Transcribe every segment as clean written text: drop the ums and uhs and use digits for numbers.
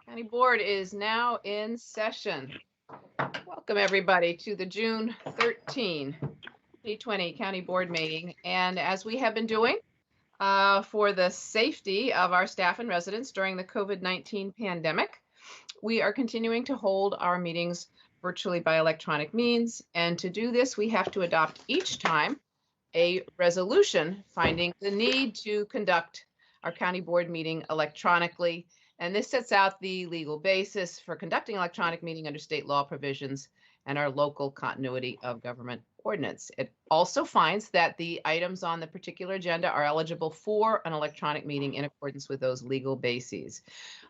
County Board is now in session. Welcome everybody to the June 13, 2020 County Board meeting. And as we have been doing for the safety of our staff and residents during the COVID-19 pandemic, we are continuing to hold our meetings virtually by electronic means. And to do this, we have to adopt each time a resolution finding the need to conduct our county board meeting electronically. And this sets out the legal basis for conducting electronic meeting under state law provisions and our local continuity of government ordinance. It also finds that the items on the particular agenda are eligible for an electronic meeting in accordance with those legal bases.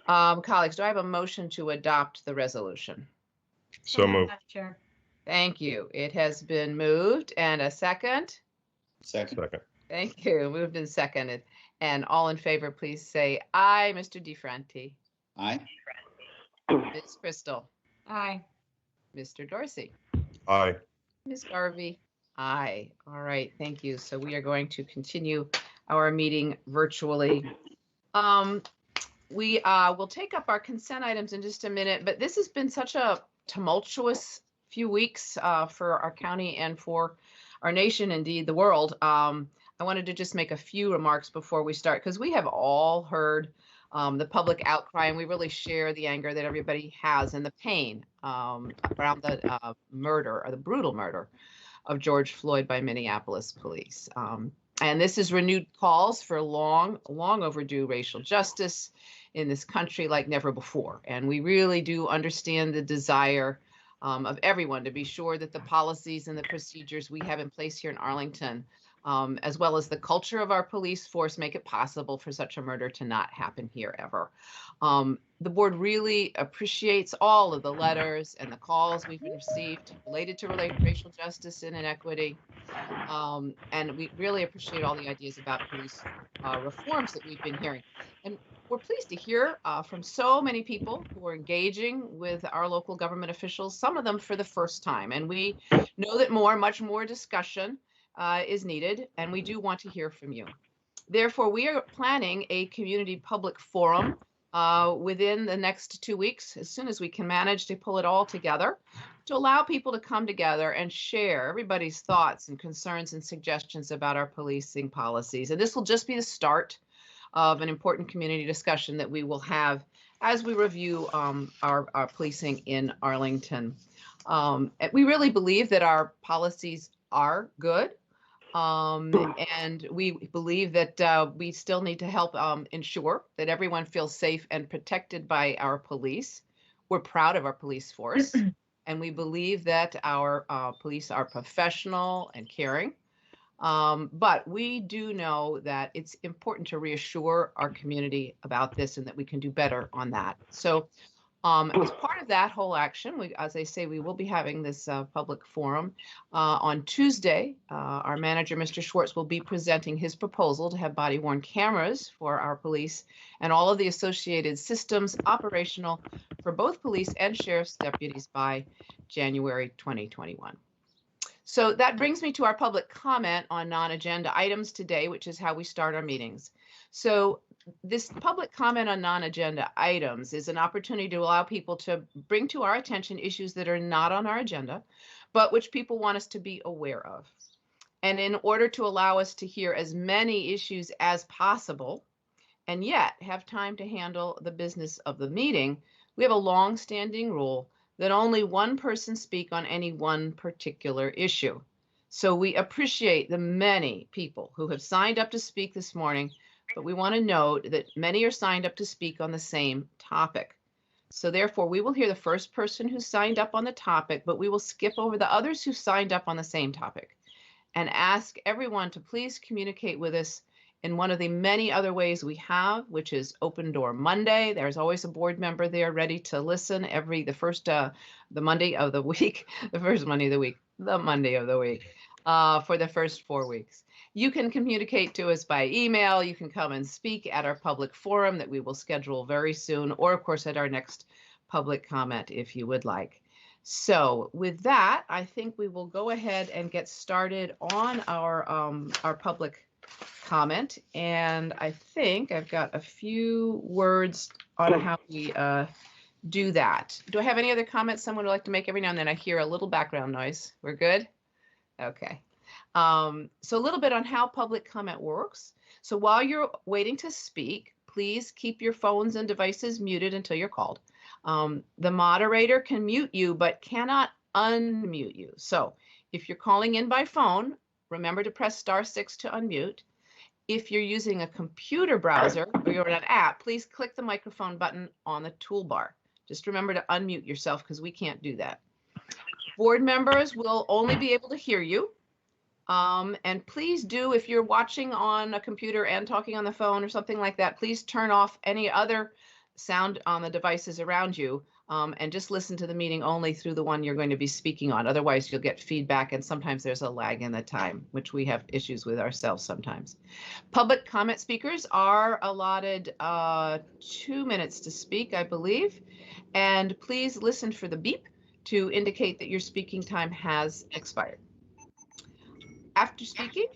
Colleagues, do I have a motion to adopt the resolution? So moved. Chair. Thank you. It has been moved, and a second. Second. Thank you. Moved and seconded. And all in favor, please say aye. Mr. DeFranti. Aye. Ms. Crystal. Aye. Mr. Dorsey. Aye. Ms. Garvey. Aye. All right. Thank you. So we are going to continue our meeting virtually. We will take up our consent items in just a minute, but this has been such a tumultuous few weeks for our county and for our nation, indeed the world. I wanted to just make a few remarks before we start, because we have all heard the public outcry, and we really share the anger that everybody has and the pain around the murder, or the brutal murder of George Floyd by Minneapolis police. And this is renewed calls for long overdue racial justice in this country like never before. And we really do understand the desire of everyone to be sure that the policies and the procedures we have in place here in Arlington, as well as the culture of our police force, make it possible for such a murder to not happen here ever. The board really appreciates all of the letters and the calls we've received related to racial justice and inequity. And we really appreciate all the ideas about police reforms that we've been hearing. And we're pleased to hear from so many people who are engaging with our local government officials, some of them for the first time. And we know that much more discussion is needed, and we do want to hear from you. Therefore, we are planning a community public forum within the next 2 weeks, as soon as we can manage to pull it all together, to allow people to come together and share everybody's thoughts and concerns and suggestions about our policing policies. And this will just be the start of an important community discussion that we will have as we review our policing in Arlington. We really believe that our policies are good. And we believe that we still need to help ensure that everyone feels safe and protected by our police. We're proud of our police force, and we believe that our police are professional and caring. But we do know that it's important to reassure our community about this and that we can do better on that. So as part of that whole action, as I say, we will be having this public forum on Tuesday. Our manager, Mr. Schwartz, will be presenting his proposal to have body-worn cameras for our police and all of the associated systems operational for both police and sheriff's deputies by January 2021. So that brings me to our public comment on non-agenda items today, which is how we start our meetings. So this public comment on non-agenda items is an opportunity to allow people to bring to our attention issues that are not on our agenda, but which people want us to be aware of. And in order to allow us to hear as many issues as possible, and yet have time to handle the business of the meeting, we have a long-standing rule that only one person speak on any one particular issue. So we appreciate the many people who have signed up to speak this morning, but we want to note that many are signed up to speak on the same topic. So therefore, we will hear the first person who signed up on the topic, but we will skip over the others who signed up on the same topic and ask everyone to please communicate with us in one of the many other ways we have, which is Open Door Monday. There's always a board member there ready to listen the Monday of the week, the Monday of the week for the first 4 weeks. You can communicate to us by email. You can come and speak at our public forum that we will schedule very soon, or of course at our next public comment if you would like. So with that, I think we will go ahead and get started on our public comment. And I think I've got a few words on how we do that. Do I have any other comments someone would like to make? Every now and then I hear a little background noise. We're good? Okay. So a little bit on how public comment works. So while you're waiting to speak, please keep your phones and devices muted until you're called. The moderator can mute you, but cannot unmute you. So if you're calling in by phone, remember to press *6 to unmute. If you're using a computer browser or you're in an app, please click the microphone button on the toolbar. Just remember to unmute yourself because we can't do that. Board members will only be able to hear you. And please do, if you're watching on a computer and talking on the phone or something like that, please turn off any other sound on the devices around you, and just listen to the meeting only through the one you're going to be speaking on. Otherwise, you'll get feedback, and sometimes there's a lag in the time, which we have issues with ourselves sometimes. Public comment speakers are allotted 2 minutes to speak, I believe, and please listen for the beep to indicate that your speaking time has expired. After speaking,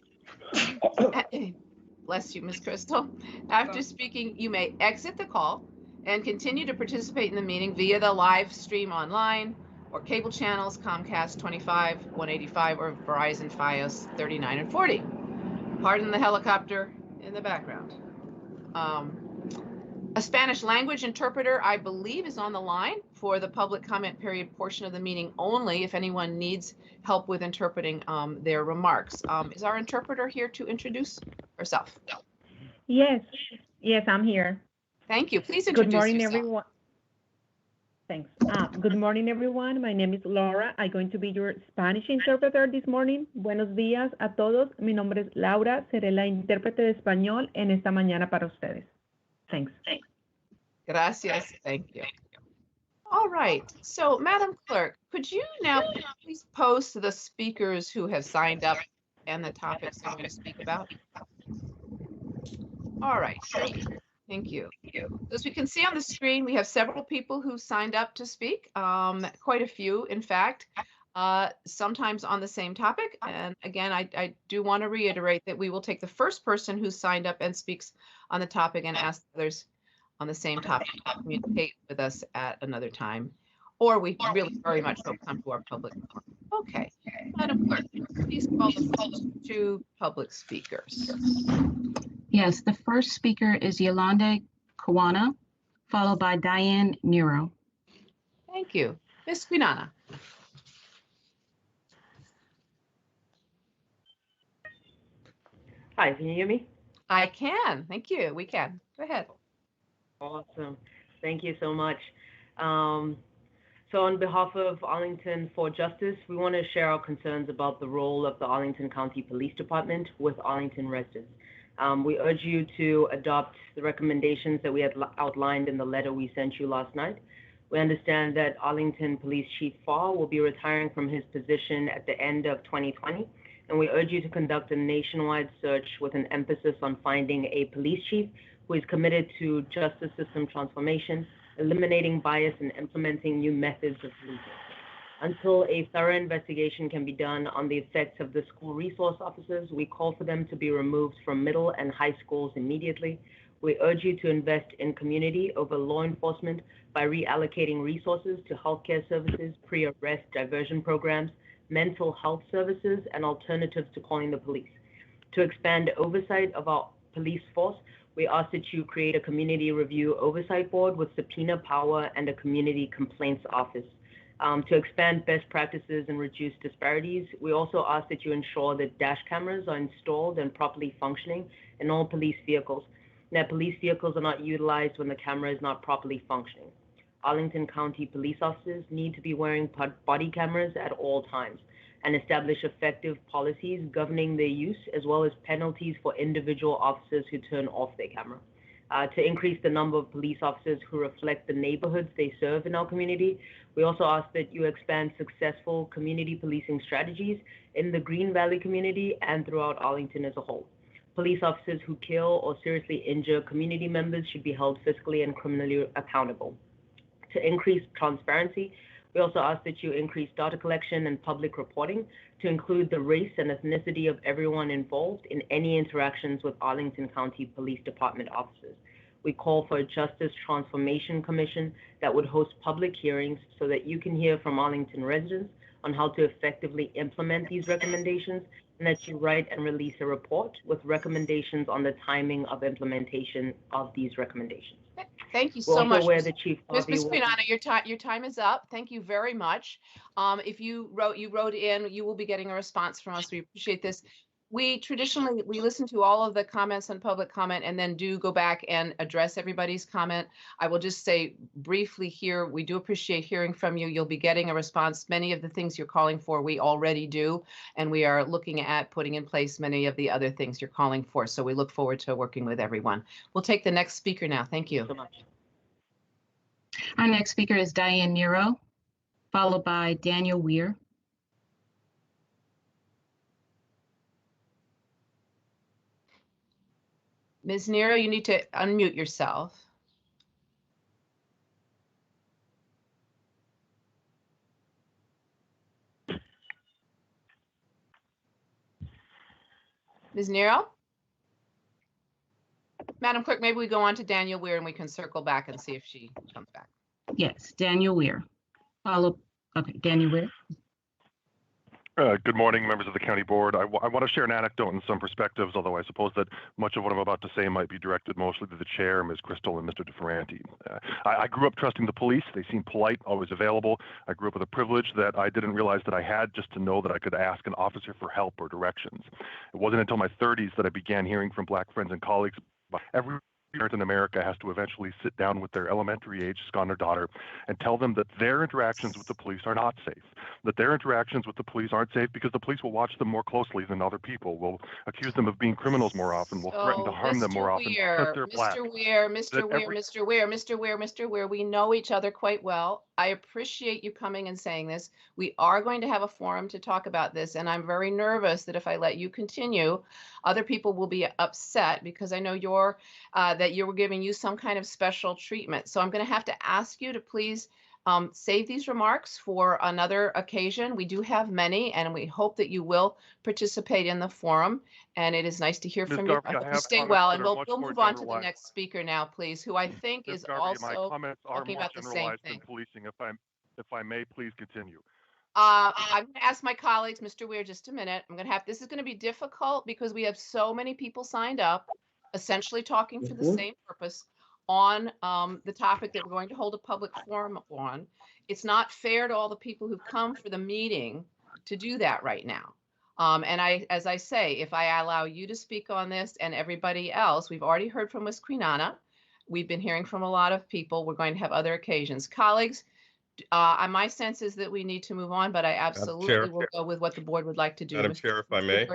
bless you, Ms. Crystal. After speaking, you may exit the call and continue to participate in the meeting via the live stream online or cable channels Comcast 25, 185, or Verizon Fios 39 and 40. Pardon the helicopter in the background. A Spanish language interpreter, I believe, is on the line for the public comment period portion of the meeting only if anyone needs help with interpreting their remarks. Is our interpreter here to introduce herself? Yes, I'm here. Thank you. Please introduce yourself. Good morning, yourself. everyone. Thanks. Good morning, everyone. My name is Laura. I'm going to be your Spanish interpreter this morning. Buenos días a todos. Mi nombre es Laura. Seré la intérprete de español en esta mañana para ustedes. Thanks. Gracias. Thank you. All right. So, Madam Clerk, could you now please post the speakers who have signed up and the topics they're going to speak about? All right. Thank you. As we can see on the screen, we have several people who signed up to speak, quite a few, in fact, sometimes on the same topic. And again, I do want to reiterate that we will take the first person who signed up and speaks on the topic and ask others on the same topic to communicate with us at another time, or we really very much hope come to our public. Okay, Madam Clerk, please call the first two public speakers. Yes, the first speaker is Yolanda Kawana, followed by Diane Nero. Thank you. Ms. Quinana. Hi, can you hear me? I can. Thank you. We can. Go ahead. Awesome. Thank you so much. So on behalf of Arlington for Justice, we want to share our concerns about the role of the Arlington County Police Department with Arlington residents. We urge you to adopt the recommendations that we had outlined in the letter we sent you last night. We understand that Arlington Police Chief Farr will be retiring from his position at the end of 2020, and we urge you to conduct a nationwide search with an emphasis on finding a police chief who is committed to justice system transformation, eliminating bias, and implementing new methods of policing. Until a thorough investigation can be done on the effects of the school resource officers, we call for them to be removed from middle and high schools immediately. We urge you to invest in community over law enforcement by reallocating resources to healthcare services, pre-arrest diversion programs, mental health services, and alternatives to calling the police. To expand oversight of our police force, we ask that you create a community review oversight board with subpoena power and a community complaints office. To expand best practices and reduce disparities, we also ask that you ensure that dash cameras are installed and properly functioning in all police vehicles, and that police vehicles are not utilized when the camera is not properly functioning. Arlington County police officers need to be wearing body cameras at all times and establish effective policies governing their use, as well as penalties for individual officers who turn off their camera. To increase the number of police officers who reflect the neighborhoods they serve in our community, we also ask that you expand successful community policing strategies in the Green Valley community and throughout Arlington as a whole. Police officers who kill or seriously injure community members should be held fiscally and criminally accountable. To increase transparency, we also ask that you increase data collection and public reporting to include the race and ethnicity of everyone involved in any interactions with Arlington County Police Department officers. we call for a Justice Transformation Commission that would host public hearings so that you can hear from Arlington residents on how to effectively implement these recommendations, and that you write and release a report with recommendations on the timing of implementation of these recommendations. Thank you We're so also much. aware that Chief Ms. Harvey will be- Quinana, your time is up. Thank you very much. If you wrote in, you will be getting a response from us. We appreciate this. We traditionally, we listen to all of the comments and public comment and then do go back and address everybody's comment. I will just say briefly here, we do appreciate hearing from you. You'll be getting a response. Many of the things you're calling for, we already do, and we are looking at putting in place many of the other things you're calling for. So we look forward to working with everyone. We'll take the next speaker now. Thank you. so much. Our next speaker is Diane Nero, followed by Daniel Weir. Ms. Nero, you need to unmute yourself. Ms. Nero? Madam Clerk, maybe we go on to Daniel Weir and we can circle back and see if she comes back. Yes, Daniel Weir. Daniel Weir. Good morning, members of the County Board. I want to share an anecdote and some perspectives, although I suppose that much of what I'm about to say might be directed mostly to the Chair, Ms. Crystal, and Mr. DeFerranti. I grew up trusting the police. They seem polite, always available. I grew up with a privilege that I didn't realize that I had, just to know that I could ask an officer for help or directions. It wasn't until my 30s that I began hearing from Black friends and colleagues about every parent in America has to eventually sit down with their elementary age son or daughter and tell them that their interactions with the police are not safe, that their interactions with the police aren't safe because the police will watch them more closely than other people, will accuse them of being criminals more often, will threaten to harm them more often because they're Black. Mr. Weir, we know each other quite well. I appreciate you coming and saying this. We are going to have a forum to talk about this, and I'm very nervous that if I let you continue, other people will be upset because I know that you were giving you some kind of special treatment. So I'm going to have to ask you to please save these remarks for another occasion. We do have many, and we hope that you will participate in the forum. And it is nice to hear from you. I hope you stay well, and we'll move on to the next speaker now, please, who I think is also talking about the same thing. Policing. If I may, please continue. I'm going to ask my colleagues, Mr. Weir, just a minute. This is going to be difficult because we have so many people signed up, essentially talking for the same purpose on the topic that we're going to hold a public forum on. It's not fair to all the people who've come for the meeting to do that right now. As I say, if I allow you to speak on this and everybody else, we've already heard from Ms. Quinana. We've been hearing from a lot of people. We're going to have other occasions. Colleagues, my sense is that we need to move on, but I absolutely will go with what the board would like to do. Madam Chair, if I may.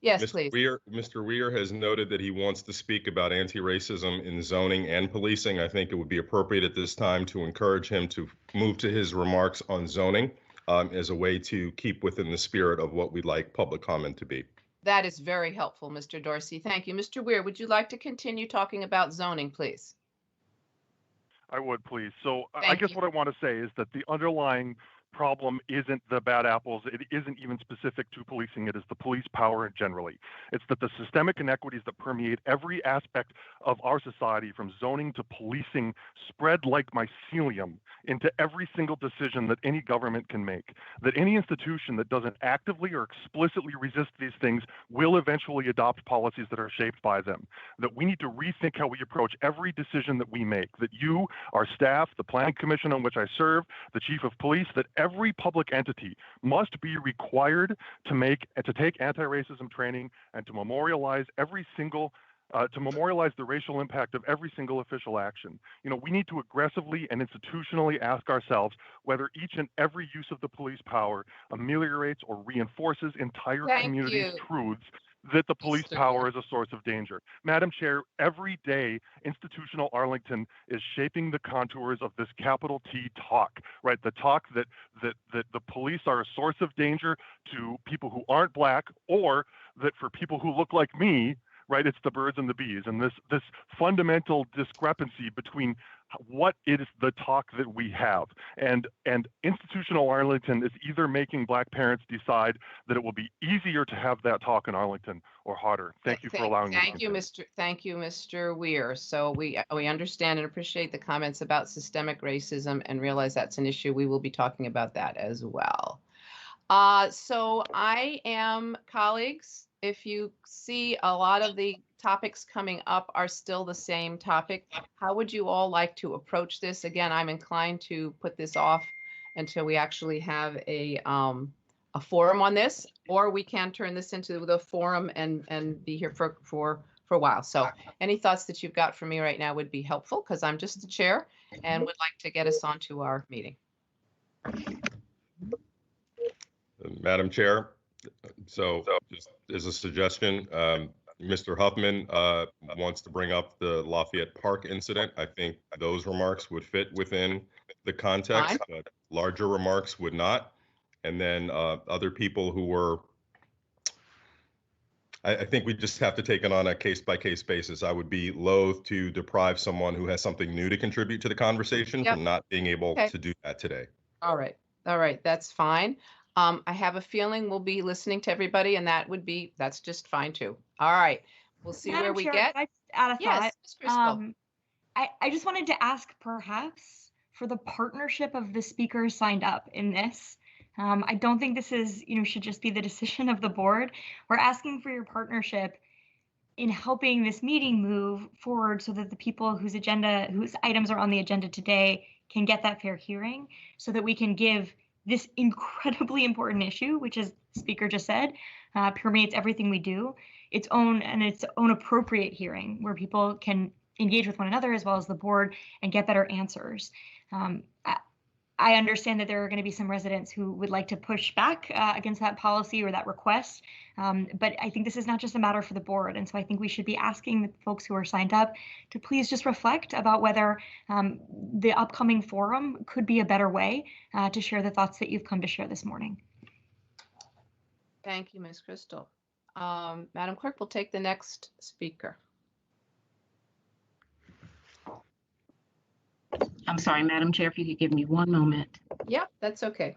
Yes, please. Mr. Weir has noted that he wants to speak about anti-racism in zoning and policing. I think it would be appropriate at this time to encourage him to move to his remarks on zoning as a way to keep within the spirit of what we'd like public comment to be. That is very helpful, Mr. Dorsey. Thank you. Mr. Weir, would you like to continue talking about zoning, please? I would, please. So I guess what I want to say is that the underlying problem isn't the bad apples. It isn't even specific to policing. It is the police power generally. It's that the systemic inequities that permeate every aspect of our society, from zoning to policing, spread like mycelium into every single decision that any government can make. That any institution that doesn't actively or explicitly resist these things will eventually adopt policies that are shaped by them. That we need to rethink how we approach every decision that we make. That you, our staff, the Planning Commission on which I serve, the Chief of Police, that every public entity must be required to take anti-racism training and to memorialize the racial impact of every single official action. You know, we need to aggressively and institutionally ask ourselves whether each and every use of the police power ameliorates or reinforces entire communities' truths that the police power is a source of danger. Madam Chair, every day institutional Arlington is shaping the contours of this capital T talk, right? The talk that the police are a source of danger to people who aren't Black, or that for people who look like me, right? It's the birds and the bees, and this fundamental discrepancy between what is the talk that we have, and institutional Arlington is either making Black parents decide that it will be easier to have that talk in Arlington or harder. Thank you for allowing me. Thank you, Mr. Weir. So we understand and appreciate the comments about systemic racism and realize that's an issue. We will be talking about that as well. So I am, colleagues, if you see a lot of the topics coming up are still the same topic, how would you all like to approach this? Again, I'm inclined to put this off until we actually have a forum on this, or we can turn this into the forum and be here for a while. So any thoughts that you've got for me right now would be helpful, because I'm just the chair and would like to get us on to our meeting. Madam Chair, so just as a suggestion, Mr. Huffman wants to bring up the Lafayette Park incident. I think those remarks would fit within the context, but larger remarks would not. And then other people who were, I think we just have to take it on a case-by-case basis. I would be loath to deprive someone who has something new to contribute to the conversation from not being able to do that today. All right, that's fine. I have a feeling we'll be listening to everybody, and that's just fine too. All right, we'll see where we get. Can I just add a thought? Yes, Ms. Crispo. I just wanted to ask, perhaps, for the partnership of the speakers signed up in this. I don't think this is, should just be the decision of the board. We're asking for your partnership in helping this meeting move forward so that the people whose items are on the agenda today can get that fair hearing, so that we can give this incredibly important issue, which, as the speaker just said, permeates everything we do, its own appropriate hearing where people can engage with one another as well as the board and get better answers. I understand that there are going to be some residents who would like to push back against that policy or that request, but I think this is not just a matter for the board. And so I think we should be asking the folks who are signed up to please just reflect about whether the upcoming forum could be a better way to share the thoughts that you've come to share this morning. Thank you, Ms. Crystal. Madam Clerk, we'll take the next speaker. I'm sorry, Madam Chair, if you could give me one moment. Yep, that's okay.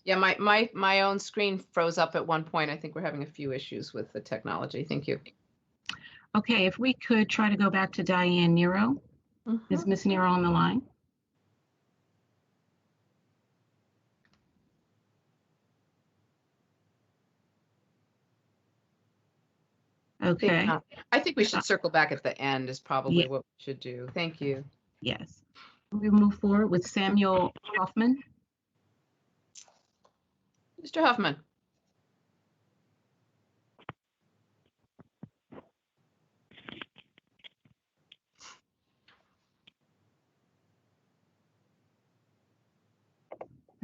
Yeah, my own screen froze up at one point. I think we're having a few issues with the technology. Thank you. Okay, if we could try to go back to Diane Nero. Is Ms. Nero on the line? Okay. I think we should circle back at the end is probably what we should do. Thank you. Yes. We move forward with Samuel Hoffman. Mr. Huffman.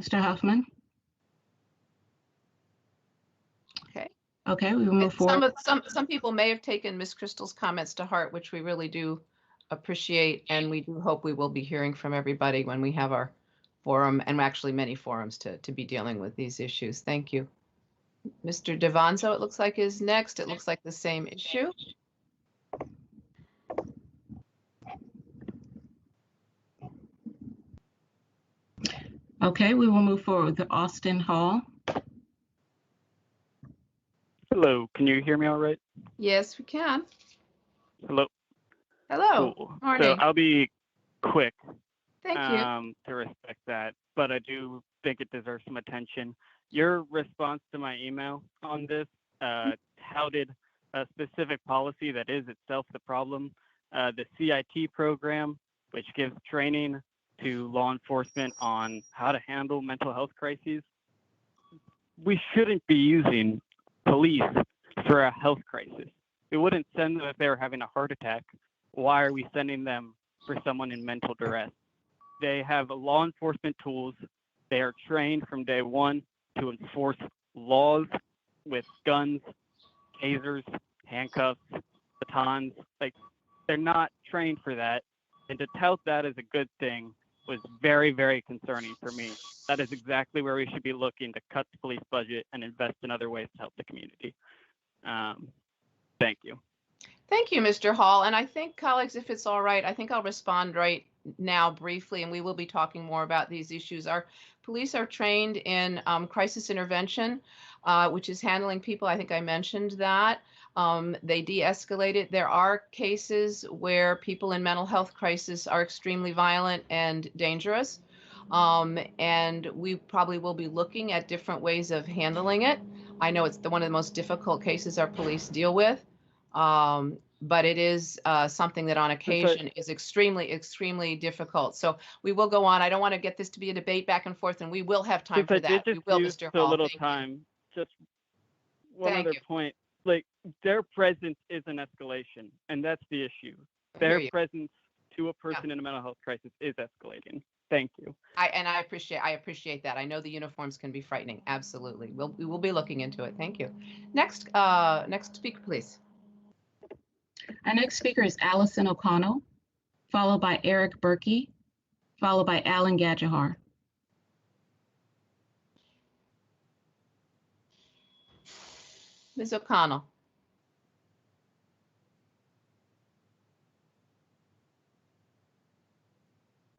Mr. Huffman. Okay. Okay, we will move forward. Some people may have taken Ms. Crystal's comments to heart, which we really do appreciate, and we do hope we will be hearing from everybody when we have our forum, and actually many forums to be dealing with these issues. Thank you. Mr. Devanzo, it looks like, is next. It looks like the same issue. Okay, we will move forward with Austin Hall. Hello, can you hear me all right? Yes, we can. Hello. Hello. Cool. Morning. So I'll be quick. Thank you. To respect that, but I do think it deserves some attention. Your response to my email on this touted a specific policy that is itself the problem. The CIT program, which gives training to law enforcement on how to handle mental health crises. We shouldn't be using police for a health crisis. We wouldn't send them if they were having a heart attack. Why are we sending them for someone in mental duress? They have law enforcement tools. They are trained from day one to enforce laws with guns, tasers, handcuffs, batons. Like, they're not trained for that. And to tout that as a good thing was very, very concerning for me. That is exactly where we should be looking to cut the police budget and invest in other ways to help the community. Thank you. Thank you, Mr. Hall. And I think, colleagues, if it's all right, I think I'll respond right now briefly, and we will be talking more about these issues. Our police are trained in crisis intervention, which is handling people. I think I mentioned that. They de-escalate it. There are cases where people in mental health crisis are extremely violent and dangerous. And we probably will be looking at different ways of handling it. I know it's one of the most difficult cases our police deal with. But it is something that on occasion is extremely, extremely difficult. So we will go on. I don't want to get this to be a debate back and forth, and we will have time for that. We will, Mr. Hall. So little time. Just one other point. Like, their presence is an escalation, and that's the issue. Their presence to a person in a mental health crisis is escalating. Thank you. I appreciate that. I know the uniforms can be frightening. Absolutely. We will be looking into it. Thank you. Next speaker, please. Our next speaker is Allison O'Connell, followed by Eric Berkey, followed by Alan Gajahar. Ms. O'Connell.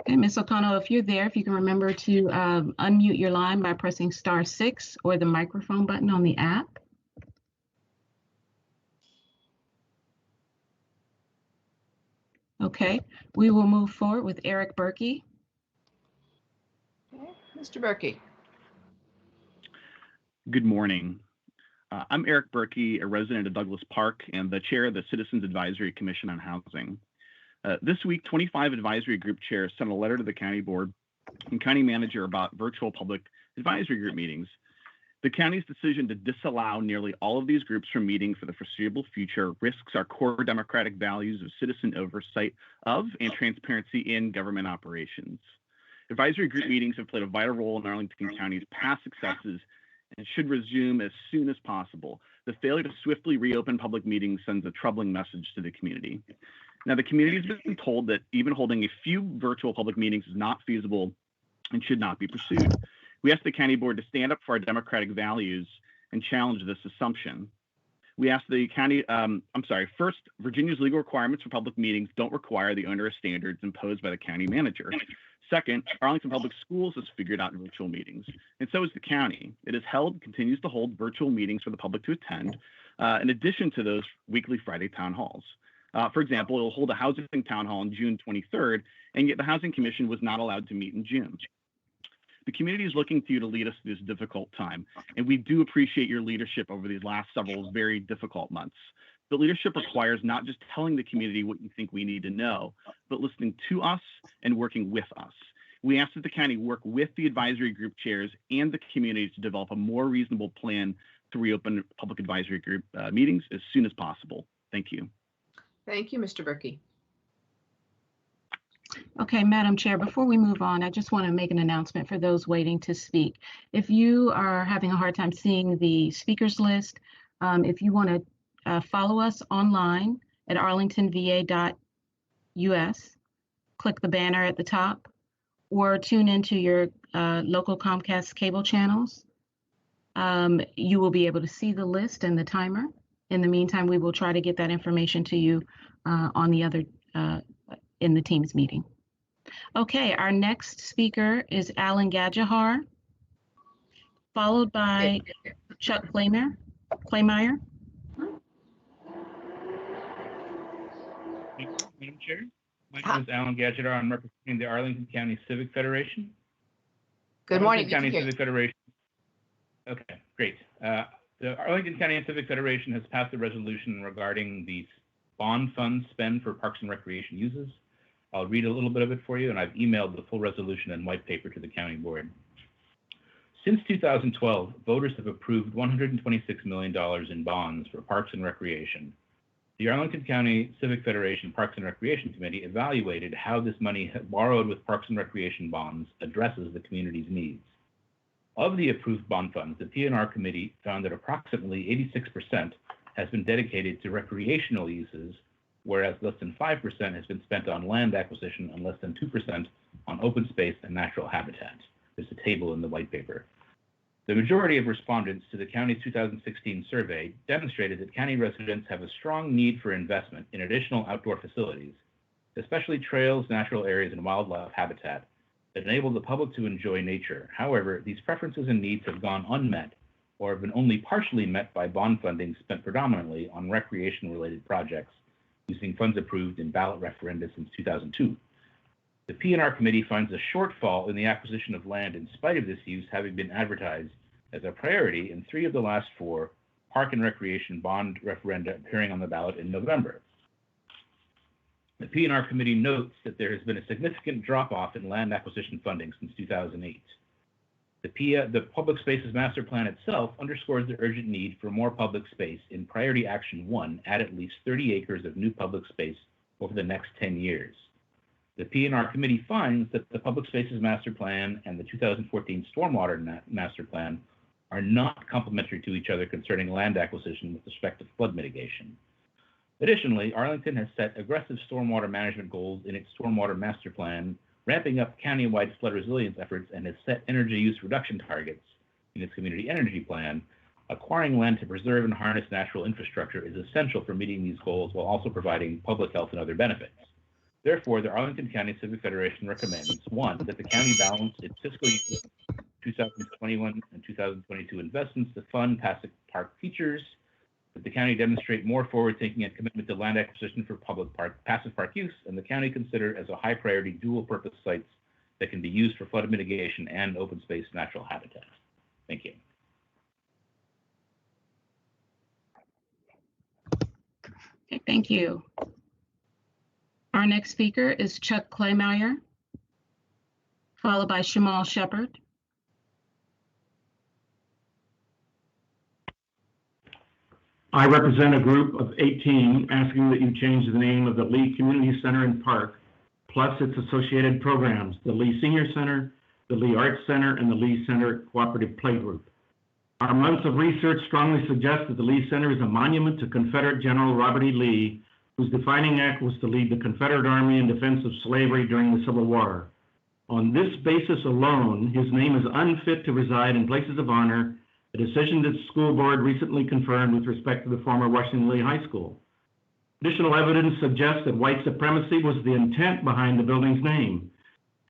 Okay, Ms. O'Connell, if you're there, if you can remember to unmute your line by pressing *6 or the microphone button on the app. Okay, we will move forward with Eric Berkey. Okay. Mr. Berkey. Good morning. I'm Eric Berkey, a resident of Douglas Park and the chair of the Citizens Advisory Commission on Housing. This week, 25 advisory group chairs sent a letter to the county board and county manager about virtual public advisory group meetings. The county's decision to disallow nearly all of these groups from meeting for the foreseeable future risks our core democratic values of citizen oversight of and transparency in government operations. Advisory group meetings have played a vital role in Arlington County's past successes and should resume as soon as possible. The failure to swiftly reopen public meetings sends a troubling message to the community. Now, the community has been told that even holding a few virtual public meetings is not feasible and should not be pursued. We ask the county board to stand up for our democratic values and challenge this assumption. We ask the county, first, Virginia's legal requirements for public meetings don't require the onerous standards imposed by the county manager. Second, Arlington Public Schools has figured out virtual meetings, and so has the county. It has continues to hold virtual meetings for the public to attend, in addition to those weekly Friday town halls. For example, it will hold a housing town hall on June 23rd, and yet the Housing Commission was not allowed to meet in June. The community is looking to you to lead us through this difficult time, and we do appreciate your leadership over these last several very difficult months. But leadership requires not just telling the community what you think we need to know, but listening to us and working with us. We ask that the county work with the advisory group chairs and the community to develop a more reasonable plan to reopen public advisory group meetings as soon as possible. Thank you. Thank you, Mr. Berkey. Okay, Madam Chair, before we move on, I just want to make an announcement for those waiting to speak. If you are having a hard time seeing the speakers list, if you want to follow us online at arlingtonva.us, click the banner at the top, or tune into your local Comcast cable channels. You will be able to see the list and the timer. In the meantime, we will try to get that information to you on the other in the Teams meeting. Okay, our next speaker is Alan Gajahar, followed by Chuck Claymeyer. Madam Chair, my name is Alan Gajahar. I'm representing the Arlington County Civic Federation. Good morning. County Civic Federation. Okay, great. The Arlington County Civic Federation has passed a resolution regarding the bond fund spend for parks and recreation uses. I'll read a little bit of it for you, and I've emailed the full resolution and white paper to the county board. Since 2012, voters have approved $126 million in bonds for parks and recreation. The Arlington County Civic Federation Parks and Recreation Committee evaluated how this money borrowed with parks and recreation bonds addresses the community's needs. Of the approved bond funds, the P&R committee found that approximately 86% has been dedicated to recreational uses, whereas less than 5% has been spent on land acquisition and less than 2% on open space and natural habitat. There's a table in the white paper. The majority of respondents to the county's 2016 survey demonstrated that county residents have a strong need for investment in additional outdoor facilities, especially trails, natural areas, and wildlife habitat that enable the public to enjoy nature. However, these preferences and needs have gone unmet or have been only partially met by bond funding spent predominantly on recreation-related projects using funds approved in ballot referenda since 2002. The P&R committee finds a shortfall in the acquisition of land in spite of this use having been advertised as a priority in 3 of the last 4 park and recreation bond referenda appearing on the ballot in November. The P&R committee notes that there has been a significant drop-off in land acquisition funding since 2008. The Public Spaces Master Plan itself underscores the urgent need for more public space in Priority Action 1, add at least 30 acres of new public space over the next 10 years. The P&R committee finds that the Public Spaces Master Plan and the 2014 Stormwater Master Plan are not complementary to each other concerning land acquisition with respect to flood mitigation. Additionally, Arlington has set aggressive stormwater management goals in its Stormwater Master Plan, ramping up countywide flood resilience efforts, and has set energy use reduction targets in its Community Energy Plan. Acquiring land to preserve and harness natural infrastructure is essential for meeting these goals while also providing public health and other benefits. Therefore, the Arlington County Civic Federation recommends, 1, that the county balance its fiscal year 2021 and 2022 investments to fund passive park features, that the county demonstrate more forward-thinking and commitment to land acquisition for passive park use, and the county consider as a high-priority dual-purpose sites that can be used for flood mitigation and open space natural habitat. Thank you. Okay, thank you. Our next speaker is Chuck Claymeyer, followed by Shamal Shepard. I represent a group of 18 asking that you change the name of the Lee Community Center and Park, plus its associated programs, the Lee Senior Center, the Lee Arts Center, and the Lee Center Cooperative Playgroup. Our months of research strongly suggest that the Lee Center is a monument to Confederate General Robert E. Lee, whose defining act was to lead the Confederate Army in defense of slavery during the Civil War. On this basis alone, his name is unfit to reside in places of honor, a decision that the school board recently confirmed with respect to the former Washington Lee High School. Additional evidence suggests that white supremacy was the intent behind the building's name.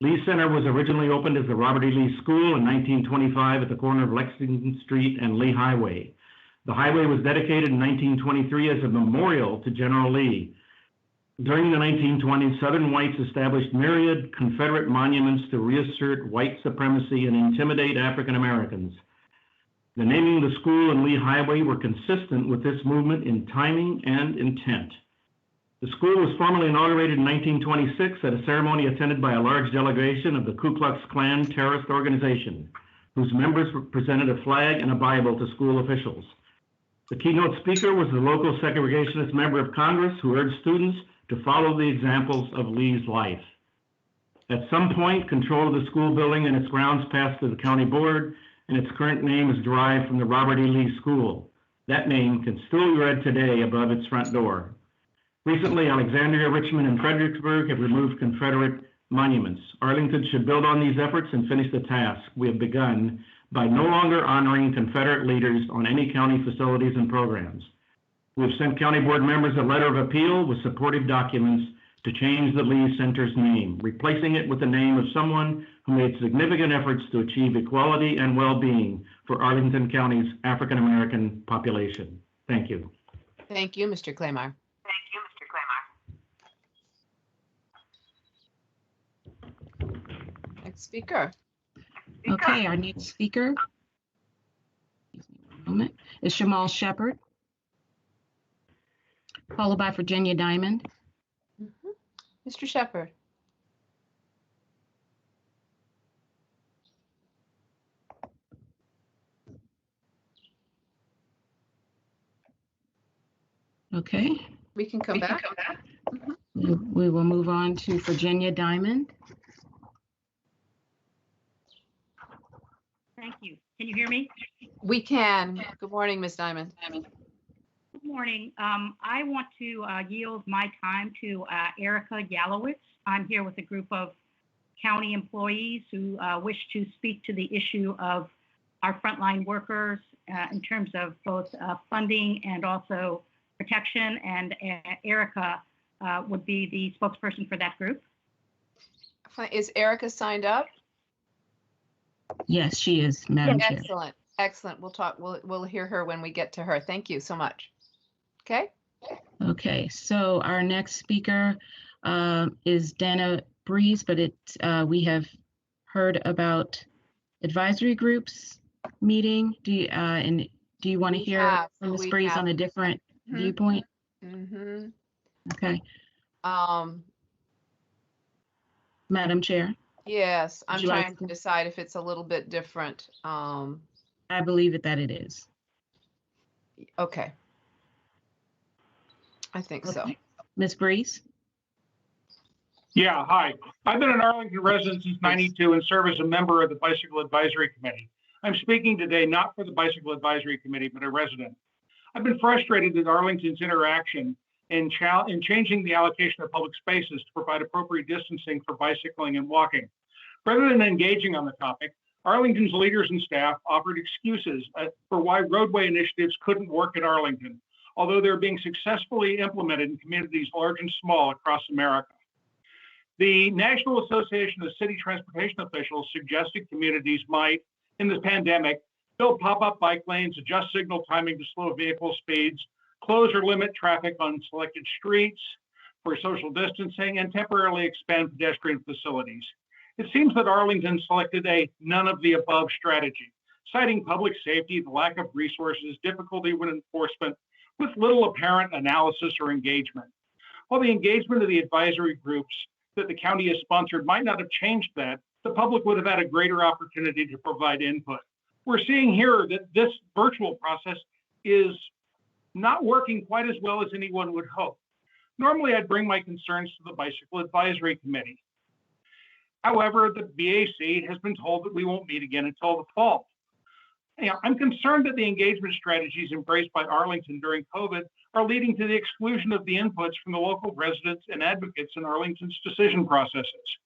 Lee Center was originally opened as the Robert E. Lee School in 1925 at the corner of Lexington Street and Lee Highway. The highway was dedicated in 1923 as a memorial to General Lee. During the 1920s, Southern whites established myriad Confederate monuments to reassert white supremacy and intimidate African Americans. The naming of the school and Lee Highway were consistent with this movement in timing and intent. The school was formally inaugurated in 1926 at a ceremony attended by a large delegation of the Ku Klux Klan terrorist organization, whose members presented a flag and a Bible to school officials. The keynote speaker was the local segregationist member of Congress who urged students to follow the examples of Lee's life. At some point, control of the school building and its grounds passed to the county board, and its current name is derived from the Robert E. Lee School. That name can still be read today above its front door. Recently, Alexandria, Richmond, and Fredericksburg have removed Confederate monuments. Arlington should build on these efforts and finish the task we have begun by no longer honoring Confederate leaders on any county facilities and programs. We have sent county board members a letter of appeal with supportive documents to change the Lee Center's name, replacing it with the name of someone who made significant efforts to achieve equality and well-being for Arlington County's African American population. Thank you. Thank you, Mr. Claymeyer. Next speaker. Okay, our next speaker, excuse me one moment, is Shamal Shepard, followed by Virginia Diamond. Mr. Shepard. Okay. We can come back. We will move on to Virginia Diamond. Thank you. Can you hear me? We can. Good morning, Ms. Diamond. Good morning. I want to yield my time to Erica Yalowitz. I'm here with a group of county employees who wish to speak to the issue of our frontline workers in terms of both funding and also protection, and Erica would be the spokesperson for that group. Is Erica signed up? Yes, she is, Madam Chair. Excellent, excellent. We'll talk. We'll hear her when we get to her. Thank you so much. Okay. Okay, so our next speaker is Dana Breeze, but we have heard about advisory groups meeting. Do you want to hear from Ms. Breeze on a different viewpoint? Mm-hmm. Okay. Madam Chair. Yes, I'm Would you like trying to decide if it's a little bit different. I believe that it is. Okay. I think so. Ms. Breeze? Yeah, hi. I've been an Arlington resident since '92 and serve as a member of the Bicycle Advisory Committee. I'm speaking today not for the Bicycle Advisory Committee, but a resident. I've been frustrated with Arlington's interaction in changing the allocation of public spaces to provide appropriate distancing for bicycling and walking. Rather than engaging on the topic, Arlington's leaders and staff offered excuses for why roadway initiatives couldn't work in Arlington, although they're being successfully implemented in communities large and small across America. The National Association of City Transportation Officials suggested communities might, in the pandemic, build pop-up bike lanes, adjust signal timing to slow vehicle speeds, close or limit traffic on selected streets for social distancing, and temporarily expand pedestrian facilities. It seems that Arlington selected a none of the above strategy, citing public safety, the lack of resources, difficulty with enforcement, with little apparent analysis or engagement. While the engagement of the advisory groups that the county has sponsored might not have changed that, the public would have had a greater opportunity to provide input. We're seeing here that this virtual process is not working quite as well as anyone would hope. Normally, I'd bring my concerns to the Bicycle Advisory Committee. However, the BAC has been told that we won't meet again until the fall. I'm concerned that the engagement strategies embraced by Arlington during COVID are leading to the exclusion of the inputs from the local residents and advocates in Arlington's decision processes.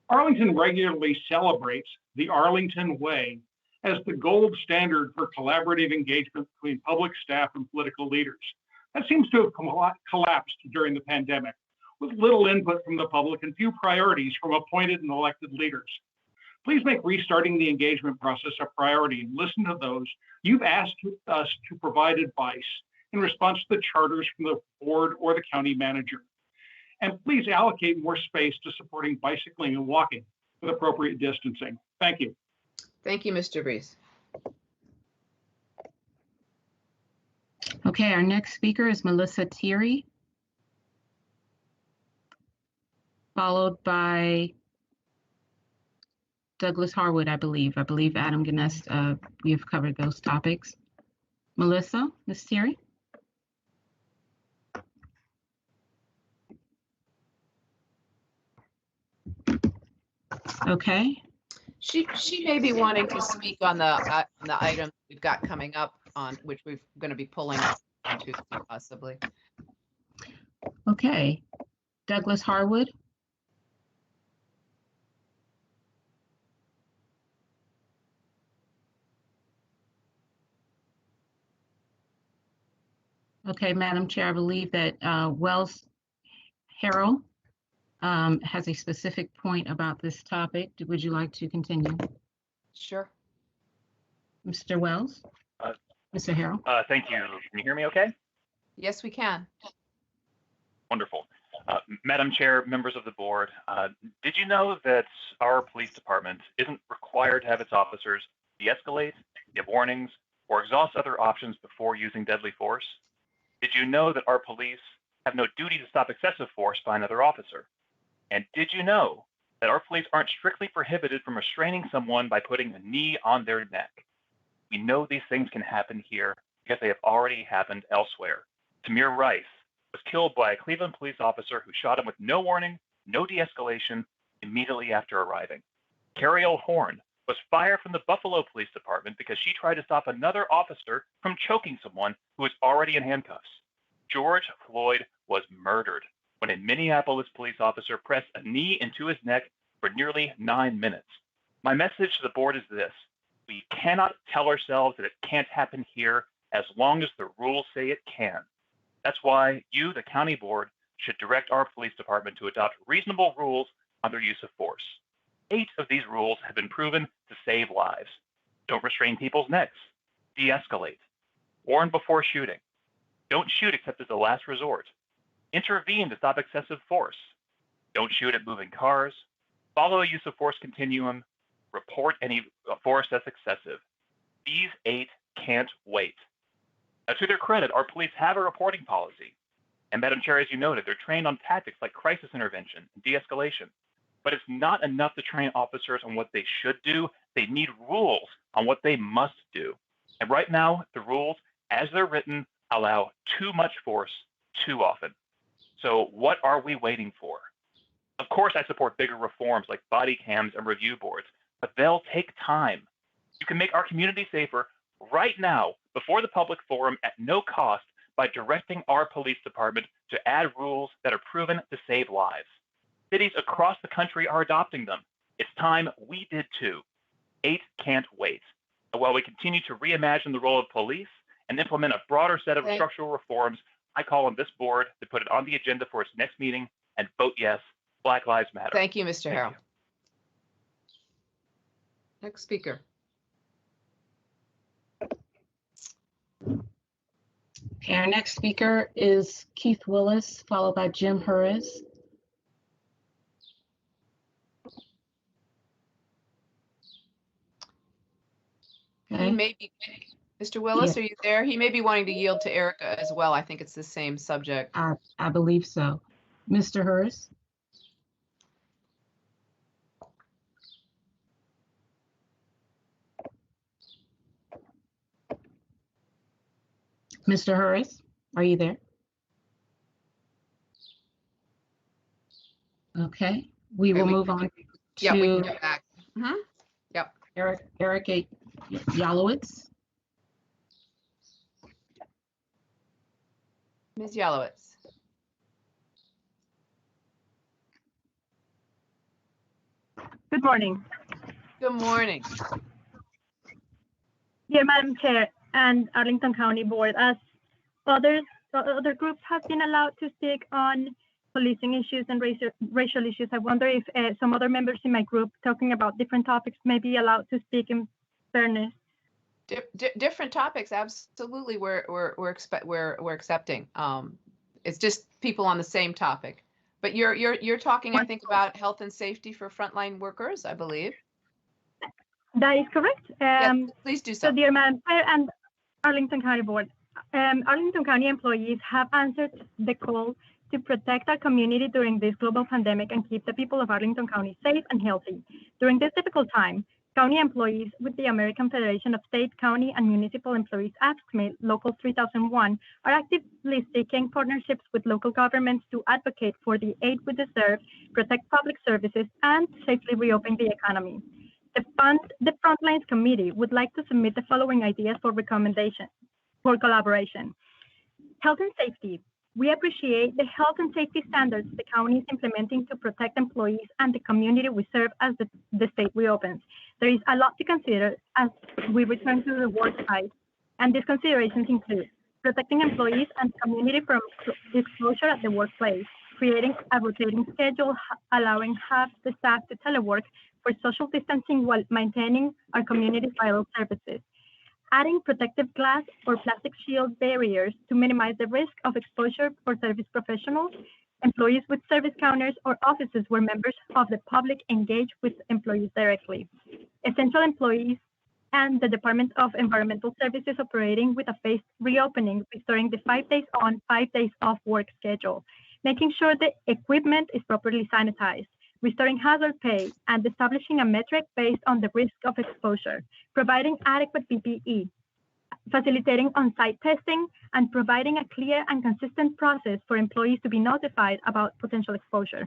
Arlington regularly celebrates the Arlington Way as the gold standard for collaborative engagement between public staff and political leaders. That seems to have collapsed during the pandemic, with little input from the public and few priorities from appointed and elected leaders. Please make restarting the engagement process a priority and listen to those you've asked us to provide advice in response to the charters from the board or the county manager. And please allocate more space to supporting bicycling and walking with appropriate distancing. Thank you. Thank you, Mr. Breeze. Okay, our next speaker is Melissa Thierry, followed by Douglas Harwood, I believe. I believe Adam Ganest, we have covered those topics. Melissa, Ms. Thierry? Okay. She may be wanting to speak on the item we've got coming up on which we're going to be pulling on Tuesday, possibly. Okay. Douglas Harwood? Okay, Madam Chair, I believe that Wells Harrell has a specific point about this topic. Would you like to continue? Sure. Mr. Wells? Mr. Harrell? Thank you. Can you hear me okay? Yes, we can. Wonderful. Madam Chair, members of the board, did you know that our police department isn't required to have its officers de-escalate, give warnings, or exhaust other options before using deadly force? Did you know that our police have no duty to stop excessive force by another officer? And did you know that our police aren't strictly prohibited from restraining someone by putting a knee on their neck? We know these things can happen here because they have already happened elsewhere. Tamir Rice was killed by a Cleveland police officer who shot him with no warning, no de-escalation, immediately after arriving. Carrie O'Horn was fired from the Buffalo Police Department because she tried to stop another officer from choking someone who was already in handcuffs. George Floyd was murdered when a Minneapolis police officer pressed a knee into his neck for nearly 9 minutes. My message to the board is this: We cannot tell ourselves that it can't happen here as long as the rules say it can. That's why you, the county board, should direct our police department to adopt reasonable rules on their use of force. 8 of these rules have been proven to save lives. Don't restrain people's necks. De-escalate. Warn before shooting. Don't shoot except as a last resort. Intervene to stop excessive force. Don't shoot at moving cars. Follow a use of force continuum. Report any force that's excessive. These 8 can't wait. Now, to their credit, our police have a reporting policy. And Madam Chair, as you noted, they're trained on tactics like crisis intervention and de-escalation. But it's not enough to train officers on what they should do. They need rules on what they must do. And right now, the rules, as they're written, allow too much force too often. So what are we waiting for? Of course, I support bigger reforms like body cams and review boards, but they'll take time. You can make our community safer right now before the public forum at no cost by directing our police department to add rules that are proven to save lives. Cities across the country are adopting them. It's time we did too. 8 can't wait. And while we continue to reimagine the role of police and implement a broader set of structural reforms, I call on this board to put it on the agenda for its next meeting and vote yes. Black Lives Matter. Thank you, Mr. Harrell. Next speaker. Okay, our next speaker is Keith Willis, followed by Jim Hurris. Okay. He may be, Mr. Willis, are you there? He may be wanting to yield to Erica as well. I think it's the same subject. I believe so. Mr. Hurris? Mr. Hurris, are you there? Okay, we will move on to we can get back. Yep. Eric Yalowitz. Ms. Yalowitz. Good morning. Good morning. Dear Madam Chair and Arlington County Board, as other groups have been allowed to speak on policing issues and racial issues, I wonder if some other members in my group talking about different topics may be allowed to speak in fairness. Different topics, absolutely. We're accepting. It's just people on the same topic. But you're talking, I think, about health and safety for frontline workers, I believe. That is correct. Yes, please do so. So, dear Madam Chair and Arlington County Board, Arlington County employees have answered the call to protect our community during this global pandemic and keep the people of Arlington County safe and healthy. During this difficult time, county employees with the American Federation of State, County, and Municipal Employees AFSCME Local 3001 are actively seeking partnerships with local governments to advocate for the aid we deserve, protect public services, and safely reopen the economy. The Frontlines Committee would like to submit the following ideas for recommendation for collaboration. Health and safety. We appreciate the health and safety standards the county is implementing to protect employees and the community we serve as the state reopens. There is a lot to consider as we return to the work site, and these considerations include protecting employees and community from exposure at the workplace, creating a rotating schedule, allowing half the staff to telework for social distancing while maintaining our community vital services, adding protective glass or plastic shield barriers to minimize the risk of exposure for service professionals, employees with service counters, or offices where members of the public engage with employees directly, essential employees, and the Department of Environmental Services operating with a phased reopening, restoring the 5 days on, 5 days off work schedule, making sure the equipment is properly sanitized, restoring hazard pay, and establishing a metric based on the risk of exposure, providing adequate PPE, facilitating on-site testing, and providing a clear and consistent process for employees to be notified about potential exposure.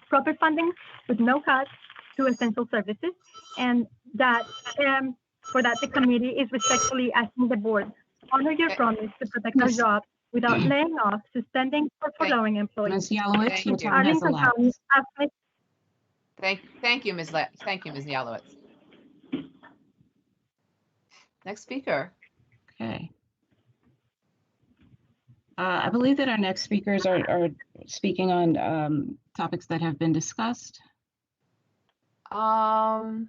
Proper funding with no cuts to essential services, and that for that the committee is respectfully asking the board, honor your promise to protect our jobs without laying off, suspending, or furloughing employees. Ms. Yalowitz, your time has elapsed. Thank you, Ms. Yalowitz. Next speaker. Okay. I believe that our next speakers are speaking on topics that have been discussed. I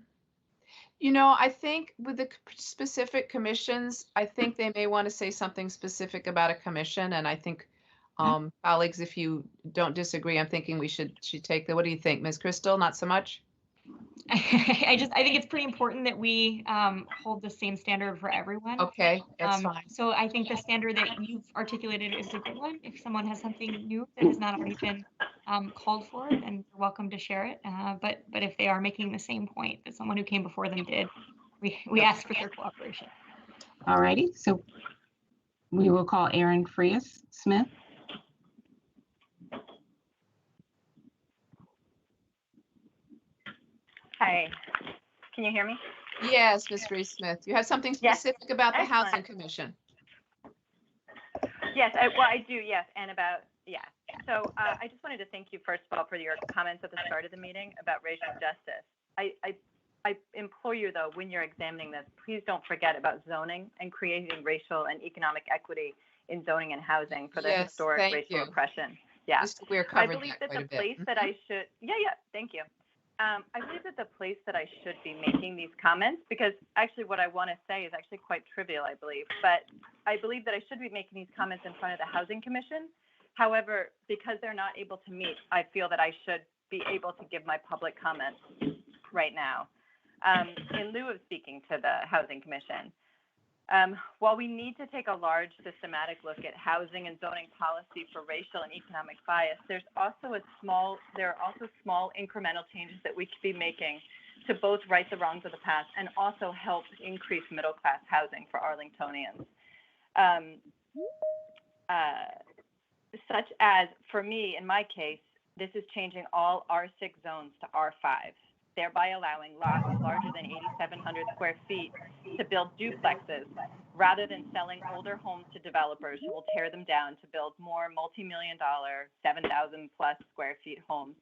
think with the specific commissions, I think they may want to say something specific about a commission. And I think, colleagues, if you don't disagree, I'm thinking we should take what do you think, Ms. Crystal? Not so much? I think it's pretty important that we hold the same standard for everyone. Okay, that's fine. So I think the standard that you've articulated is a good one. If someone has something new that has not already been called for, then you're welcome to share it. But if they are making the same point that someone who came before them did, we ask for their cooperation. All righty. So we will call Aaron Frias Smith. Hi, can you hear me? Yes, Ms. Reese-Smith. You have something specific about the Excellent. Housing Commission. Yes, I do, yes, and about, yeah. So I just wanted to thank you, first of all, for your comments at the start of the meeting about racial justice. I implore you, though, when you're examining this, please don't forget about zoning and creating racial and economic equity in zoning and housing for the historic racial oppression. Yeah, I believe that the place that I should, thank you. I believe that the place that I should be making these comments, because actually what I want to say is actually quite trivial, I believe, but I believe that I should be making these comments in front of the Housing Commission. However, because they're not able to meet, I feel that I should be able to give my public comments right now in lieu of speaking to the Housing Commission. While we need to take a large systematic look at housing and zoning policy for racial and economic bias, there are also small incremental changes that we could be making to both right the wrongs of the past and also help increase middle-class housing for Arlingtonians. Such as, for me, in my case, this is changing all R6 zones to R5, thereby allowing lots larger than 8,700 square feet to build duplexes rather than selling older homes to developers who will tear them down to build more multi-million-dollar, 7,000 plus square feet homes.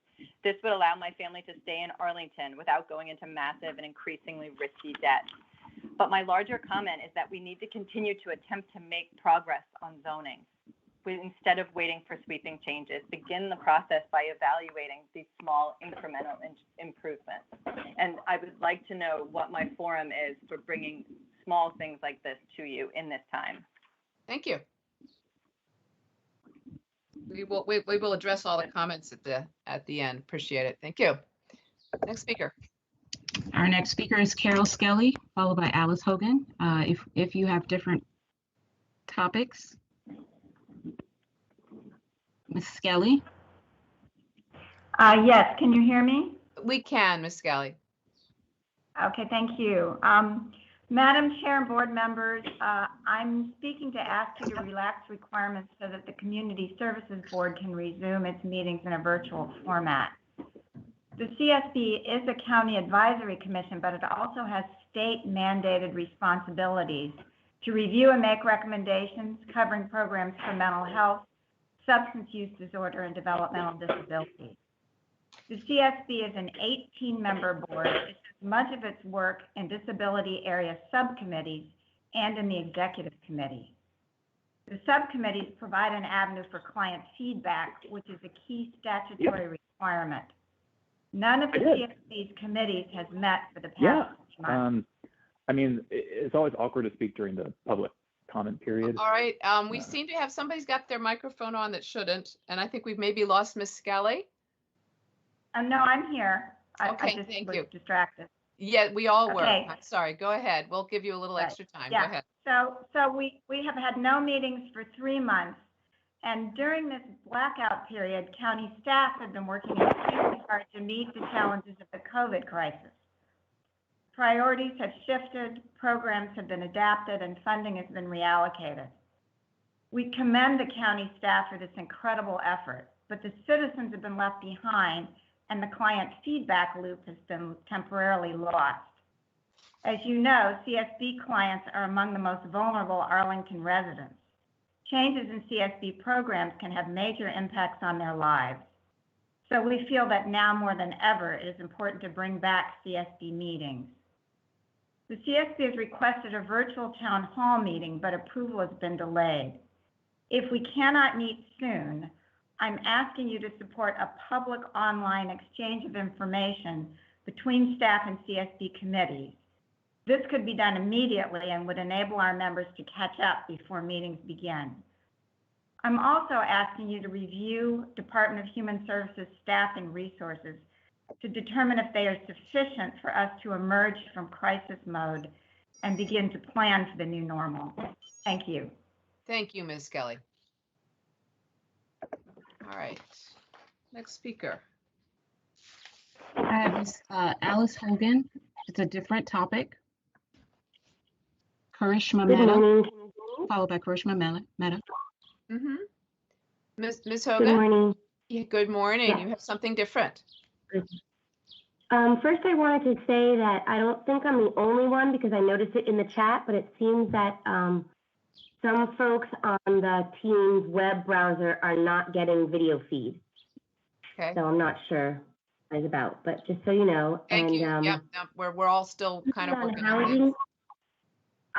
This would allow my family to stay in Arlington without going into massive and increasingly risky debt. But my larger comment is that we need to continue to attempt to make progress on zoning. Instead of waiting for sweeping changes, begin the process by evaluating these small incremental improvements. And I would like to know what my forum is for bringing small things like this to you in this time. Thank you. We will address all the comments at the end. Appreciate it. Thank you. Next speaker. Our next speaker is Carol Skelly, followed by Alice Hogan. If you have different topics. Ms. Skelly? Yes, can you hear me? We can, Ms. Skelly. Okay, thank you. Madam Chair and board members, I'm speaking to ask you to relax requirements so that the Community Services Board can resume its meetings in a virtual format. The CSB is a county advisory commission, but it also has state mandated responsibilities to review and make recommendations covering programs for mental health, substance use disorder, and developmental disability. The CSB is an 18-member board. It does much of its work in disability area subcommittees and in the executive committee. The subcommittees provide an avenue for client feedback, which is a key statutory requirement. None of the CSB's committees has met for the past 6 months. I mean, it's always awkward to speak during the public comment period. All right. We seem to have somebody's got their microphone on that shouldn't, and I think we've maybe lost Miss Skelly. No, I'm here. Okay, I just thank was you. distracted. Yeah, we all were. Okay. I'm sorry. Go ahead. We'll give you a little extra time. Yeah. Go ahead. So we have had no meetings for 3 months, and during this blackout period, county staff have been working extremely hard to meet the challenges of the COVID crisis. Priorities have shifted, programs have been adapted, and funding has been reallocated. We commend the county staff for this incredible effort, but the citizens have been left behind, and the client feedback loop has been temporarily lost. As you know, CSB clients are among the most vulnerable Arlington residents. Changes in CSB programs can have major impacts on their lives. So we feel that now more than ever, it is important to bring back CSB meetings. The The CSB has requested a virtual town hall meeting, but approval has been delayed. If we cannot meet soon, I'm asking you to support a public online exchange of information between staff and CSB committees. This could be done immediately and would enable our members to catch up before meetings begin. I'm also asking you to review Department of Human Services staffing resources to determine if they are sufficient for us to emerge from crisis mode and begin to plan for the new normal. Thank you. Thank you, Ms. Kelly. All right, next speaker. I have Ms. Alice Hogan. It's a different topic. Karishma Mehta, followed by Karishma Mehta. Mm-hmm. Ms. Hogan? Good morning. Yeah, good morning. Yeah. You have something different. First, I wanted to say that I don't think I'm the only one because I noticed it in the chat, but it seems that some folks on the Teams web browser are not getting video feed. Okay. So I'm not sure what it's about, but just so you know. Thank and, you. Yeah, no, we're all still kind of working on housing. it.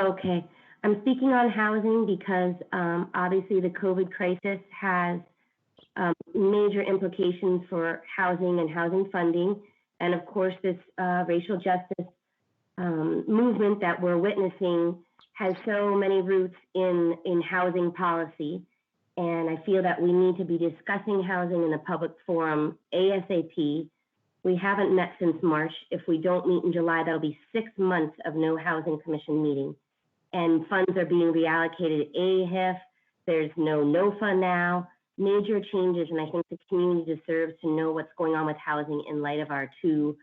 Okay. I'm speaking on housing because obviously the COVID crisis has major implications for housing and housing funding. And of course, this racial justice movement that we're witnessing has so many roots in housing policy. And I feel that we need to be discussing housing in the public forum ASAP. We haven't met since March. If we don't meet in July, that'll be 6 months of no housing commission meeting. And funds are being reallocated to AHIF. There's no fund now. Major changes, and I think the community deserves to know what's going on with housing in light of our two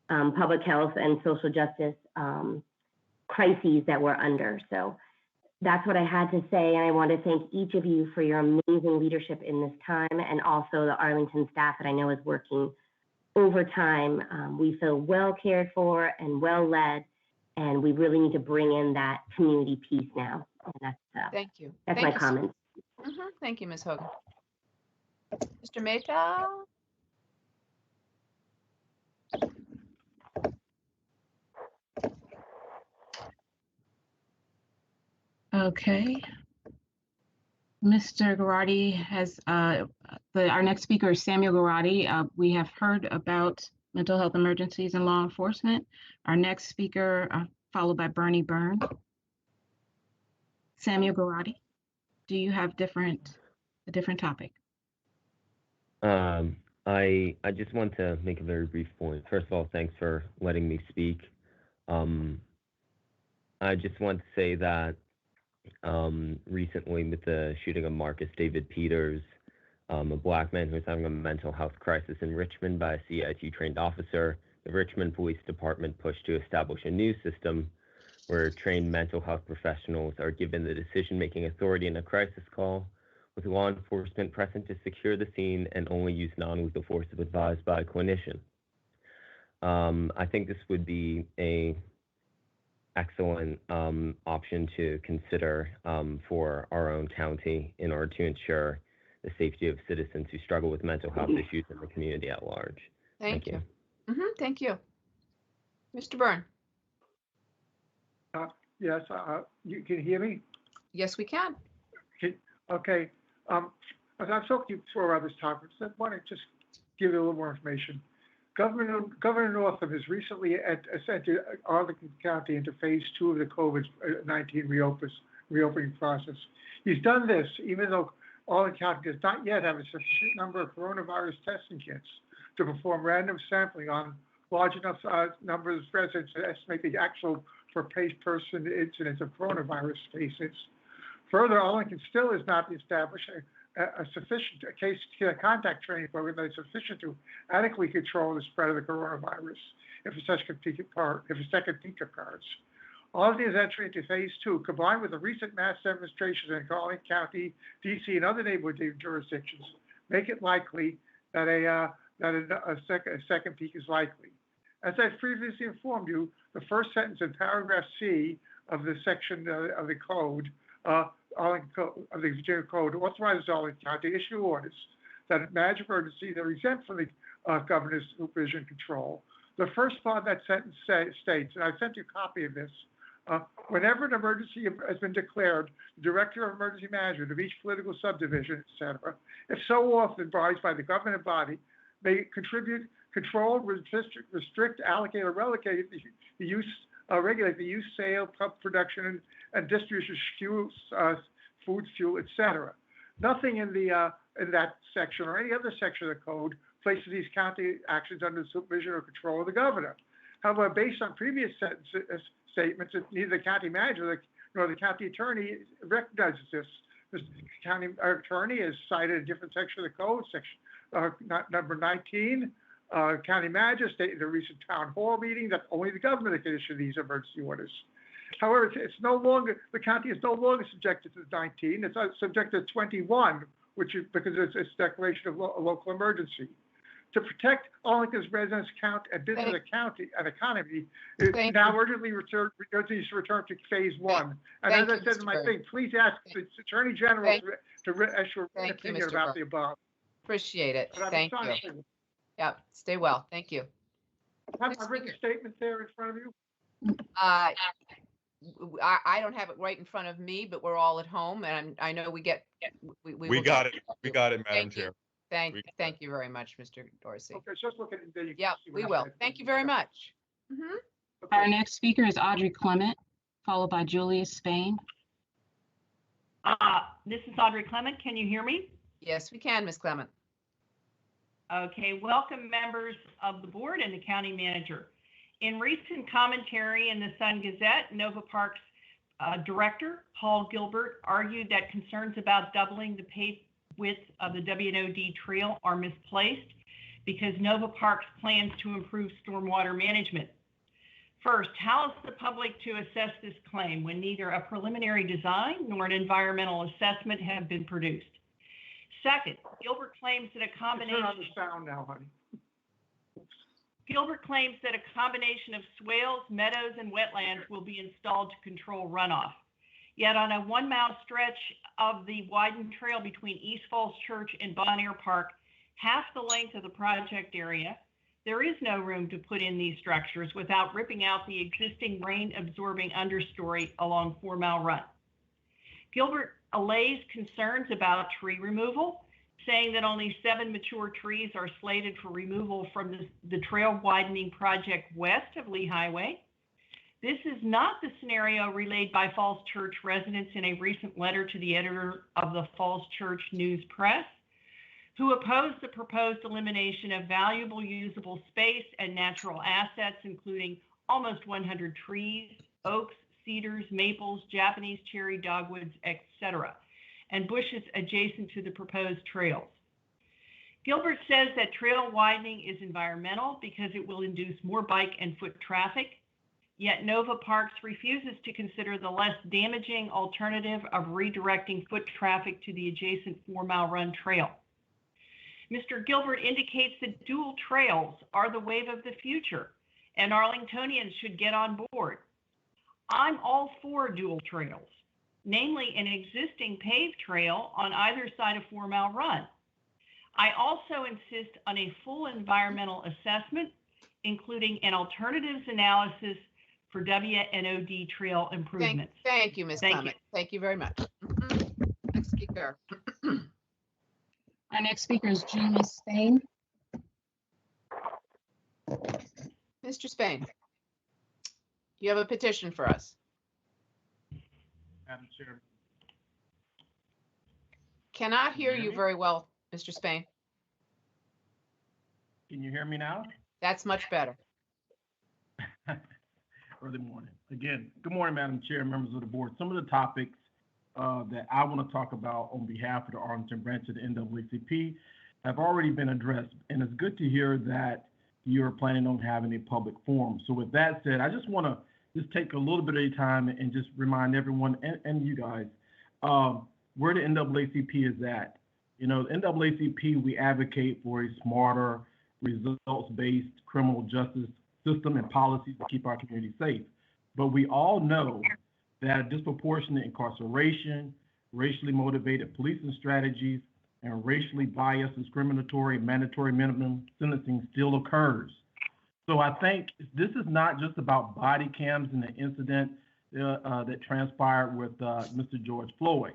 public health and social justice crises that we're under. So that's what I had to say, and I want to thank each of you for your amazing leadership in this time, and also the Arlington staff that I know is working overtime. We feel well cared for and well led, and we really need to bring in that community piece now. And that's Thank you. That's Thank my you. comments. Thank you, Ms. Hogan. Mr. Mehta? Okay. Mr. Garati has, our next speaker is Samuel Garati. We have heard about mental health emergencies in law enforcement. Our next speaker, followed by Bernie Byrne. Samuel Garati, do you have a different topic? I just want to make a very brief point. First of all, thanks for letting me speak. I just want to say that recently with the shooting of Marcus David Peters, a Black man who was having a mental health crisis in Richmond by a CIT trained officer, the Richmond Police Department pushed to establish a new system where trained mental health professionals are given the decision-making authority in a crisis call, with law enforcement present to secure the scene and only use non-lethal force if advised by a clinician. I think this would be a excellent option to consider for our own county in order to ensure the safety of citizens who struggle with mental health issues in the community at large. Thank you. Thank you. Mr. Byrne? Yes, you can hear me? Yes, we can. Okay. As I've talked to you before about this topic, so I want to just give you a little more information. Governor Northam has recently ascended Arlington County into phase 2 of the COVID-19 reopening process. He's done this even though Arlington County does not yet have a sufficient number of coronavirus testing kits to perform random sampling on large enough numbers of residents to estimate the actual per person incidence of coronavirus cases. Further, Arlington still has not established a sufficient case contact training program that is sufficient to adequately control the spread of the coronavirus if a second peak occurs. Arlington is entering into phase 2, combined with the recent mass demonstrations in Arlington County, DC, and other neighborhood jurisdictions, make it likely that a second peak is likely. As I've previously informed you, the first sentence in paragraph C of the section of the code of the Virginia Code authorizes Arlington County to issue orders that manage emergencies that are exempt from the governor's supervision control. The first part of that sentence states, and I sent you a copy of this, whenever an emergency has been declared, the director of emergency management of each political subdivision, etc., if so authorized by the government body, may contribute, control, restrict, allocate, or relocate the use, regulate the use, sale, production, and distribution of foods, fuel, etc. Nothing in that section or any other section of the code places these county actions under the supervision or control of the governor. However, based on previous statements, neither the county manager nor the county attorney recognizes this. The county attorney has cited a different section of the code, section number 19. County manager stated in a recent town hall meeting that only the government can issue these emergency orders. However, it's no longer, the county is no longer subjected to 19, it's subjected to 21, which is because it's declaration of a local emergency. To protect Arlington's residents, count and business county and economy, it now urgently return to phase one. And as I said in my thing, please ask the Attorney General to issue an opinion about the above. Appreciate it. Thank you. Yeah, stay well. Thank you. Have I written a statement there in front of you? I don't have it right in front of me, but we're all at home, and I know we got it. We got it, Madam Chair. Thank you very much, Mr. Dorsey. Okay, just look at it there. Yeah, we will. Thank you very much. Our next speaker is Audrey Clement, followed by Julius Spain. This is Audrey Clement. Can you hear me? Yes, we can, Ms. Clement. Okay, welcome members of the board and the county manager. In recent commentary in the Sun Gazette, Nova Parks director Paul Gilbert argued that concerns about doubling the paved width of the WNOD trail are misplaced because Nova Parks plans to improve stormwater management. First, how is the public to assess this claim when neither a preliminary design nor an environmental assessment have been produced? Second, Gilbert claims that a combination Turn on the sound now, honey. Gilbert claims that a combination of swales, meadows, and wetlands will be installed to control runoff. Yet on a 1-mile stretch of the widened trail between East Falls Church and Bon Air Park, half the length of the project area, there is no room to put in these structures without ripping out the existing rain-absorbing understory along 4 Mile Run. Gilbert allays concerns about tree removal, saying that only 7 mature trees are slated for removal from the trail widening project west of Lee Highway. This is not the scenario relayed by Falls Church residents in a recent letter to the editor of the Falls Church News Press, who opposed the proposed elimination of valuable usable space and natural assets, including almost 100 trees, oaks, cedars, maples, Japanese cherry, dogwoods, etc., and bushes adjacent to the proposed trails. Gilbert says that trail widening is environmental because it will induce more bike and foot traffic, yet Nova Parks refuses to consider the less damaging alternative of redirecting foot traffic to the adjacent 4 Mile Run trail. Mr. Gilbert indicates that dual trails are the wave of the future, and Arlingtonians should get on board. I'm all for dual trails, namely an existing paved trail on either side of 4 Mile Run. I also insist on a full environmental assessment, including an alternatives analysis for WNOD trail improvements. Thank you, Ms. Clement. Thank you very much. Next speaker. Our next speaker is Julius Spain. Mr. Spain, you have a petition for us. Madam Chair. Cannot hear you very well, Mr. Spain. Can you hear me now? That's much better. Early morning. Again, good morning, Madam Chair, members of the board. Some of the topics that I want to talk about on behalf of the Arlington branch of the NAACP have already been addressed, and it's good to hear that you're planning on having a public forum. So with that said, I just want to just take a little bit of your time and just remind everyone and you guys where the NAACP is at. You know, the NAACP, we advocate for a smarter, results-based criminal justice system and policies to keep our community safe. But we all know that disproportionate incarceration, racially motivated policing strategies, and racially biased discriminatory mandatory minimum sentencing still occurs. So I think this is not just about body cams and the incident that transpired with Mr. George Floyd.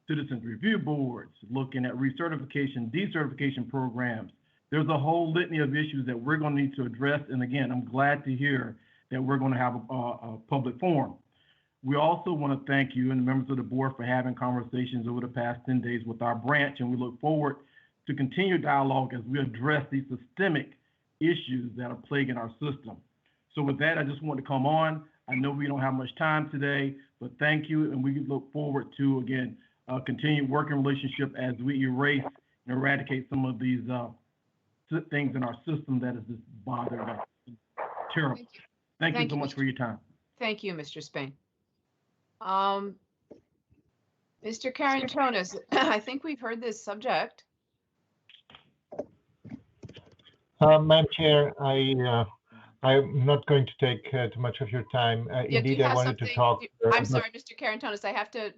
Citizens review boards, looking at recertification, decertification programs. There's a whole litany of issues that we're going to need to address. And again, I'm glad to hear that we're going to have a public forum. We also want to thank you and the members of the board for having conversations over the past 10 days with our branch, and we look forward to continued dialogue as we address these systemic issues that are plaguing our system. So with that, I just want to come on. I know we don't have much time today, but thank you, and we look forward to, again, continued working relationship as we erase and eradicate some of these things in our system that is just bothering us. Terrible. Thank you so much for your time. Thank you, Mr. Spain. Mr. Carantonis, I think we've heard this subject. Madam Chair, I'm not going to take too much of your time. Indeed, I wanted to talk. I'm sorry, Mr. Carantonis, I have to,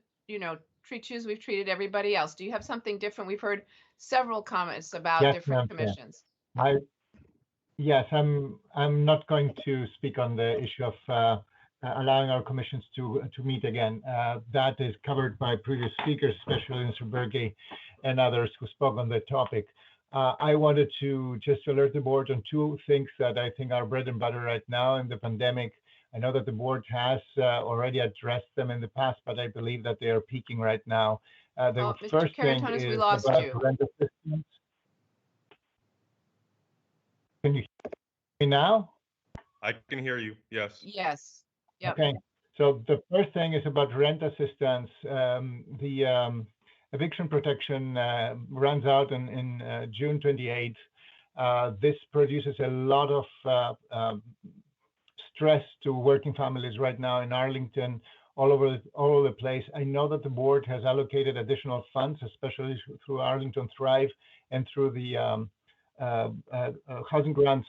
treat you as we've treated everybody else. Do you have something different? We've heard several comments about different commissions. Yes, I'm not going to speak on the issue of allowing our commissions to meet again. That is covered by previous speakers, especially Mr. Berge and others who spoke on the topic. I wanted to just alert the board on two things that I think are bread and butter right now in the pandemic. I know that the board has already addressed them in the past, but I believe that they are peaking right now. The first thing is we lost about you. rent assistance. Can you hear me now? I can hear you, yes. Yes. Yep. Okay, so the first thing is about rent assistance. The eviction protection runs out in June 28th. This produces a lot of stress to working families right now in Arlington, all over the place. I know that the board has allocated additional funds, especially through Arlington Thrive and through the housing grants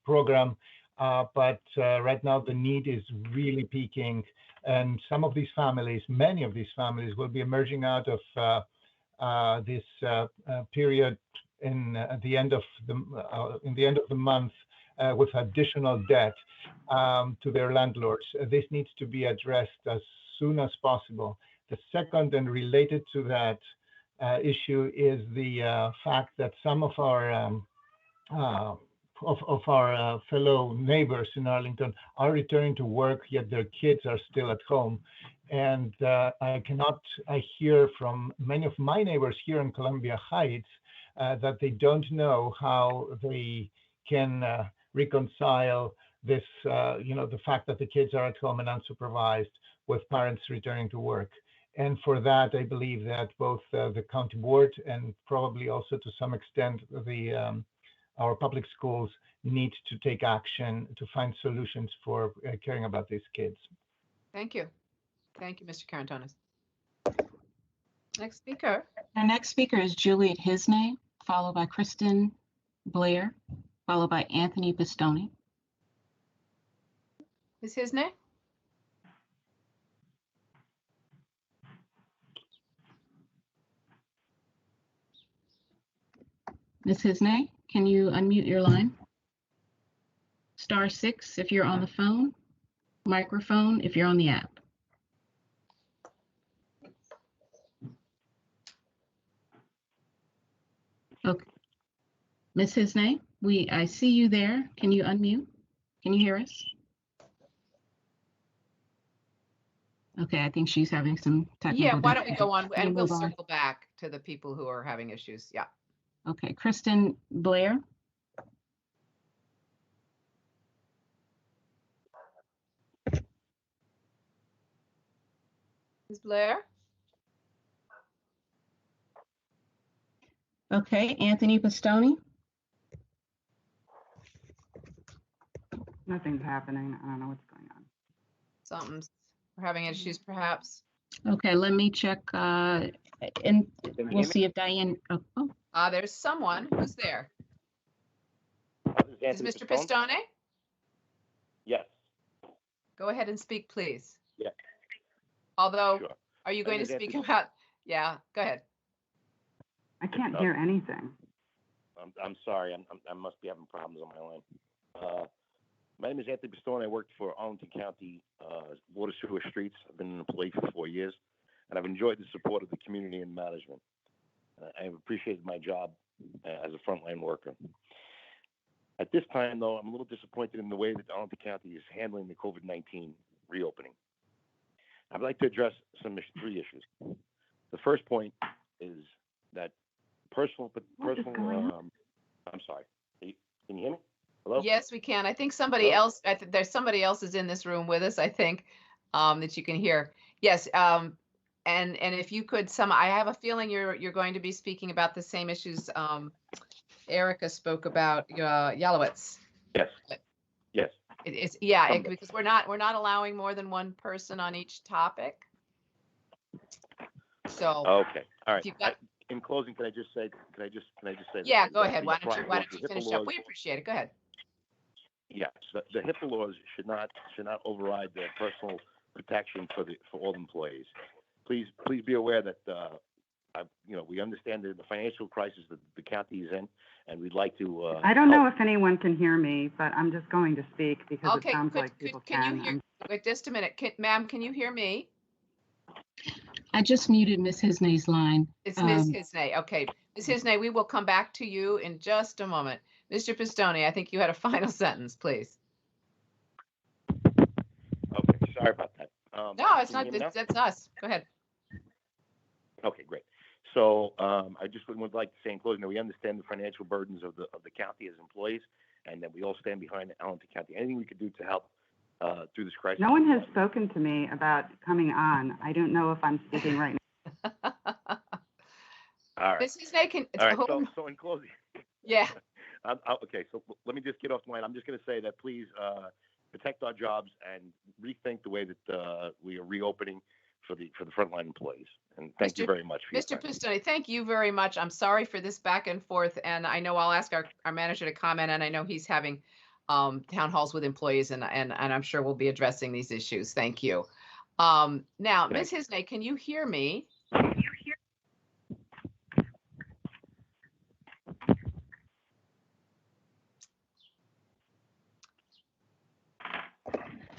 program. But right now the need is really peaking, and some of these families, many of these families, will be emerging out of this period at the end of the month with additional debt to their landlords. This needs to be addressed as soon as possible. The second and related to that issue is the fact that some of our fellow neighbors in Arlington are returning to work, yet their kids are still at home. And I hear from many of my neighbors here in Columbia Heights that they don't know how they can reconcile this, the fact that the kids are at home and unsupervised with parents returning to work. And for that, I believe that both the county board and probably also to some extent our public schools need to take action to find solutions for caring about these kids. Thank you. Thank you, Mr. Carantonis. Next speaker. Our next speaker is Juliet Hisney, followed by Kristen Blair, followed by Anthony Pistone. Ms. Hisney? Ms. Hisney, can you unmute your line? *6 if you're on the phone, microphone if you're on the app. Okay. Ms. Hisney, I see you there. Can you unmute? Can you hear us? Okay, I think she's having some technical Yeah, why don't we go on difficulties. and we'll Move on. circle back to the people who are having issues. Yeah. Okay, Kristen Blair. Ms. Blair? Okay, Anthony Pistone. Nothing's happening. I don't know what's going on. We're having issues perhaps. Okay, let me check and we'll see if Diane, There's someone who's there. Is Mr. Pistone? Yes. Go ahead and speak, please. Yeah. Although, Sure. are you going to Anthony. speak about, yeah, go ahead. I can't hear anything. I'm sorry. I must be having problems on my line. My name is Anthony Pistone. I worked for Arlington County Water Sewer Streets. I've been an employee for 4 years, and I've enjoyed the support of the community and management. I've appreciated my job as a frontline worker. At this time, though, I'm a little disappointed in the way that Arlington County is handling the COVID-19 reopening. I'd like to address three issues. The first point is that personal. I'm sorry. Can you hear me? Hello? Yes, we can. I think somebody else, there's somebody else is in this room with us, I think, that you can hear. Yes. And if you could I have a feeling you're going to be speaking about the same issues Erica spoke about, Yalowitz. Yes. Yes. Because we're not allowing more than one person on each topic. So okay, all right. In closing, can I just say? Yeah, go ahead. Why don't you finish up? We appreciate it. Go ahead. Yes, the HIPAA laws should not override the personal protection for all employees. Please be aware that we understand the financial crisis that the county is in, and we'd like to. I don't know if anyone can hear me, but I'm just going to speak because it sounds like people can. You hear? Wait, just a minute, ma'am. Can you hear me? I just muted Ms. Hisney's line. It's Ms. Hisney. Okay, Ms. Hisney, we will come back to you in just a moment. Mr. Pistone, I think you had a final sentence, please. Okay, sorry about that. No, it's not. That's us. Go ahead. Okay, great. So I just would like to say in closing that we understand the financial burdens of the county as employees, and that we all stand behind Arlington County. Anything we could do to help through this crisis. No one has spoken to me about coming on. I don't know if I'm speaking right now. All right. Ms. Hisney, all right. So in closing. Yeah. Okay. So let me just get off the line. I'm just going to say that please protect our jobs and rethink the way that we are reopening for the frontline employees. And thank you very much for Mr. Pistone, thank you very much. I'm sorry for this back and forth, and I know I'll ask our manager to comment, and I know he's having town halls with employees, and I'm sure we'll be addressing these issues. Thank you. Now, Ms. Hisney, can you hear me?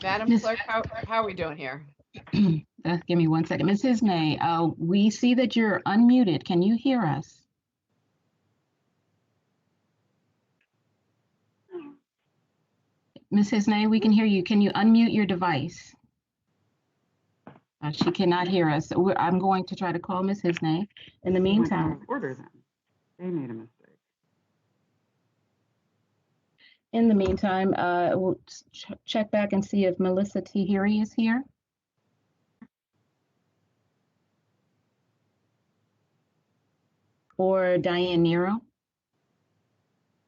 Madam Clerk, how are we doing here? Give me 1 second. Ms. Hisney, we see that you're unmuted. Can you hear us? Ms. Hisney, we can hear you. Can you unmute your device? She cannot hear us. So I'm going to try to call Ms. Hisney. In the meantime, order them. They made a mistake. In the meantime, we'll check back and see if Melissa Tahiri is here. Or Diane Nero.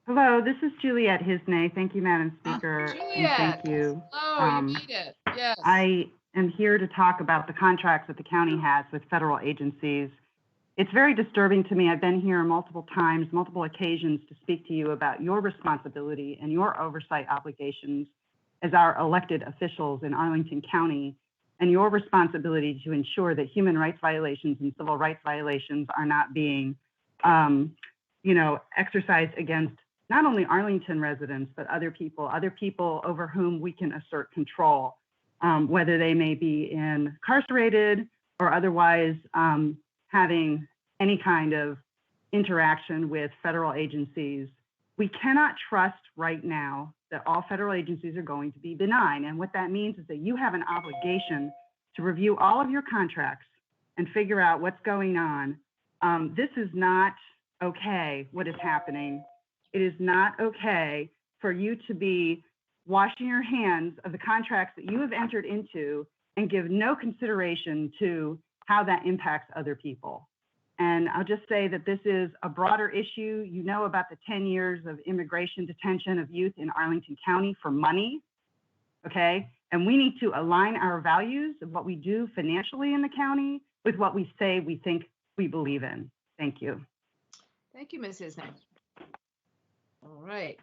Hello, this is Juliet Hisney. Thank you, Madam Speaker. Juliet. And thank you. Oh, you made it. Yes. I am here to talk about the contracts that the county has with federal agencies. It's very disturbing to me. I've been here multiple times, multiple occasions to speak to you about your responsibility and your oversight obligations as our elected officials in Arlington County, and your responsibility to ensure that human rights violations and civil rights violations are not being, exercised against not only Arlington residents, but other people over whom we can assert control, whether they may be incarcerated or otherwise having any kind of interaction with federal agencies. We cannot trust right now that all federal agencies are going to be benign. And what that means is that you have an obligation to review all of your contracts and figure out what's going on. This is not okay, what is happening. It is not okay for you to be washing your hands of the contracts that you have entered into and give no consideration to how that impacts other people. And I'll just say that this is a broader issue. You know about the 10 years of immigration detention of youth in Arlington County for money, okay? And we need to align our values of what we do financially in the county with what we say we think we believe in. Thank you. Thank you, Ms. Hisney. All right.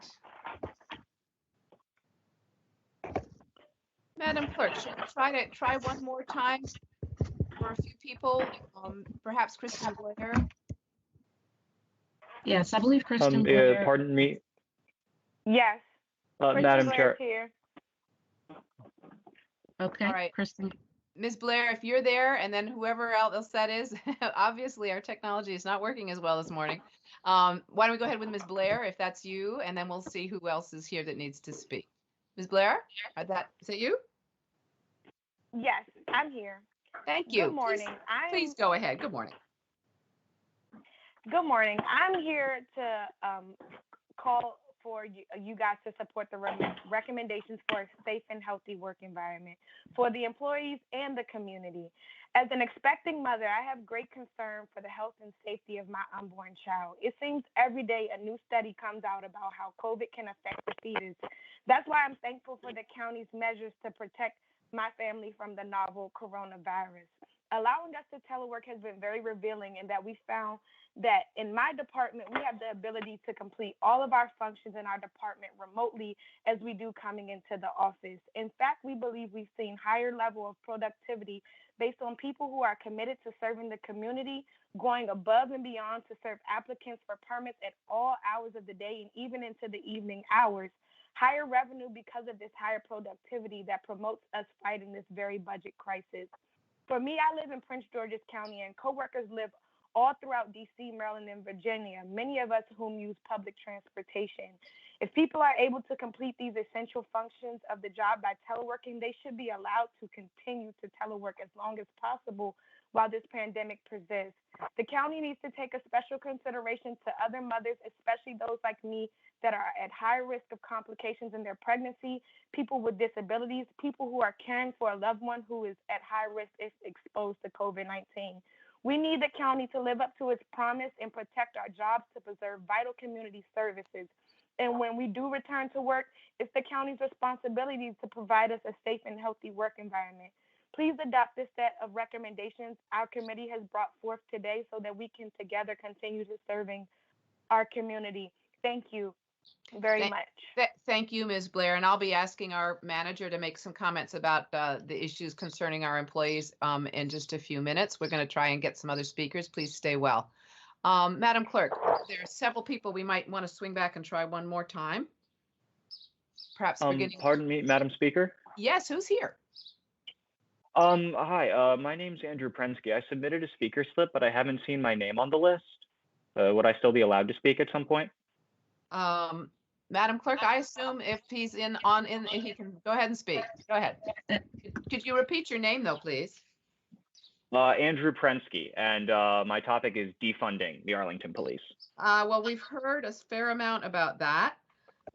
Madam Clerk, should we try one more time for a few people? Perhaps Kristen Blair. Yes, I believe Kristen Blair. Pardon me, Yes. Kristen Madam Blair's Chair. here. Okay, All right. Kristen. Ms. Blair, if you're there, and then whoever else that is, obviously our technology is not working as well this morning. Why don't we go ahead with Ms. Blair, if that's you, and then we'll see who else is here that needs to speak. Ms. Blair, is that you? Yes, I'm here. Thank you. Good morning. Please go ahead. Good morning. Good morning. I'm here to call for you guys to support the recommendations for a safe and healthy work environment for the employees and the community. As an expecting mother, I have great concern for the health and safety of my unborn child. It seems every day a new study comes out about how COVID can affect the fetus. That's why I'm thankful for the county's measures to protect my family from the novel coronavirus. Allowing us to telework has been very revealing in that we found that in my department, we have the ability to complete all of our functions in our department remotely as we do coming into the office. In fact, we believe we've seen higher level of productivity based on people who are committed to serving the community, going above and beyond to serve applicants for permits at all hours of the day and even into the evening hours. Higher revenue because of this higher productivity that promotes us fighting this very budget crisis. For me, I live in Prince George's County, and coworkers live all throughout D.C., Maryland, and Virginia, many of us whom use public transportation. If people are able to complete these essential functions of the job by teleworking, they should be allowed to continue to telework as long as possible while this pandemic persists. The county needs to take a special consideration to other mothers, especially those like me that are at high risk of complications in their pregnancy, people with disabilities, people who are caring for a loved one who is at high risk if exposed to COVID-19. We need the county to live up to its promise and protect our jobs to preserve vital community services. And when we do return to work, it's the county's responsibility to provide us a safe and healthy work environment. Please adopt this set of recommendations our committee has brought forth today so that we can together continue to serving our community. Thank you very much. Thank you, Ms. Blair. And I'll be asking our manager to make some comments about the issues concerning our employees in just a few minutes. We're going to try and get some other speakers. Please stay well. Madam Clerk, there are several people we might want to swing back and try one more time. Perhaps beginning. Pardon me, Madam Speaker. Yes, who's here? Hi, my name's Andrew Prensky. I submitted a speaker slip, but I haven't seen my name on the list. Would I still be allowed to speak at some point? Madam Clerk, I assume if he's he can go ahead and speak. Go ahead. Could you repeat your name though, please? Andrew Prensky, and my topic is defunding the Arlington Police. Well, we've heard a fair amount about that,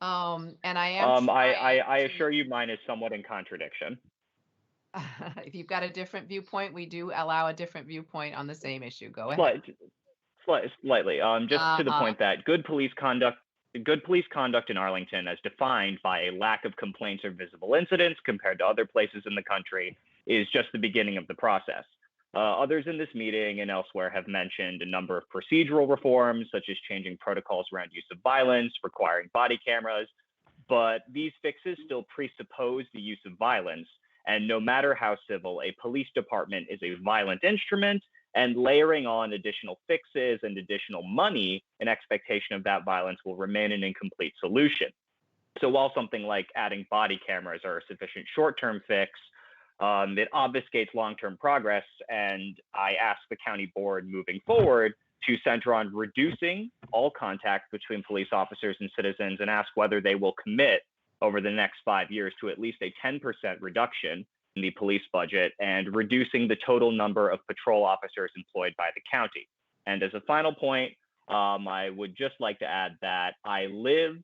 and I am. I assure you, mine is somewhat in contradiction. If you've got a different viewpoint, we do allow a different viewpoint on the same issue. Go ahead. Slightly. Just to the point that good police conduct in Arlington, as defined by a lack of complaints or visible incidents compared to other places in the country, is just the beginning of the process. Others in this meeting and elsewhere have mentioned a number of procedural reforms, such as changing protocols around use of violence, requiring body cameras, but these fixes still presuppose the use of violence. And no matter how civil, a police department is a violent instrument, and layering on additional fixes and additional money in expectation of that violence will remain an incomplete solution. So while something like adding body cameras are a sufficient short-term fix, it obfuscates long-term progress, and I ask the county board moving forward to center on reducing all contact between police officers and citizens and ask whether they will commit over the next 5 years to at least a 10% reduction in the police budget and reducing the total number of patrol officers employed by the county. And as a final point, I would just like to add that I live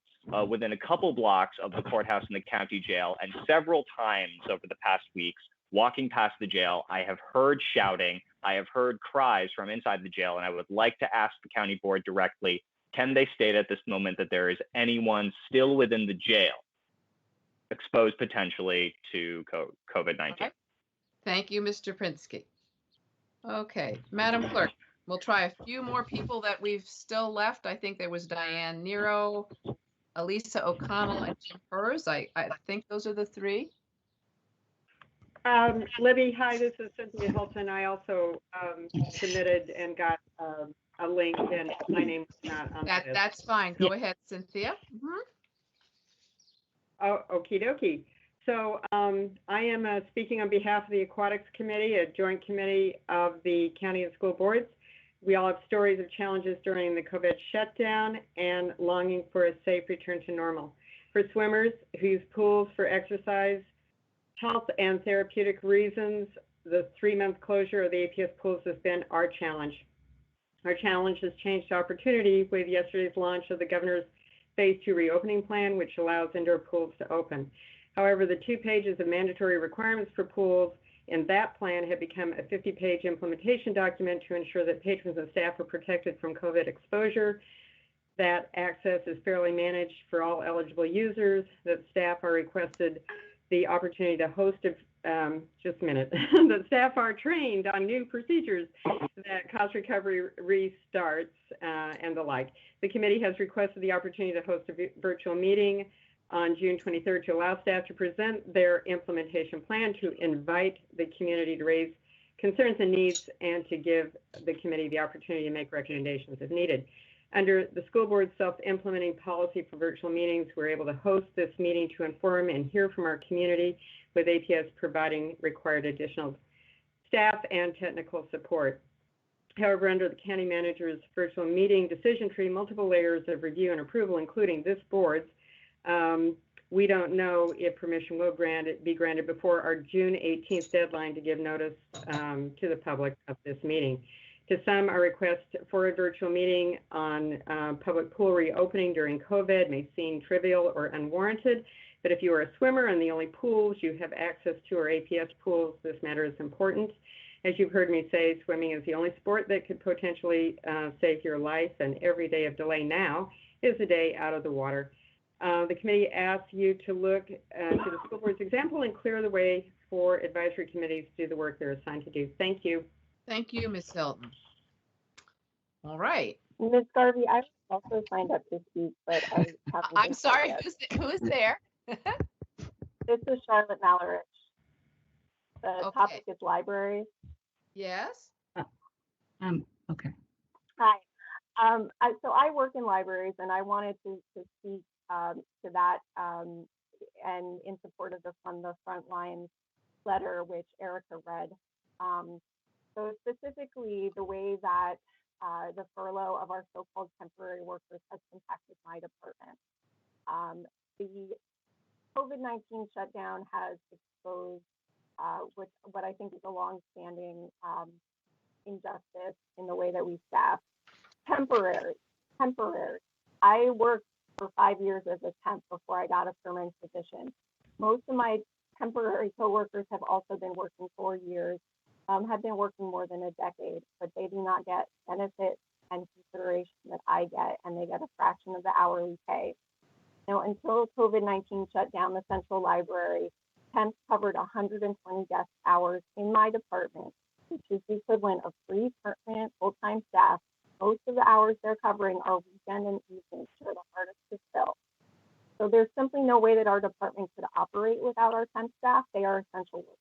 within a couple blocks of the courthouse and the county jail, and several times over the past weeks, walking past the jail, I have heard shouting, I have heard cries from inside the jail, and I would like to ask the county board directly, can they state at this moment that there is anyone still within the jail exposed potentially to COVID-19? Okay. Thank you, Mr. Prinsky. Okay, Madam Clerk, we'll try a few more people that we've still left. I think there was Diane Nero, Elisa O'Connell, and Jim Hers. I think those are the three. Libby, hi, this is Cynthia Hilton. I also submitted and got a link, and my name was not on the list. That's fine. Go ahead, Cynthia. Oh, okie dokie. So I am speaking on behalf of the Aquatics Committee, a joint committee of the county and school boards. We all have stories of challenges during the COVID shutdown and longing for a safe return to normal. For swimmers who use pools for exercise, health, and therapeutic reasons, the 3-month closure of the APS pools has been our challenge. Our challenge has changed to opportunity with yesterday's launch of the governor's Phase 2 reopening plan, which allows indoor pools to open. However, the 2 pages of mandatory requirements for pools in that plan have become a 50-page implementation document to ensure that patrons and staff are protected from COVID exposure, that access is fairly managed for all eligible users, that staff are requested the opportunity to host just a minute, that staff are trained on new procedures, that cost recovery restarts, and the like. The committee has requested the opportunity to host a virtual meeting on June 23rd to allow staff to present their implementation plan, to invite the community to raise concerns and needs, and to give the committee the opportunity to make recommendations if needed. Under the school board's self-implementing policy for virtual meetings, we're able to host this meeting to inform and hear from our community, with APS providing required additional staff and technical support. However, under the county manager's virtual meeting decision tree, multiple layers of review and approval, including this board's, we don't know if permission will be granted before our June 18th deadline to give notice to the public of this meeting. To some, our request for a virtual meeting on public pool reopening during COVID may seem trivial or unwarranted, but if you are a swimmer and the only pools you have access to are APS pools, this matter is important. As you've heard me say, swimming is the only sport that could potentially save your life, and every day of delay now is a day out of the water. The committee asks you to look to the school board's example and clear the way for advisory committees to do the work they're assigned to do. Thank you. Thank you, Ms. Hilton. All right. Ms. Garvey, I was also signed up to speak, but I'm sorry, who's there? This is Charlotte Mallarich. The topic is libraries. Yes. Okay. Hi. So I work in libraries, and I wanted to speak to that and in support of the Frontline letter, which Erica read. So specifically, the way that the furlough of our so-called temporary workers has impacted my department. The COVID-19 shutdown has exposed what I think is a long-standing injustice in the way that we staff. Temporary. I worked for 5 years as a temp before I got a permanent position. Most of my temporary coworkers have also been working 4 years, have been working more than a decade, but they do not get benefits and consideration that I get, and they get a fraction of the hourly pay. Now, until COVID-19 shut down the Central Library, temps covered 120 desk hours in my department, which is the equivalent of 3 permanent full-time staff. Most of the hours they're covering are weekend and evenings, which are the hardest to fill. So there's simply no way that our department could operate without our temp staff. They are essential workers.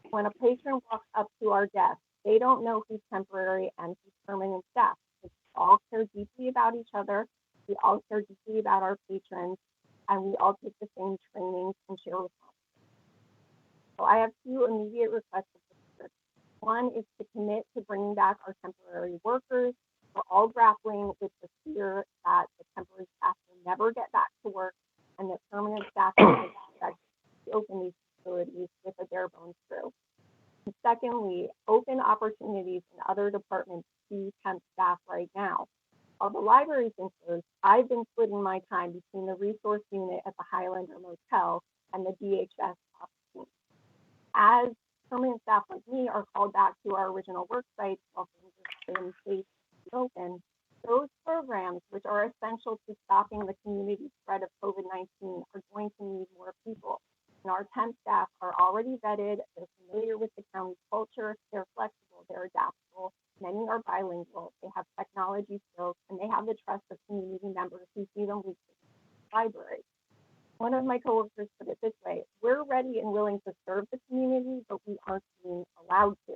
When a patron walks up to our desk, they don't know who's temporary and who's permanent staff. We all care deeply about each other. We all care deeply about our patrons, and we all take the same trainings and share responsibilities. So I have 2 immediate requests. One is to commit to bringing back our temporary workers. We're all grappling with the fear that the temporary staff will never get back to work, and that permanent staff will expect to open these facilities with a bare bones crew. And secondly, open opportunities in other departments to temp staff right now. While the library's been closed, I've been splitting my time between the resource unit at the Highlander Motel and the DHS office team. As permanent staff like me are called back to our original work sites while things are staying safe and open, those programs, which are essential to stopping the community spread of COVID-19, are going to need more people. And our temp staff are already vetted, they're familiar with the county culture, they're flexible, they're adaptable, many are bilingual, they have technology skills, and they have the trust of community members who see them weekly in the library. One of my coworkers put it this way: we're ready and willing to serve the community, but we aren't being allowed to.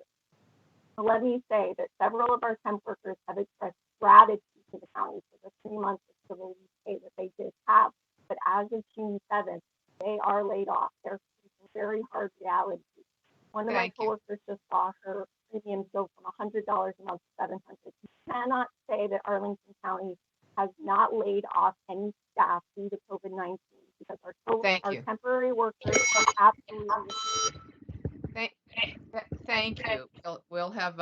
So let me say that several of our temp workers have expressed gratitude to the county for the 3 months of civil leave pay that they did have. But as of June 7th, they are laid off. They're facing very hard reality. One of my coworkers just saw her premiums go from $100 a month to $700. You cannot say that Arlington County has not laid off any staff due to COVID-19 because our temporary workers are absolutely. Thank you. We'll have,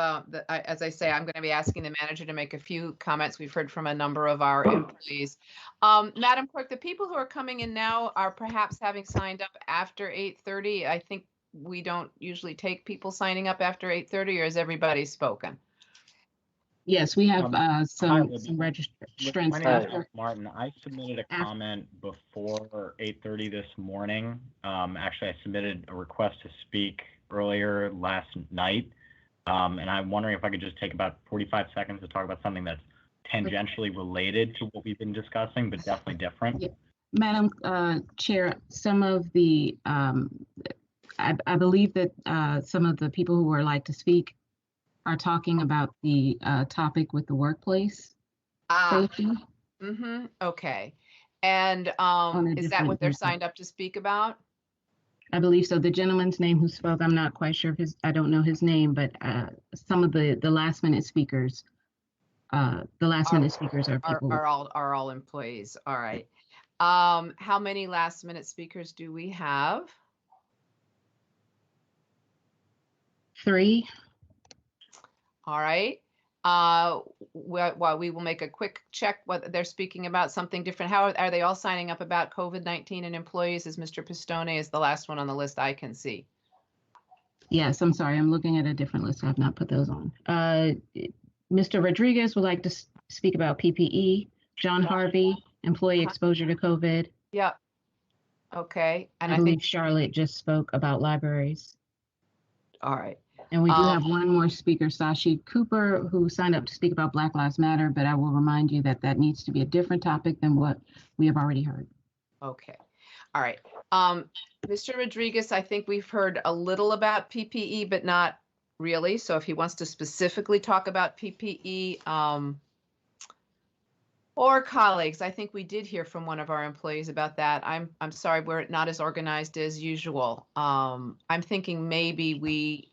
as I say, I'm going to be asking the manager to make a few comments. We've heard from a number of our employees. Madam Clerk, the people who are coming in now are perhaps having signed up after 8:30. I think we don't usually take people signing up after 8:30, or has everybody spoken? Yes, we have some My registrants name is after. Martin. I submitted a comment before 8:30 this morning. Actually, I submitted a request to speak earlier last night, and I'm wondering if I could just take about 45 seconds to talk about something that's tangentially related to what we've been discussing, but definitely different. Yeah. Madam Chair, some of the, I believe that some of the people who would like to speak are talking about the topic with the workplace safety. Okay. And is that what they're signed up to speak about? I believe so. The gentleman's name who spoke, I'm not quite sure if I don't know his name, but some of the last minute speakers, are people. Are all employees. All right. How many last minute speakers do we have? 3. All right. We will make a quick check whether they're speaking about something different. How are they all signing up about COVID-19 and employees? As Mr. Pistone is the last one on the list I can see. Yes, I'm sorry. I'm looking at a different list. I have not put those on. Mr. Rodriguez would like to speak about PPE. John Harvey, employee exposure to COVID. Yep. Okay. And I believe Charlotte just spoke about libraries. All right. And we do have one more speaker, Sashi Cooper, who signed up to speak about Black Lives Matter, but I will remind you that that needs to be a different topic than what we have already heard. Okay. All right. Mr. Rodriguez, I think we've heard a little about PPE, but not really. So if he wants to specifically talk about PPE, or colleagues, I think we did hear from one of our employees about that. I'm sorry, we're not as organized as usual. I'm thinking maybe we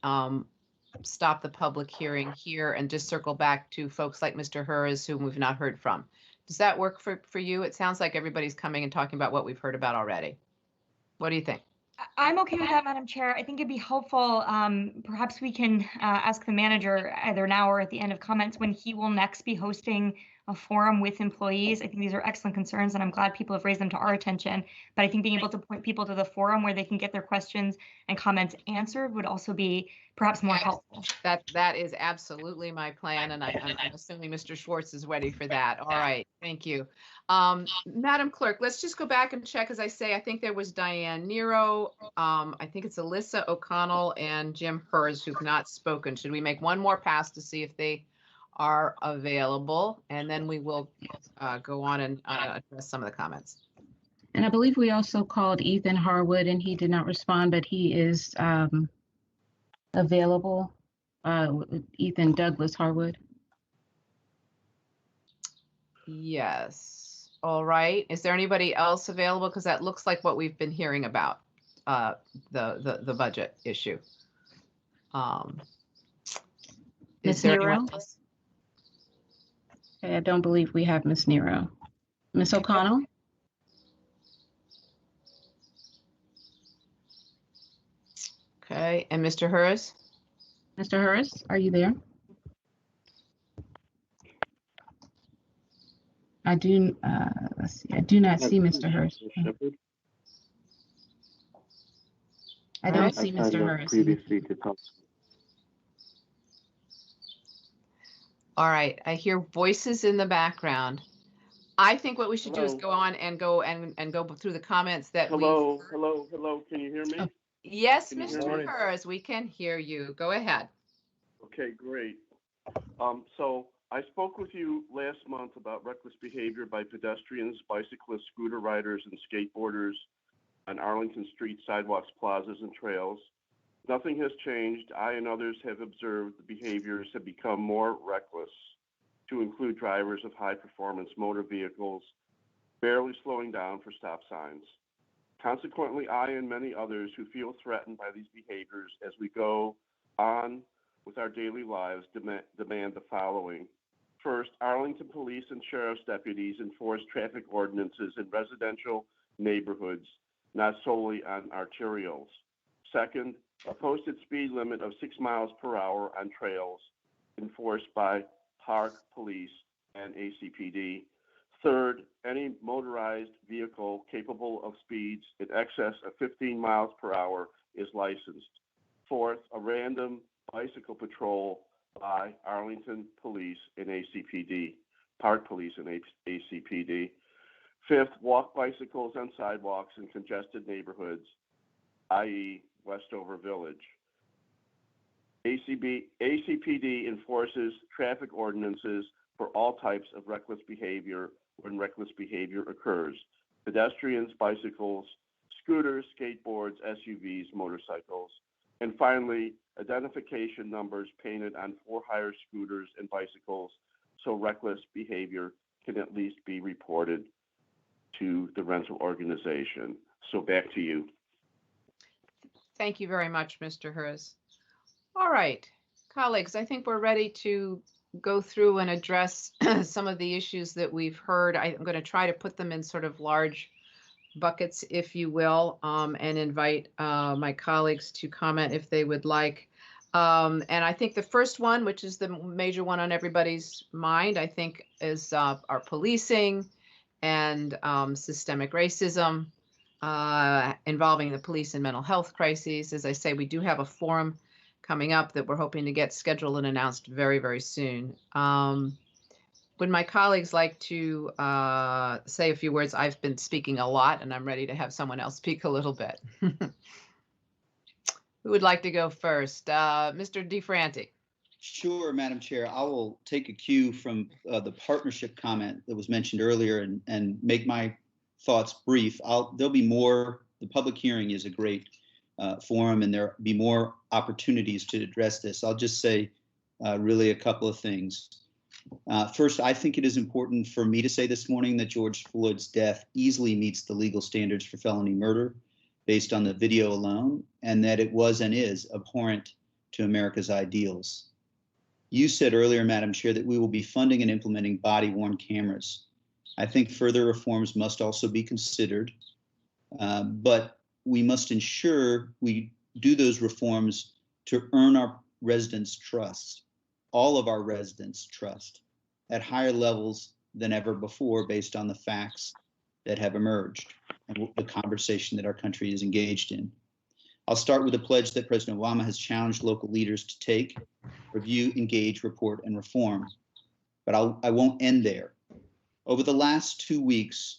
stop the public hearing here and just circle back to folks like Mr. Hers, whom we've not heard from. Does that work for you? It sounds like everybody's coming and talking about what we've heard about already. What do you think? I'm okay with that, Madam Chair. I think it'd be helpful. Perhaps we can ask the manager either now or at the end of comments when he will next be hosting a forum with employees. I think these are excellent concerns, and I'm glad people have raised them to our attention. But I think being able to point people to the forum where they can get their questions and comments answered would also be perhaps more helpful. That is absolutely my plan, and I'm assuming Mr. Schwartz is ready for that. All right, thank you. Madam Clerk, let's just go back and check. As I say, I think there was Diane Nero, I think it's Alyssa O'Connell and Jim Hers who've not spoken. Should we make one more pass to see if they are available, and then we will go on and address some of the comments. And I believe we also called Ethan Harwood, and he did not respond, but he is available. Ethan Douglas Harwood. Yes. All right. Is there anybody else available? Because that looks like what we've been hearing about the budget issue. Ms. Nero? Okay, I don't believe we have Ms. Nero. Ms. O'Connell? Okay, and Mr. Hers? Mr. Hers, are you there? I do, let's see, I do not see Mr. Hers. I don't see Mr. Hers. Previously to talk. All right, I hear voices in the background. I think what we should do is go on and go through the comments that Hello, can you hear me? Oh, yes, Mr. Hers, we can hear you. Go ahead. Okay, great. So I spoke with you last month about reckless behavior by pedestrians, bicyclists, scooter riders, and skateboarders on Arlington streets, sidewalks, plazas, and trails. Nothing has changed. I and others have observed the behaviors have become more reckless, to include drivers of high-performance motor vehicles barely slowing down for stop signs. Consequently, I and many others who feel threatened by these behaviors as we go on with our daily lives demand the following. First, Arlington police and sheriff's deputies enforce traffic ordinances in residential neighborhoods, not solely on arterials. Second, a posted speed limit of 6 miles per hour on trails enforced by park police and ACPD. Third, any motorized vehicle capable of speeds in excess of 15 miles per hour is licensed. Fourth, a random bicycle patrol by Arlington Police and ACPD, Park Police and ACPD. Fifth, walk bicycles on sidewalks in congested neighborhoods, i.e. Westover Village. ACPD enforces traffic ordinances for all types of reckless behavior when reckless behavior occurs: pedestrians, bicycles, scooters, skateboards, SUVs, motorcycles. And finally, identification numbers painted on for-hire scooters and bicycles so reckless behavior can at least be reported to the rental organization. So back to you. Thank you very much, Mr. Hers. All right, colleagues, I think we're ready to go through and address some of the issues that we've heard. I'm going to try to put them in sort of large buckets, if you will, and invite my colleagues to comment if they would like. And I think the first one, which is the major one on everybody's mind, I think is our policing and systemic racism involving the police and mental health crises. As I say, we do have a forum coming up that we're hoping to get scheduled and announced very, very soon. Would my colleagues like to say a few words? I've been speaking a lot and I'm ready to have someone else speak a little bit. Who would like to go first? Mr. DeFranti. Sure, Madam Chair. I will take a cue from the partnership comment that was mentioned earlier and make my thoughts brief. There'll be more. The public hearing is a great forum and there'll be more opportunities to address this. I'll just say really a couple of things. First, I think it is important for me to say this morning that George Floyd's death easily meets the legal standards for felony murder based on the video alone, and that it was and is abhorrent to America's ideals. You said earlier, Madam Chair, that we will be funding and implementing body-worn cameras. I think further reforms must also be considered, but we must ensure we do those reforms to earn our residents' trust, all of our residents' trust, at higher levels than ever before based on the facts that have emerged and the conversation that our country is engaged in. I'll start with a pledge that President Obama has challenged local leaders to take, review, engage, report, and reform. But I won't end there. Over the last 2 weeks,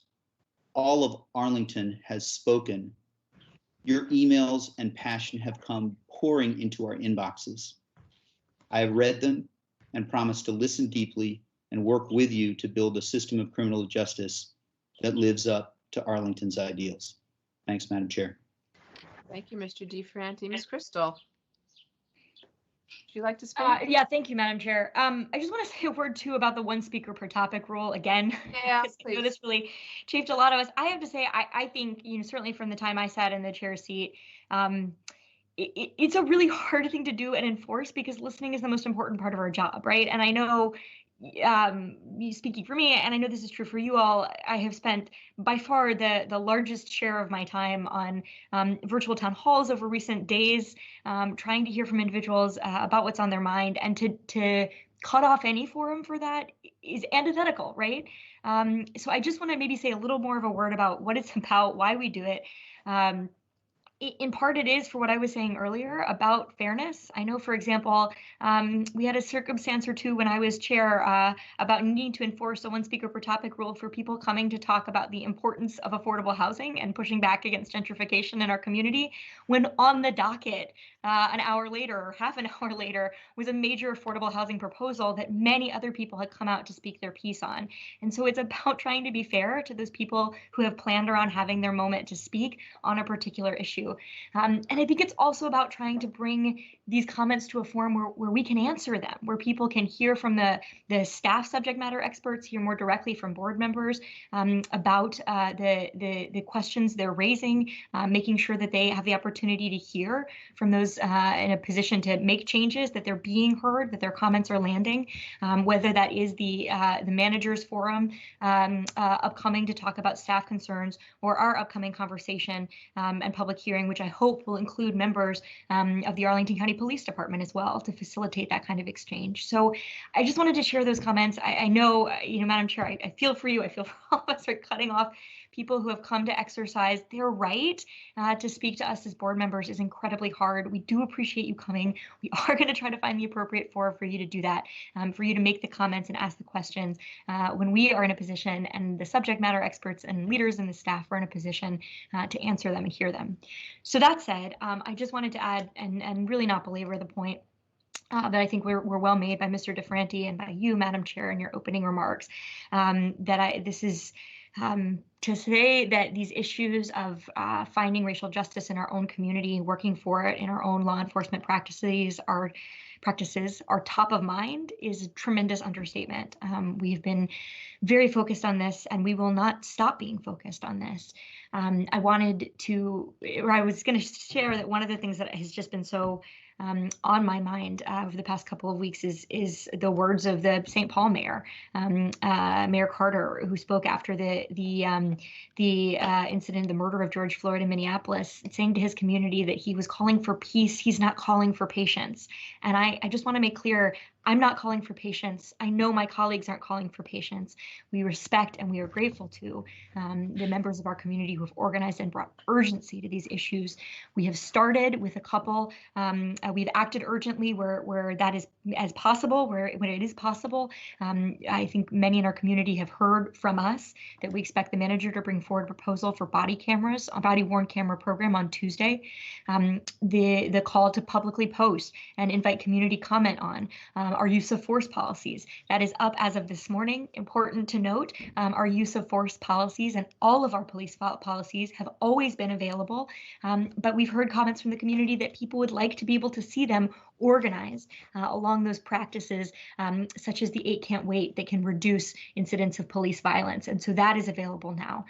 all of Arlington has spoken. Your emails and passion have come pouring into our inboxes. I have read them and promised to listen deeply and work with you to build a system of criminal justice that lives up to Arlington's ideals. Thanks, Madam Chair. Thank you, Mr. DeFranti. Ms. Crystal, would you like to speak? Yeah, thank you, Madam Chair. I just want to say a word too about the one speaker per topic rule again. Yeah, I know this really chafed a lot of us. I have to say, I think, certainly from the time I sat in the chair seat, it's a really hard thing to do and enforce because listening is the most important part of our job, right? And I know, speaking for me, and I know this is true for you all, I have spent by far the largest share of my time on virtual town halls over recent days, trying to hear from individuals about what's on their mind, and to cut off any forum for that is antithetical, right? So I just want to maybe say a little more of a word about what it's about, why we do it. In part, it is for what I was saying earlier about fairness. I know, for example, we had a circumstance or two when I was chair about needing to enforce a one speaker per topic rule for people coming to talk about the importance of affordable housing and pushing back against gentrification in our community, when on the docket an hour later or half an hour later was a major affordable housing proposal that many other people had come out to speak their piece on. And so it's about trying to be fair to those people who have planned around having their moment to speak on a particular issue. to. And I think it's also about trying to bring these comments to a forum where we can answer them, where people can hear from the staff subject matter experts, hear more directly from board members about the questions they're raising, making sure that they have the opportunity to hear from those in a position to make changes, that they're being heard, that their comments are landing, whether that is the managers forum upcoming to talk about staff concerns, or our upcoming conversation and public hearing, which I hope will include members of the Arlington County Police Department as well to facilitate that kind of exchange. So I just wanted to share those comments. I know, Madam Chair, I feel for you. I feel for all of us are cutting off people who have come to exercise their right to speak to us as board members is incredibly hard. We do appreciate you coming. We are going to try to find the appropriate forum for you to do that, for you to make the comments and ask the questions when we are in a position, and the subject matter experts and leaders and the staff are in a position to answer them and hear them. So that said, I just wanted to add and really not belabor the point that I think were well made by Mr. DeFranti and by you, Madam Chair, in your opening remarks, to say that these issues of finding racial justice in our own community, working for it in our own law enforcement practices are top of mind is a tremendous understatement. We've been very focused on this, and we will not stop being focused on this. I was going to share that one of the things that has just been so on my mind over the past couple of weeks is the words of the St. Paul mayor, Mayor Carter, who spoke after the incident, the murder of George Floyd in Minneapolis, saying to his community that he was calling for peace. He's not calling for patience. And I just want to make clear, I'm not calling for patience. I know my colleagues aren't calling for patience. We respect and we are grateful to the members of our community who have organized and brought urgency to these issues. We have started with a couple. We've acted urgently where that is as possible, when it is possible. I think many in our community have heard from us that we expect the manager to bring forward a proposal for body cameras, a body-worn camera program on Tuesday. The call to publicly post and invite community comment on our use of force policies. That is up as of this morning. Important to note, our use of force policies and all of our police policies have always been available, but we've heard comments from the community that people would like to be able to see them organized along those practices, such as the 8 Can't Wait, that can reduce incidents of police violence. And so that is available now.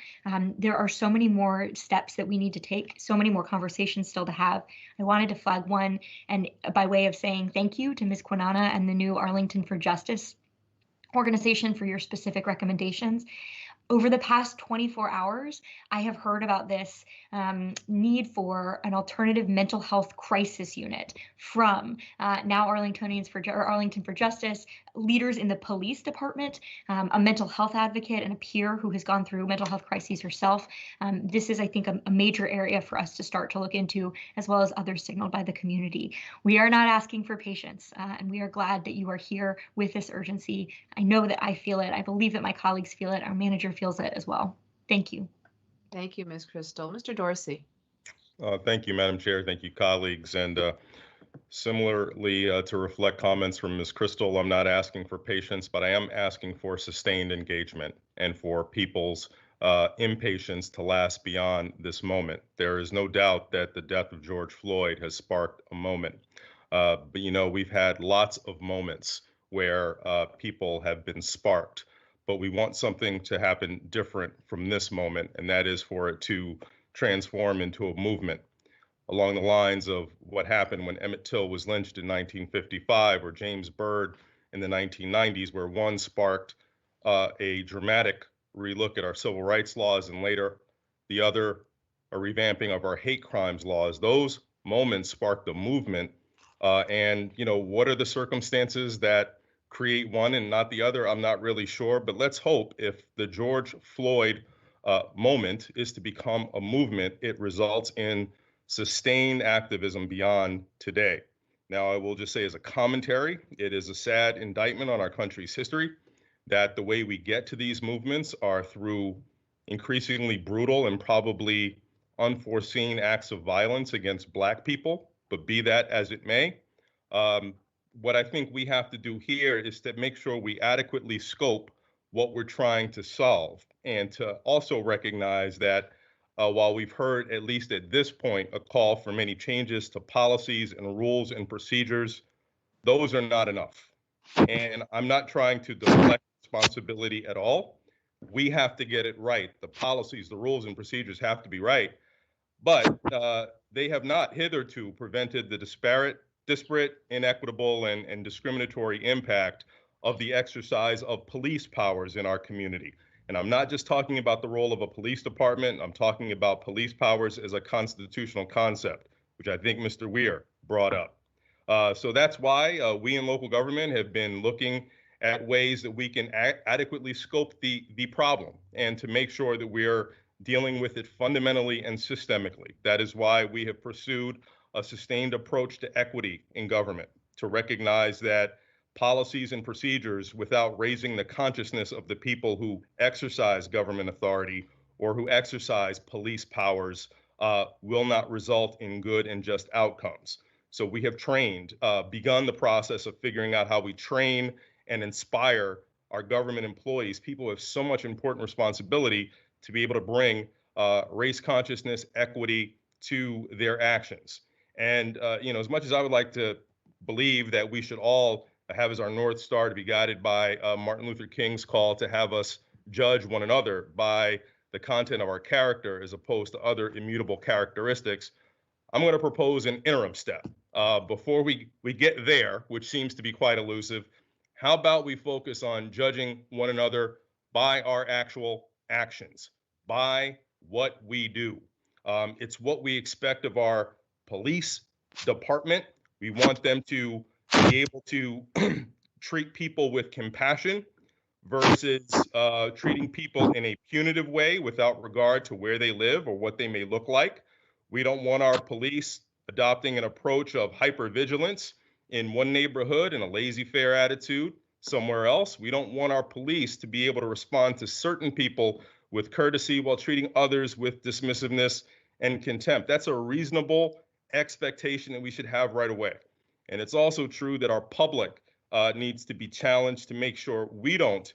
There are so many more steps that we need to take, so many more conversations still to have. I wanted to flag one, and by way of saying thank you to Ms. Quinana and the new Arlington for Justice organization for your specific recommendations. Over the past 24 hours, I have heard about this need for an alternative mental health crisis unit from now Arlington for Justice, leaders in the police department, a mental health advocate, and a peer who has gone through mental health crises herself. This is, I think, a major area for us to start to look into, as well as others signaled by the community. We are not asking for patience, and we are glad that you are here with this urgency. I know that I feel it. I believe that my colleagues feel it. Our manager feels it as well. Thank you. Thank you, Ms. Crystal. Mr. Dorsey. Thank you, Madam Chair. Thank you, colleagues. And similarly, to reflect comments from Ms. Crystal, I'm not asking for patience, but I am asking for sustained engagement and for people's impatience to last beyond this moment. There is no doubt that the death of George Floyd has sparked a moment. But, we've had lots of moments where people have been sparked. But we want something to happen different from this moment, and that is for it to transform into a movement along the lines of what happened when Emmett Till was lynched in 1955, or James Byrd in the 1990s, where one sparked a dramatic relook at our civil rights laws, and later the other, a revamping of our hate crimes laws. Those moments sparked a movement. And what are the circumstances that create one and not the other? I'm not really sure, but let's hope if the George Floyd moment is to become a movement, it results in sustained activism beyond today. Now, I will just say as a commentary, it is a sad indictment on our country's history that the way we get to these movements are through increasingly brutal and probably unforeseen acts of violence against Black people, but be that as it may, what I think we have to do here is to make sure we adequately scope what we're trying to solve, and to also recognize that while we've heard, at least at this point, a call for many changes to policies and rules and procedures, those are not enough. And I'm not trying to deflect responsibility at all. We have to get it right. The policies, the rules and procedures have to be right. But they have not hitherto prevented the disparate, inequitable, and discriminatory impact of the exercise of police powers in our community. And I'm not just talking about the role of a police department. I'm talking about police powers as a constitutional concept, which I think Mr. Weir brought up. So that's why we in local government have been looking at ways that we can adequately scope the problem and to make sure that we're dealing with it fundamentally and systemically. That is why we have pursued a sustained approach to equity in government, to recognize that policies and procedures without raising the consciousness of the people who exercise government authority or who exercise police powers will not result in good and just outcomes. So we have begun the process of figuring out how we train and inspire our government employees, people who have so much important responsibility, to be able to bring race consciousness, equity to their actions. And as much as I would like to believe that we should all have as our North Star to be guided by Martin Luther King's call to have us judge one another by the content of our character as opposed to other immutable characteristics, I'm going to propose an interim step. Before we get there, which seems to be quite elusive, how about we focus on judging one another by our actual actions, by what we do. It's what we expect of our police department. We want them to be able to treat people with compassion versus treating people in a punitive way without regard to where they live or what they may look like. We don't want our police adopting an approach of hypervigilance in one neighborhood and a laissez-faire attitude somewhere else. We don't want our police to be able to respond to certain people with courtesy while treating others with dismissiveness and contempt. That's a reasonable expectation that we should have right away. And it's also true that our public needs to be challenged to make sure we don't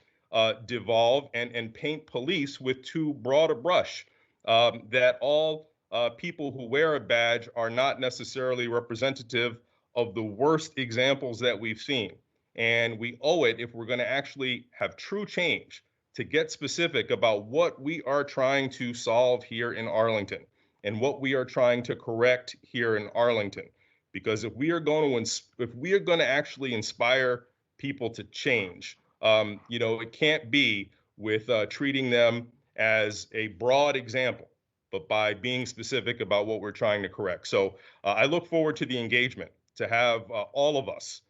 devolve and paint police with too broad a brush, that all people who wear a badge are not necessarily representative of the worst examples that we've seen. And we owe it, if we're going to actually have true change, to get specific about what we are trying to solve here in Arlington and what we are trying to correct here in Arlington. Because if we are going to actually inspire people to change, it can't be with treating them as a broad example, but by being specific about what we're trying to correct. So I look forward to the engagement, to have all of us,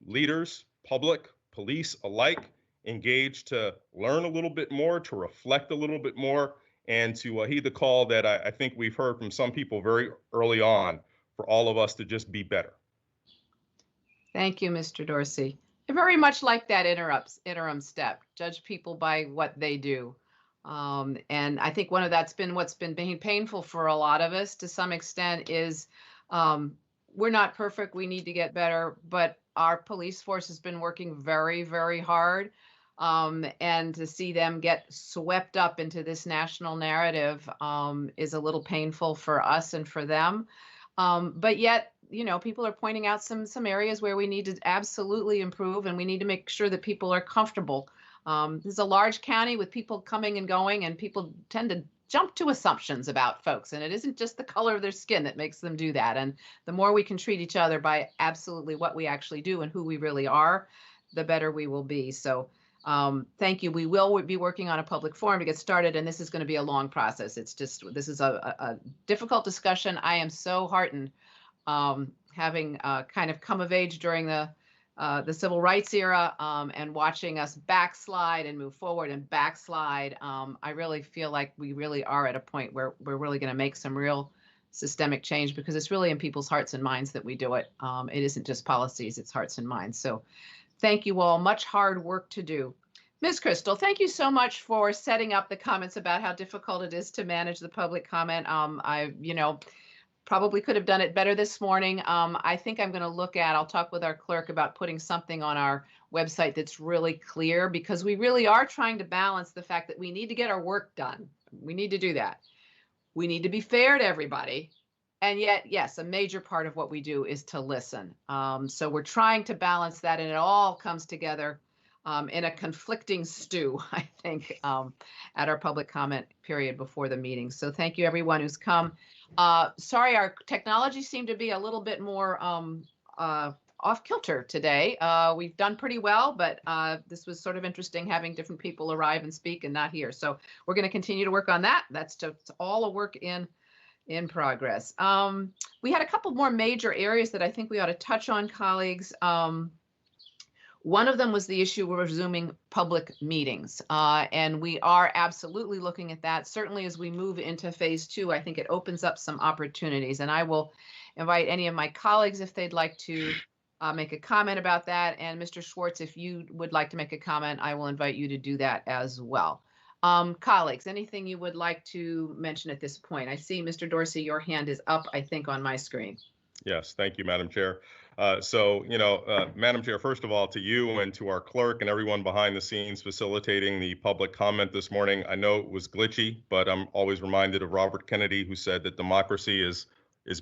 leaders, public, police alike, engaged to learn a little bit more, to reflect a little bit more, and to heed the call that I think we've heard from some people very early on, for all of us to just be better. Thank you, Mr. Dorsey. I very much like that interim step. Judge people by what they do. And I think what's been painful for a lot of us to some extent is we're not perfect. We need to get better, but our police force has been working very, very hard. And to see them get swept up into this national narrative is a little painful for us and for them. But yet, people are pointing out some areas where we need to absolutely improve, and we need to make sure that people are comfortable. This is a large county with people coming and going, and people tend to jump to assumptions about folks, and it isn't just the color of their skin that makes them do that. And the more we can treat each other by absolutely what we actually do and who we really are, the better we will be. So thank you. We will be working on a public forum to get started, and this is going to be a long process. This is a difficult discussion. I am so heartened having kind of come of age during the civil rights era and watching us backslide and move forward and backslide. I really feel like we really are at a point where we're really going to make some real systemic change, because it's really in people's hearts and minds that we do it. It isn't just policies, it's hearts and minds. So thank you all. Much hard work to do. Ms. Crystal, thank you so much for setting up the comments about how difficult it is to manage the public comment. I probably could have done it better this morning. I think I'm going to I'll talk with our clerk about putting something on our website that's really clear, because we really are trying to balance the fact that we need to get our work done. We need to do that. we need to be fair to everybody. And yet, yes, a major part of what we do is to listen. So we're trying to balance that, and it all comes together in a conflicting stew, I think, at our public comment period before the meeting. So thank you, everyone who's come. Sorry, our technology seemed to be a little bit more off kilter today. We've done pretty well, but this was sort of interesting having different people arrive and speak and not here. So we're going to continue to work on that. That's just all a work in progress. We had a couple more major areas that I think we ought to touch on, colleagues. One of them was the issue of resuming public meetings, and we are absolutely looking at that. Certainly as we move into phase 2, I think it opens up some opportunities, and I will invite any of my colleagues if they'd like to make a comment about that. And Mr. Schwartz, if you would like to make a comment, I will invite you to do that as well. Colleagues, anything you would like to mention at this point? I see, Mr. Dorsey, your hand is up, I think, on my screen. Yes, thank you, Madam Chair. Madam Chair, first of all, to you and to our clerk and everyone behind the scenes facilitating the public comment this morning. I know it was glitchy, but I'm always reminded of Robert Kennedy, who said that democracy is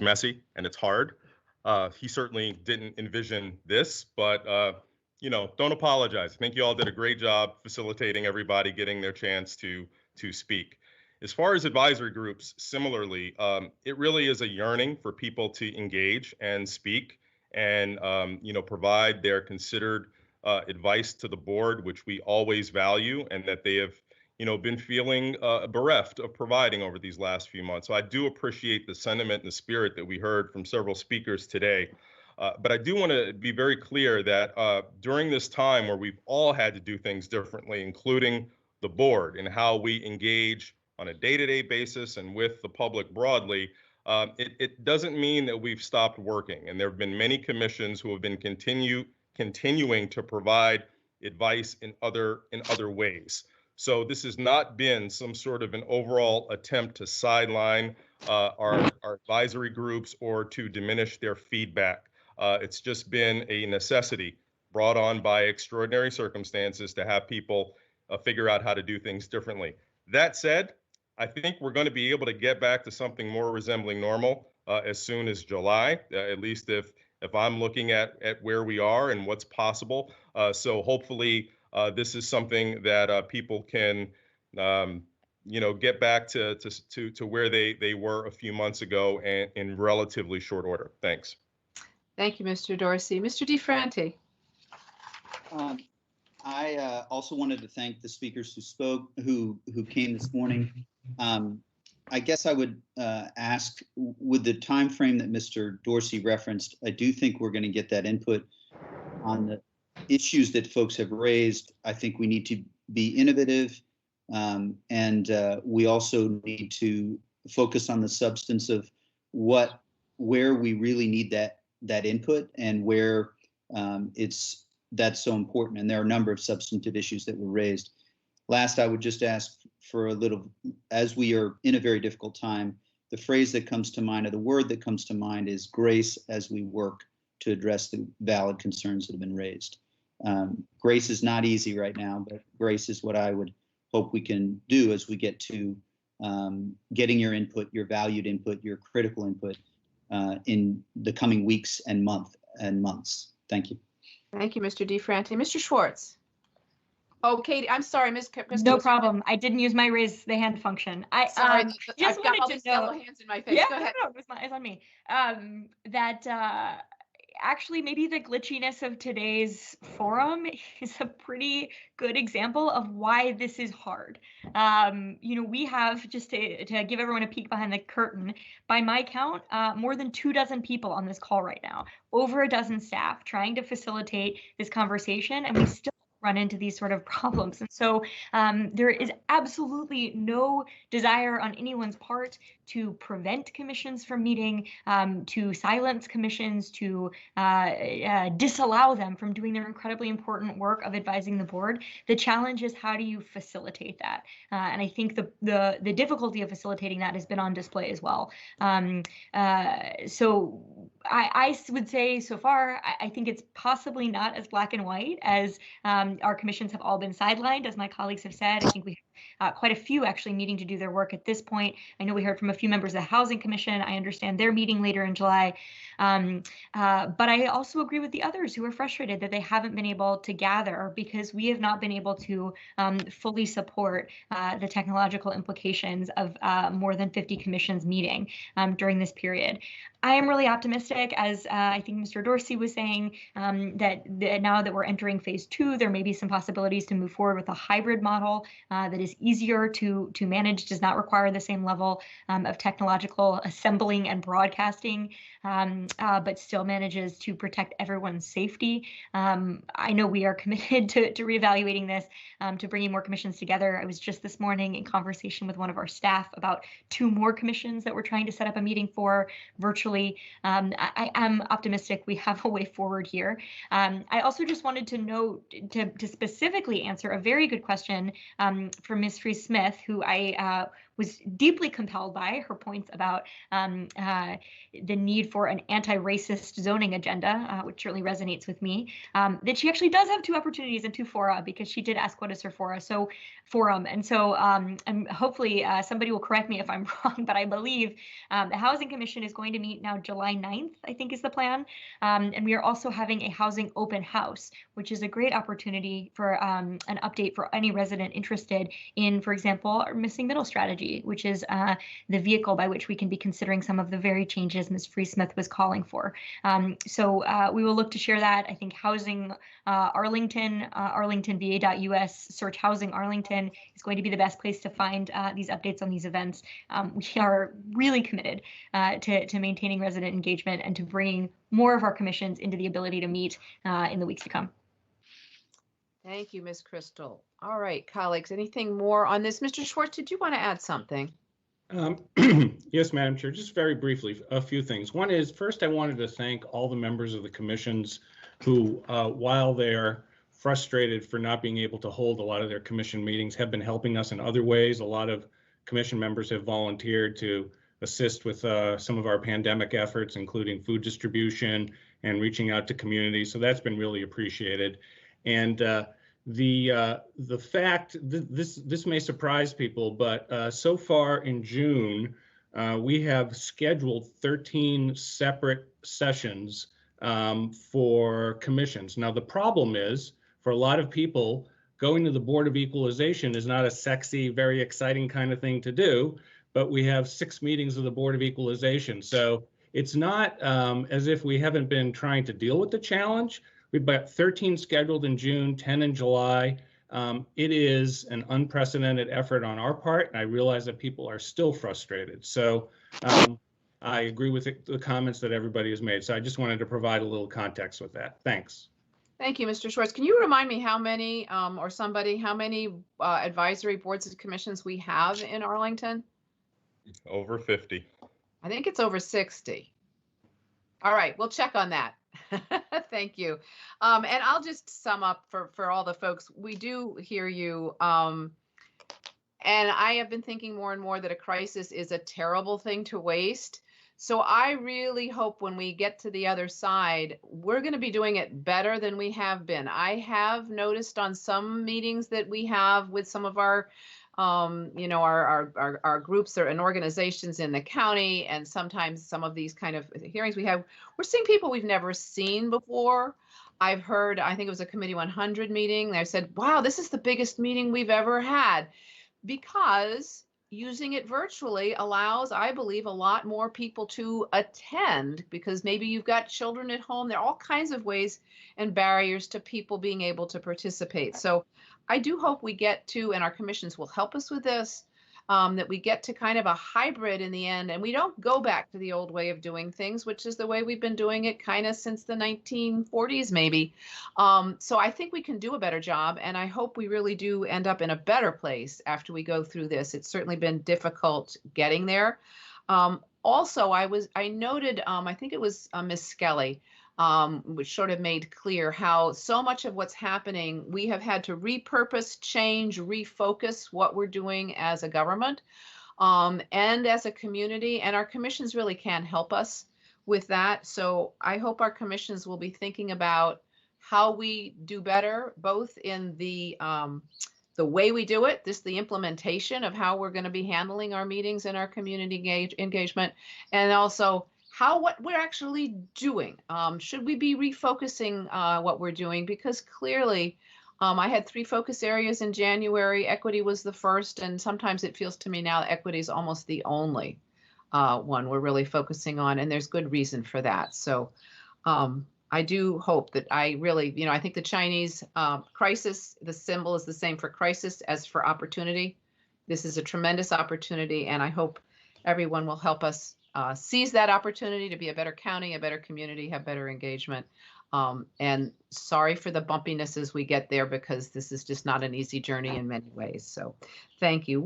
messy and it's hard. He certainly didn't envision this, but don't apologize. I think you all did a great job facilitating everybody getting their chance to speak. As far as advisory groups, similarly, it really is a yearning for people to engage and speak and provide their considered advice to the board, which we always value, and that they have been feeling bereft of providing over these last few months. So I do appreciate the sentiment and the spirit that we heard from several speakers today. But I do want to be very clear that during this time where we've all had to do things differently, including the board and how we engage on a day-to-day basis and with the public broadly, it doesn't mean that we've stopped working. And there have been many commissions who have been continuing to provide advice in other ways. So this has not been some sort of an overall attempt to sideline our advisory groups or to diminish their feedback. It's just been a necessity brought on by extraordinary circumstances to have people figure out how to do things differently. That said, I think we're going to be able to get back to something more resembling normal as soon as July, at least if I'm looking at where we are and what's possible. So hopefully this is something that people can get back to where they were a few months ago and in relatively short order. Thanks. Thank you, Mr. Dorsey. Mr. DeFranti. I also wanted to thank the speakers who spoke, who came this morning. I guess I would ask, with the time frame that Mr. Dorsey referenced, I do think we're going to get that input on the issues that folks have raised. I think we need to be innovative, and we also need to focus on the substance of where we really need that input and where that's so important. And there are a number of substantive issues that were raised. Last, I would just ask for a little, as we are in a very difficult time, the phrase that comes to mind, or the word that comes to mind, is grace as we work to address the valid concerns that have been raised. Grace is not easy right now, but grace is what I would hope we can do as we get to getting your input, your valued input, your critical input in the coming weeks and months. Thank you. Thank you, Mr. DeFranti. Mr. Schwartz. Oh, Katie, I'm sorry, Ms. Crystal. No problem. I didn't use my raise the hand function. Sorry, just I've got all wanted these to know. yellow hands in my face. Yeah, Go ahead. no, it's on me. That actually maybe the glitchiness of today's forum is a pretty good example of why this is hard. We have, just to give everyone a peek behind the curtain, by my count, more than 24 people on this call right now, over a dozen staff trying to facilitate this conversation, and we still run into these sort of problems. And so there is absolutely no desire on anyone's part to prevent commissions from meeting, to silence commissions, to disallow them from doing their incredibly important work of advising the board. The challenge is, how do you facilitate that? And I think the difficulty of facilitating that has been on display as well. So I would say so far, I think it's possibly not as black and white as our commissions have all been sidelined, as my colleagues have said. I think we have quite a few actually needing to do their work at this point. I know we heard from a few members of the Housing Commission. I understand they're meeting later in July. But I also agree with the others who are frustrated that they haven't been able to gather because we have not been able to fully support the technological implications of more than 50 commissions meeting during this period. I am really optimistic, as I think Mr. Dorsey was saying, that now that we're entering phase 2, there may be some possibilities to move forward with a hybrid model that is easier to manage, does not require the same level of technological assembling and broadcasting, but still manages to protect everyone's safety. I know we are committed to reevaluating this, to bringing more commissions together. I was just this morning in conversation with one of our staff about 2 more commissions that we're trying to set up a meeting for virtually. I am optimistic we have a way forward here. I also just wanted to note, to specifically answer a very good question from Ms. Free-Smith, who I was deeply compelled by her points about the need for an anti-racist zoning agenda, which certainly resonates with me, that she actually does have 2 opportunities and 2 fora, because she did ask what is her forum. And so and hopefully somebody will correct me if I'm wrong, but I believe the Housing Commission is going to meet now July 9th, I think is the plan. And we are also having a housing open house, which is a great opportunity for an update for any resident interested in, for example, our missing middle strategy, which is the vehicle by which we can be considering some of the very changes Ms. Free-Smith was calling for. So we will look to share that. I think Housing Arlington, arlingtonva.us, search Housing Arlington is going to be the best place to find these updates on these events. We are really committed to maintaining resident engagement and to bringing more of our commissions into the ability to meet in the weeks to come. Thank you, Ms. Crystal. All right, colleagues, anything more on this? Mr. Schwartz, did you want to add something? Yes, Madam Chair, just very briefly, a few things. One is, first, I wanted to thank all the members of the commissions who, while they're frustrated for not being able to hold a lot of their commission meetings, have been helping us in other ways. A lot of commission members have volunteered to assist with some of our pandemic efforts, including food distribution and reaching out to communities. So that's been really appreciated. And the fact this may surprise people, but so far in June, we have scheduled 13 separate sessions for commissions. Now, the problem is, for a lot of people, going to the Board of Equalization is not a sexy, very exciting kind of thing to do, but we have 6 meetings of the Board of Equalization. So it's not as if we haven't been trying to deal with the challenge. We've got 13 scheduled in June, 10 in July. It is an unprecedented effort on our part, and I realize that people are still frustrated. So I agree with the comments that everybody has made. So I just wanted to provide a little context with that. Thanks. Thank you, Mr. Schwartz. Can you remind me how many, or somebody, how many advisory boards and commissions we have in Arlington? Over 50. I think it's over 60. All right, we'll check on that. Thank you. And I'll just sum up for all the folks. We do hear you. And I have been thinking more and more that a crisis is a terrible thing to waste. So I really hope when we get to the other side, we're going to be doing it better than we have been. I have noticed on some meetings that we have with some of our our groups and organizations in the county, and sometimes some of these kind of hearings we have, we're seeing people we've never seen before. I've heard, I think it was a Committee 100 meeting. They said, wow, this is the biggest meeting we've ever had, because using it virtually allows, I believe, a lot more people to attend, because maybe you've got children at home. There are all kinds of ways and barriers to people being able to participate. So I do hope we get to, and our commissions will help us with this, that we get to kind of a hybrid in the end, and we don't go back to the old way of doing things, which is the way we've been doing it kind of since the 1940s, maybe. So I think we can do a better job, and I hope we really do end up in a better place after we go through this. It's certainly been difficult getting there. Also, I noted, I think it was Ms. Skelly, which sort of made clear how so much of what's happening, we have had to repurpose, change, refocus what we're doing as a government and as a community, and our commissions really can help us with that. So I hope our commissions will be thinking about how we do better, both in the way we do it, the implementation of how we're going to be handling our meetings and our community engagement, and also what we're actually doing. Should we be refocusing what we're doing? Because clearly, I had 3 focus areas in January. Equity was the first, and sometimes it feels to me now that equity is almost the only one we're really focusing on, and there's good reason for that. So I do hope that I think the Chinese crisis, the symbol is the same for crisis as for opportunity. This is a tremendous opportunity, and I hope everyone will help us seize that opportunity to be a better county, a better community, have better engagement. And sorry for the bumpiness as we get there, because this is just not an easy journey in many ways. So thank you.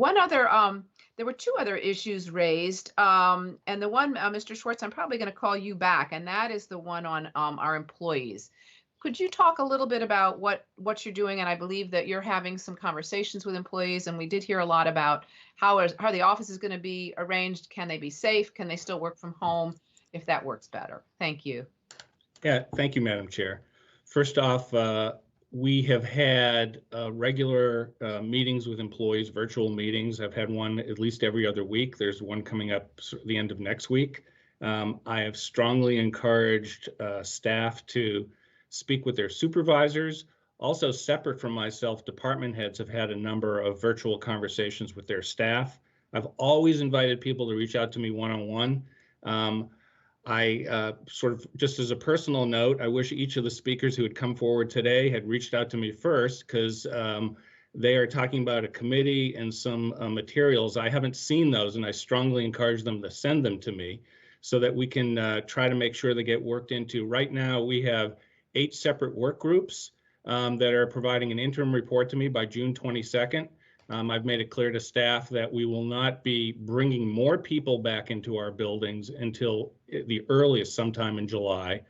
There were 2 other issues raised, and the one, Mr. Schwartz, I'm probably going to call you back, and that is the one on our employees. Could you talk a little bit about what you're doing? And I believe that you're having some conversations with employees, and we did hear a lot about how the office is going to be arranged. Can they be safe? Can they still work from home if that works better? Thank you. Yeah, thank you, Madam Chair. First off, we have had regular meetings with employees, virtual meetings. I've had one at least every other week. There's one coming up the end of next week. I have strongly encouraged staff to speak with their supervisors. Also, separate from myself, department heads have had a number of virtual conversations with their staff. I've always invited people to reach out to me one-on-one. I sort of, just as a personal note, I wish each of the speakers who had come forward today had reached out to me first, because they are talking about a committee and some materials. I haven't seen those, and I strongly encourage them to send them to me so that we can try to make sure they get worked into. Right now, we have 8 separate work groups that are providing an interim report to me by June 22nd. I've made it clear to staff that we will not be bringing more people back into our buildings until the earliest sometime in July.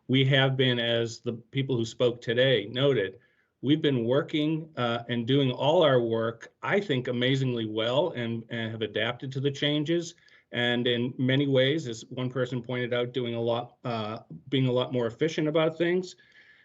We have been, as the people who spoke today noted, we've been working and doing all our work, I think, amazingly well, and have adapted to the changes. And in many ways, as one person pointed out, being a lot more efficient about things.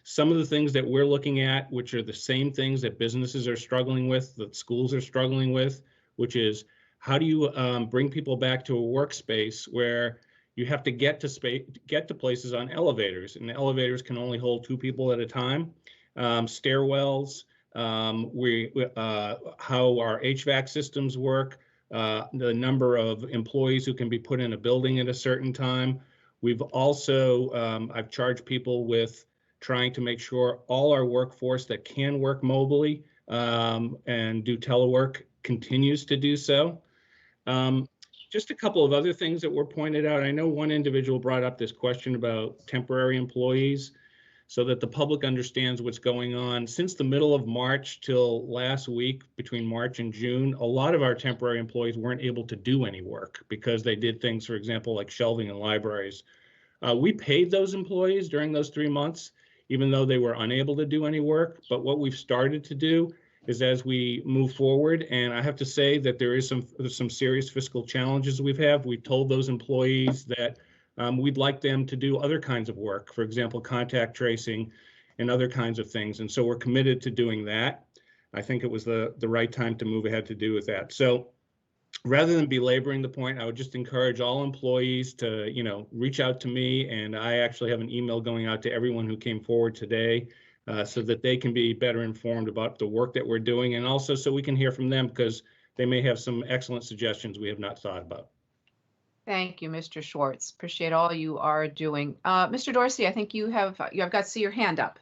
Some of the things that we're looking at, which are the same things that businesses are struggling with, that schools are struggling with, which is how do you bring people back to a workspace where you have to get to places on elevators, and the elevators can only hold 2 people at a time. Stairwells, how our HVAC systems work, the number of employees who can be put in a building at a certain time. We've also, I've charged people with trying to make sure all our workforce that can work mobily and do telework continues to do so. Just a couple of other things that were pointed out. I know one individual brought up this question about temporary employees, so that the public understands what's going on. Since the middle of March till last week, between March and June, a lot of our temporary employees weren't able to do any work because they did things, for example, like shelving in libraries. We paid those employees during those 3 months, even though they were unable to do any work. But what we've started to do is, as we move forward, and I have to say that there's some serious fiscal challenges we've told those employees that we'd like them to do other kinds of work, for example, contact tracing and other kinds of things. And so we're committed to doing that. I think it was the right time to move ahead to do with that. So rather than belaboring the point, I would just encourage all employees to, reach out to me. And I actually have an email going out to everyone who came forward today so that they can be better informed about the work that we're doing, and also so we can hear from them, because they may have some excellent suggestions we have not thought about. Thank you, Mr. Schwartz. Appreciate all you are doing. Mr. Dorsey, I think you have got to see your hand up.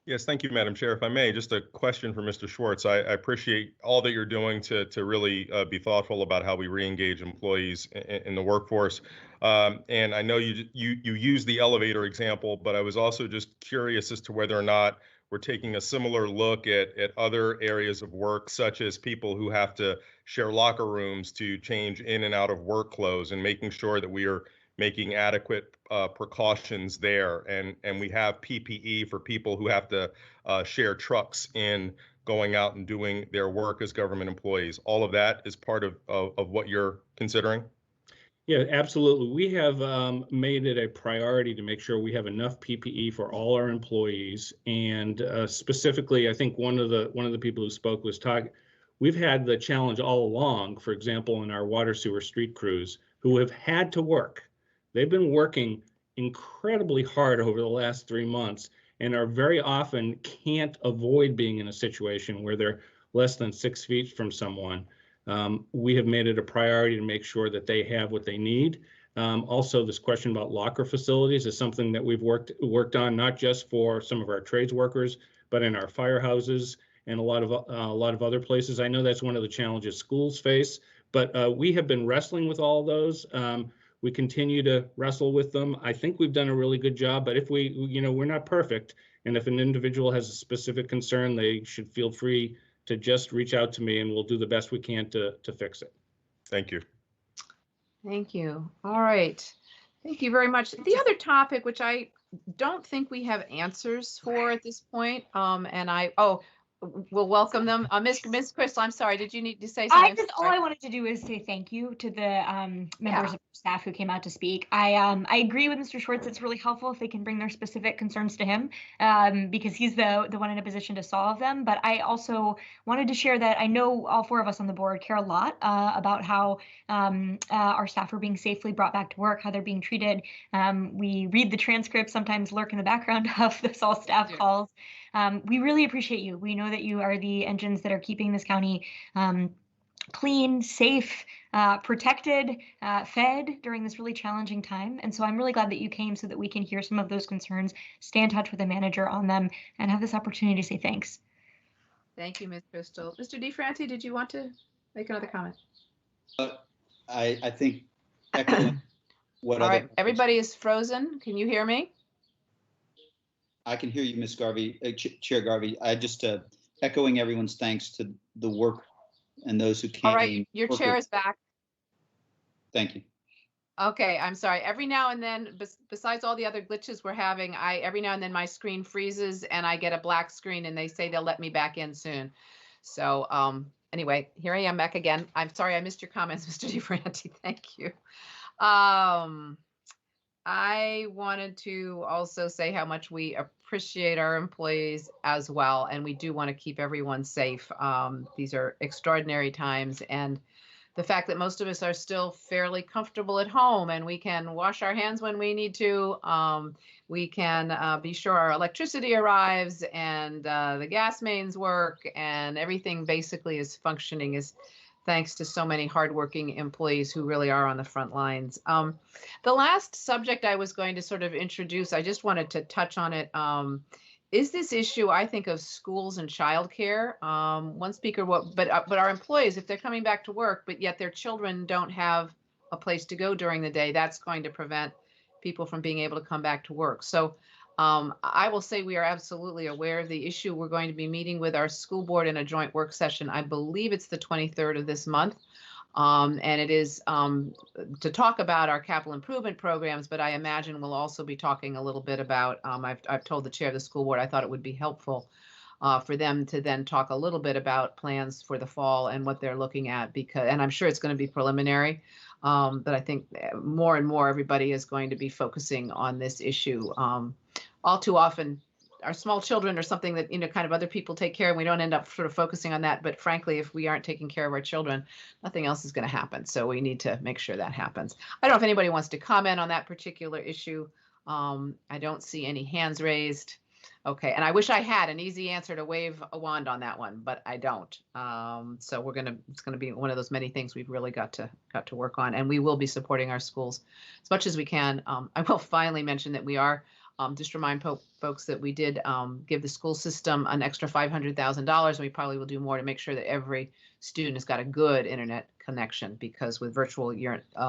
Yes, thank you, Madam Chair. If I may, just a question for Mr. Schwartz. I appreciate all that you're doing to really be thoughtful about how we re-engage employees in the workforce. And I know you used the elevator example, but I was also just curious as to whether or not we're taking a similar look at other areas of work, such as people who have to share locker rooms to change in and out of work clothes, and making sure that we are making adequate precautions there, and we have PPE for people who have to share trucks in going out and doing their work as government employees. All of that is part of what you're considering? Yeah, absolutely. We have made it a priority to make sure we have enough PPE for all our employees. And specifically, I think one of the people who spoke was talking. We've had the challenge all along, for example, in our water sewer street crews who have had to work. They've been working incredibly hard over the last 3 months and are very often can't avoid being in a situation where they're less than 6 feet from someone. We have made it a priority to make sure that they have what they need. Also, this question about locker facilities is something that we've worked on, not just for some of our trades workers, but in our firehouses and a lot of other places. I know that's one of the challenges schools face, but we have been wrestling with all of those. We continue to wrestle with them. I think we've done a really good job, but if we're not perfect, and if an individual has a specific concern, they should feel free to just reach out to me, and we'll do the best we can to fix it. Thank you. Thank you. All right. Thank you very much. The other topic, which I don't think we have answers for at this point, we'll welcome them. Ms. Crystal, I'm sorry. Did you need to say something? All I wanted to do is say thank you to the members of staff who came out to speak. I agree with Mr. Schwartz. It's really helpful if they can bring their specific concerns to him because he's the one in a position to solve them. But I also wanted to share that I know all 4 of us on the board care a lot about how our staff are being safely brought back to work, how they're being treated. We read the transcripts, sometimes lurk in the background of this all staff calls. We really appreciate you. We know that you are the engines that are keeping this county clean, safe, protected, fed during this really challenging time. And so I'm really glad that you came so that we can hear some of those concerns, stay in touch with the manager on them, and have this opportunity to say thanks. Thank you, Ms. Crystal. Mr. DeFranti, did you want to make another comment? I think echoing what All other right, everybody is frozen. Can you hear me? I can hear you, Ms. Garvey, Chair Garvey. I just echoing everyone's thanks to the work and those who came. All right, your chair is back. Thank you. Okay, I'm sorry. Every now and then, besides all the other glitches we're having, every now and then my screen freezes and I get a black screen and they say they'll let me back in soon. So anyway, here I am back again. I'm sorry I missed your comments, Mr. DeFranti. Thank you. I wanted to also say how much we appreciate our employees as well, and we do want to keep everyone safe. These are extraordinary times, and the fact that most of us are still fairly comfortable at home and we can wash our hands when we need to, we can be sure our electricity arrives and the gas mains work and everything basically is functioning is thanks to so many hardworking employees who really are on the front lines. The last subject I was going to sort of introduce, I just wanted to touch on it, is this issue, I think, of schools and childcare. One speaker, but our employees, if they're coming back to work, but yet their children don't have a place to go during the day, that's going to prevent people from being able to come back to work. So I will say we are absolutely aware of the issue. We're going to be meeting with our school board in a joint work session. I believe it's the 23rd of this month. And it is to talk about our capital improvement programs, but I imagine we'll also be talking a little bit about, I've told the chair of the school board, I thought it would be helpful for them to then talk a little bit about plans for the fall and what they're looking at, because, and I'm sure it's going to be preliminary, but I think more and more everybody is going to be focusing on this issue. All too often, our small children are something that, kind of other people take care of. We don't end up sort of focusing on that. But frankly, if we aren't taking care of our children, nothing else is going to happen. So we need to make sure that happens. I don't know if anybody wants to comment on that particular issue. I don't see any hands raised. Okay, and I wish I had an easy answer to wave a wand on that one, but I don't. So it's gonna be one of those many things we've really got to work on, and we will be supporting our schools as much as we can. I will finally mention that we are. Just remind folks that we did give the school system an extra $500,000, and we probably will do more to make sure that every student has got a good internet connection, because with virtual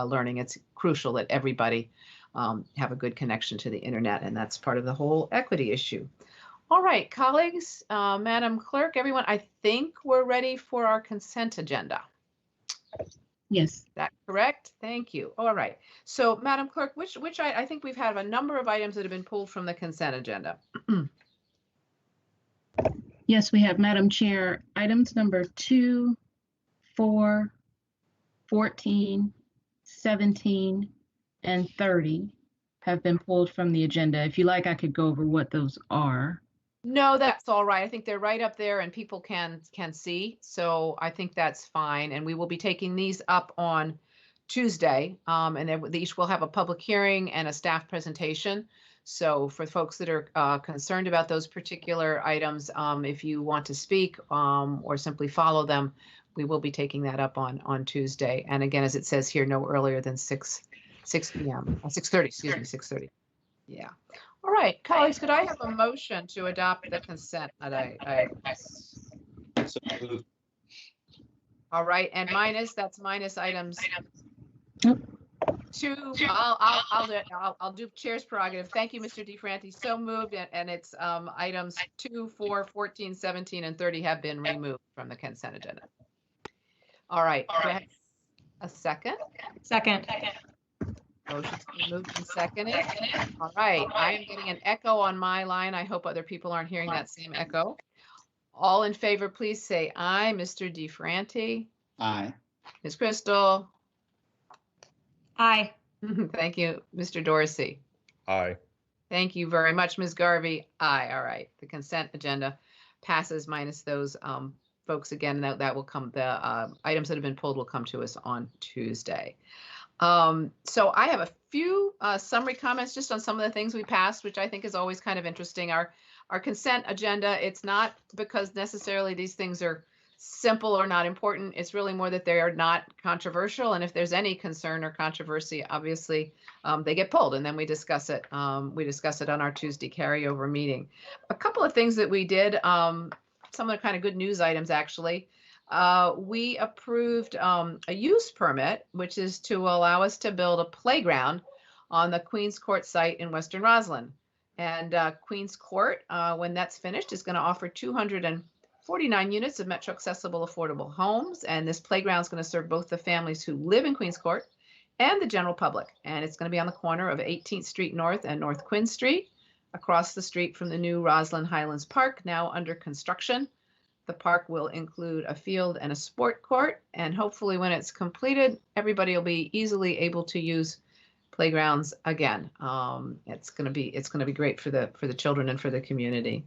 learning, it's crucial that everybody have a good connection to the internet, and that's part of the whole equity issue. All right, colleagues, Madam Clerk, everyone, I think we're ready for our consent agenda. Yes. Is that correct? Thank you. All right. So, Madam Clerk, which I think we've had a number of items that have been pulled from the consent agenda. Yes, we have, Madam Chair, items number 2, 4, 14, 17, and 30 have been pulled from the agenda. If you like, I could go over what those are. No, that's all right. I think they're right up there and people can see. So I think that's fine. And we will be taking these up on Tuesday. And then each will have a public hearing and a staff presentation. So for folks that are concerned about those particular items, if you want to speak or simply follow them, we will be taking that up on Tuesday. And again, as it says here, no earlier than 6 p.m. 6:30, excuse me, 6:30. Yeah. All right, colleagues, could I have a motion to adopt the consent items? So moved. All right, and that's minus items 2. I'll do chair's prerogative. Thank you, Mr. DeFranti. So moved, and it's items 2, 4, 14, 17, and 30 have been removed from the consent agenda. All right, do I have a second? Second. Motion's been moved and seconded. All right, I am getting an echo on my line. I hope other people aren't hearing that same echo. All in favor, please say aye. Mr. DeFranti? Aye. Ms. Crystal? Aye. Thank you. Mr. Dorsey? Aye. Thank you very much, Ms. Garvey. Aye. All right, the consent agenda passes minus those folks again. That will come, the items that have been pulled will come to us on Tuesday. So I have a few summary comments just on some of the things we passed, which I think is always kind of interesting. Our consent agenda, it's not because necessarily these things are simple or not important. It's really more that they are not controversial. And if there's any concern or controversy, obviously they get pulled and then we discuss it. We discuss it on our Tuesday carryover meeting. A couple of things that we did, some of the kind of good news items actually. We approved a use permit, which is to allow us to build a playground on the Queens Court site in Western Roslyn. And Queens Court, when that's finished, is going to offer 249 units of Metro accessible affordable homes. And this playground is going to serve both the families who live in Queens Court and the general public. And it's going to be on the corner of 18th Street North and North Quinn Street, across the street from the new Roslyn Highlands Park, now under construction. The park will include a field and a sport court, and hopefully when it's completed, everybody will be easily able to use playgrounds again. It's going to be great for the children and for the community.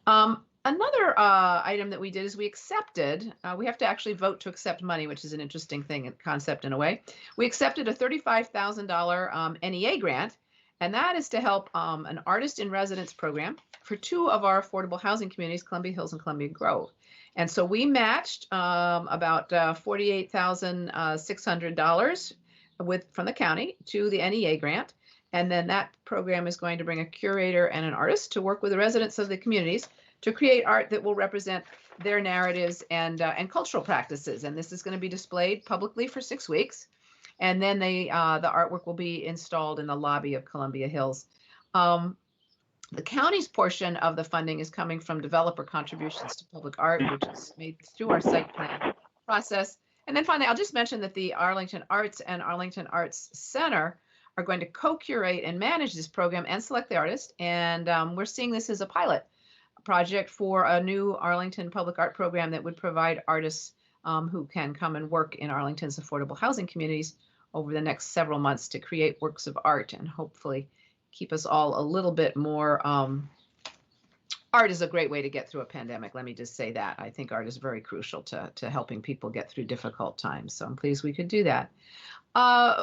Another item that we did is we accepted, we have to actually vote to accept money, which is an interesting thing, concept in a way. We accepted a $35,000 NEA grant, and that is to help an artist in residence program for 2 of our affordable housing communities, Columbia Hills and Columbia Grove. And so we matched about $48,600 from the county to the NEA grant. And then that program is going to bring a curator and an artist to work with the residents of the communities to create art that will represent their narratives and cultural practices. And this is going to be displayed publicly for 6 weeks. And then the artwork will be installed in the lobby of Columbia Hills. The county's portion of the funding is coming from developer contributions to public art, which is made through our site plan process. And then finally, I'll just mention that the Arlington Arts and Arlington Arts Center are going to co-curate and manage this program and select the artist. And we're seeing this as a pilot project for a new Arlington public art program that would provide artists who can come and work in Arlington's affordable housing communities over the next several months to create works of art and hopefully keep us all a little bit more. Art is a great way to get through a pandemic. Let me just say that. I think art is very crucial to helping people get through difficult times. So I'm pleased we could do that.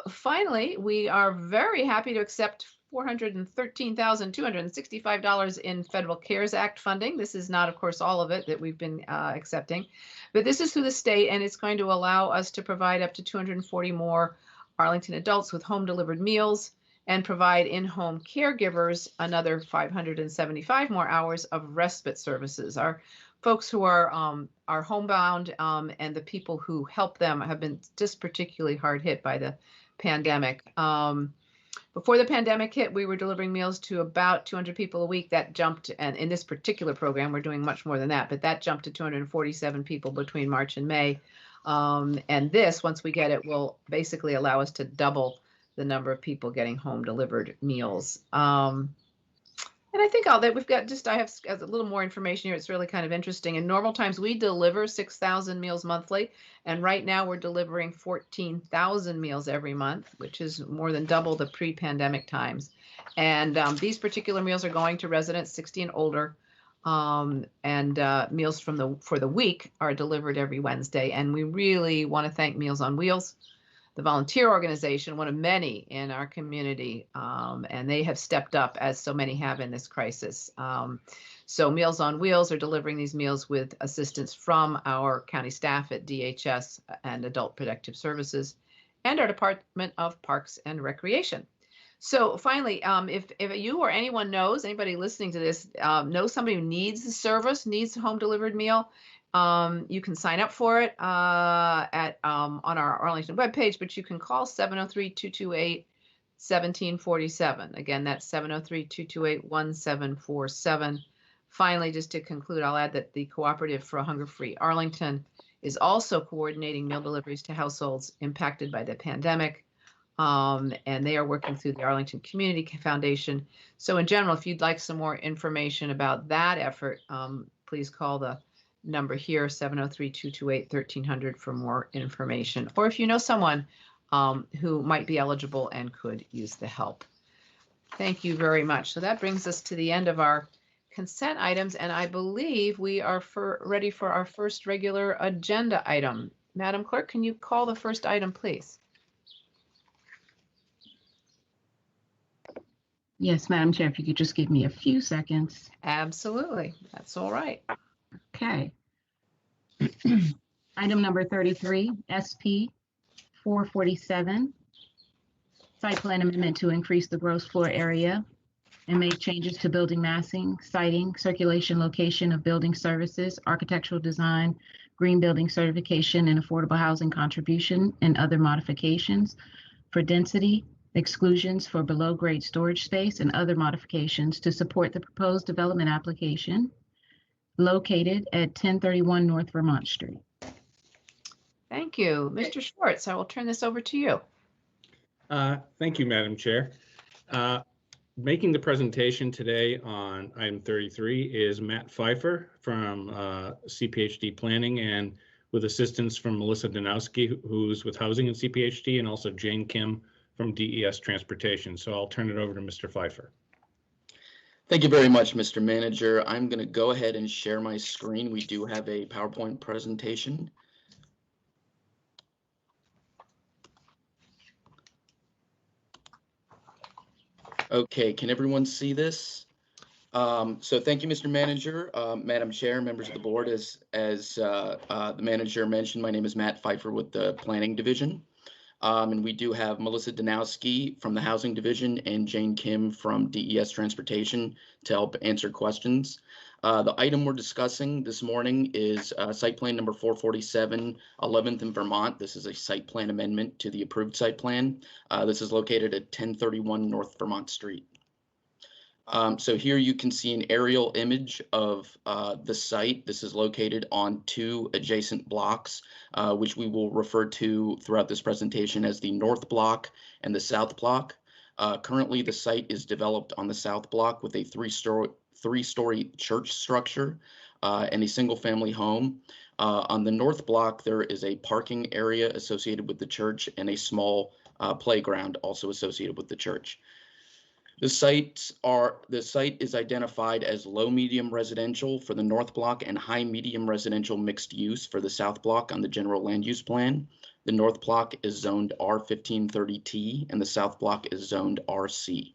Finally, we are very happy to accept $413,265 in Federal CARES Act funding. This is not, of course, all of it that we've been accepting, but this is through the state, and it's going to allow us to provide up to 240 more Arlington adults with home delivered meals and provide in-home caregivers another 575 more hours of respite services. Our folks who are homebound and the people who help them have been just particularly hard hit by the pandemic. Before the pandemic hit, we were delivering meals to about 200 people a week. That jumped, and in this particular program, we're doing much more than that, but that jumped to 247 people between March and May. And this, once we get it, will basically allow us to double the number of people getting home delivered meals. And I think all that we've got I have a little more information here. It's really kind of interesting. In normal times, we deliver 6,000 meals monthly. And right now we're delivering 14,000 meals every month, which is more than double the pre-pandemic times. And these particular meals are going to residents 60 and older. Meals for the week are delivered every Wednesday. And we really want to thank Meals on Wheels, the volunteer organization, one of many in our community, and they have stepped up as so many have in this crisis. So Meals on Wheels are delivering these meals with assistance from our county staff at DHS and Adult Protective Services and our Department of Parks and Recreation. So finally, if you or anyone knows, anybody listening to this, knows somebody who needs the service, needs a home delivered meal, you can sign up for it on our Arlington webpage, but you can call 703-228-1747. Again, that's 703-228-1747. Finally, just to conclude, I'll add that the Cooperative for a Hunger-Free Arlington is also coordinating meal deliveries to households impacted by the pandemic. And they are working through the Arlington Community Foundation. So in general, if you'd like some more information about that effort, please call the number here, 703-228-1300 for more information. Or if you know someone who might be eligible and could use the help. Thank you very much. So that brings us to the end of our consent items, and I believe we are ready for our first regular agenda item. Madam Clerk, can you call the first item, please? Yes, Madam Chair, if you could just give me a few seconds. Absolutely. That's all right. Okay. Item number 33, SP 447. Site plan amendment to increase the gross floor area and make changes to building massing, siting, circulation location of building services, architectural design, green building certification, and affordable housing contribution, and other modifications for density, exclusions for below-grade storage space, and other modifications to support the proposed development application located at 1031 North Vermont Street. Thank you. Mr. Schwartz, I will turn this over to you. Thank you, Madam Chair. Making the presentation today on item 33 is Matt Pfeiffer from CPHD Planning, and with assistance from Melissa Danowski, who's with Housing and CPHD, and also Jane Kim from DES Transportation. So I'll turn it over to Mr. Pfeiffer. Thank you very much, Mr. Manager. I'm going to go ahead and share my screen. We do have a PowerPoint presentation. Okay, can everyone see this? So thank you, Mr. Manager, Madam Chair, members of the board. As the manager mentioned, my name is Matt Pfeiffer with the Planning Division. And we do have Melissa Danowski from the Housing Division and Jane Kim from DES Transportation to help answer questions. The item we're discussing this morning is site plan number 447, 11th in Vermont. This is a site plan amendment to the approved site plan. This is located at 1031 North Vermont Street. So here you can see an aerial image of the site. This is located on two adjacent blocks, which we will refer to throughout this presentation as the North Block and the South Block. Currently, the site is developed on the South Block with a three-story church structure and a single-family home. On the North Block, there is a parking area associated with the church and a small playground also associated with the church. The site is identified as low-medium residential for the North Block and high-medium residential mixed use for the South Block on the general land use plan. The North Block is zoned R1530T and the South Block is zoned RC.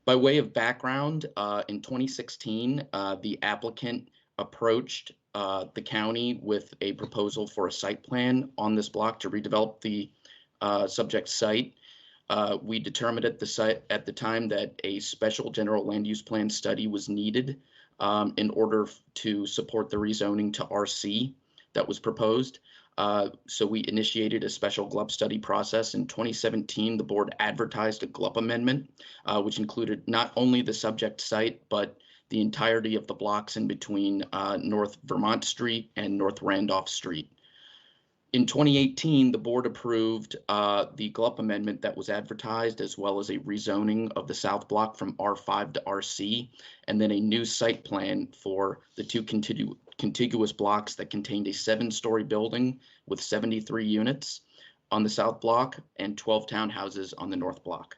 By way of background, in 2016, the applicant approached the county with a proposal for a site plan on this block to redevelop the subject site. We determined at the time that a special general land use plan study was needed in order to support the rezoning to RC that was proposed. So we initiated a special GLUP study process. In 2017, the board advertised a GLUP amendment, which included not only the subject site, but the entirety of the blocks in between North Vermont Street and North Randolph Street. In 2018, the board approved the GLUP amendment that was advertised, as well as a rezoning of the South Block from R5 to RC, and then a new site plan for the two contiguous blocks that contained a 7-story building with 73 units on the South Block and 12 townhouses on the North Block.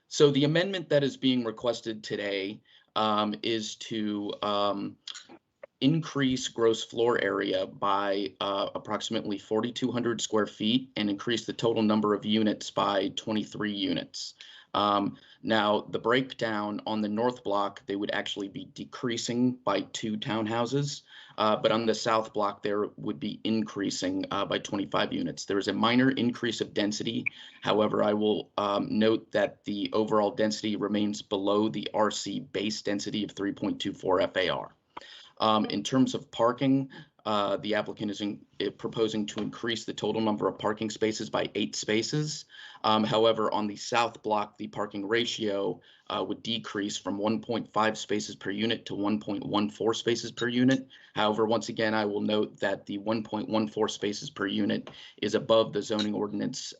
So the amendment that is being requested today is to increase gross floor area by approximately 4,200 square feet and increase the total number of units by 23 units. Now, the breakdown on the North Block, they would actually be decreasing by 2 townhouses, but on the South Block, there would be increasing by 25 units. There is a minor increase of density. However, I will note that the overall density remains below the RC base density of 3.24 FAR. In terms of parking, the applicant is proposing to increase the total number of parking spaces by 8 spaces. However, on the South Block, the parking ratio would decrease from 1.5 spaces per unit to 1.14 spaces per unit. However, once again, I will note that the 1.14 spaces per unit is above the zoning ordinance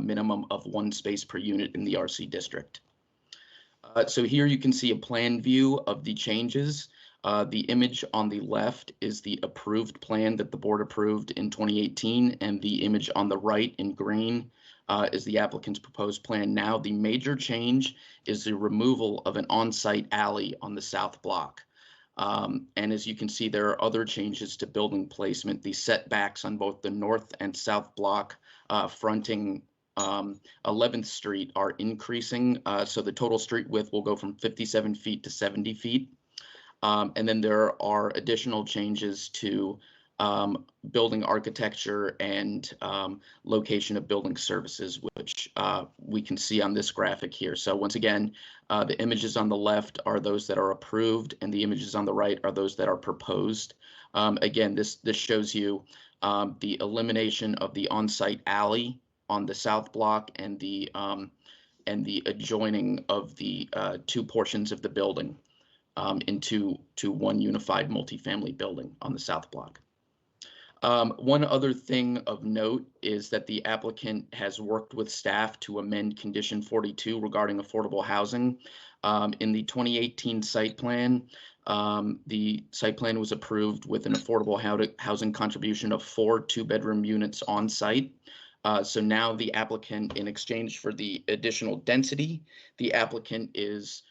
minimum of 1 space per unit in the RC district. So here you can see a plan view of the changes. The image on the left is the approved plan that the board approved in 2018, and the image on the right in green is the applicant's proposed plan now. The major change is the removal of an on-site alley on the South Block. And as you can see, there are other changes to building placement. The setbacks on both the North and South Block fronting 11th Street are increasing. So the total street width will go from 57 feet to 70 feet. And then there are additional changes to building architecture and location of building services, which we can see on this graphic here. So once again, the images on the left are those that are approved, and the images on the right are those that are proposed. Again, this shows you the elimination of the on-site alley on the South Block and the adjoining of the 2 portions of the building into one unified multifamily building on the South Block. One other thing of note is that the applicant has worked with staff to amend condition 42 regarding affordable housing. In the 2018 site plan, the site plan was approved with an affordable housing contribution of 4 2-bedroom units on site. So now the applicant, in exchange for the additional density, the applicant is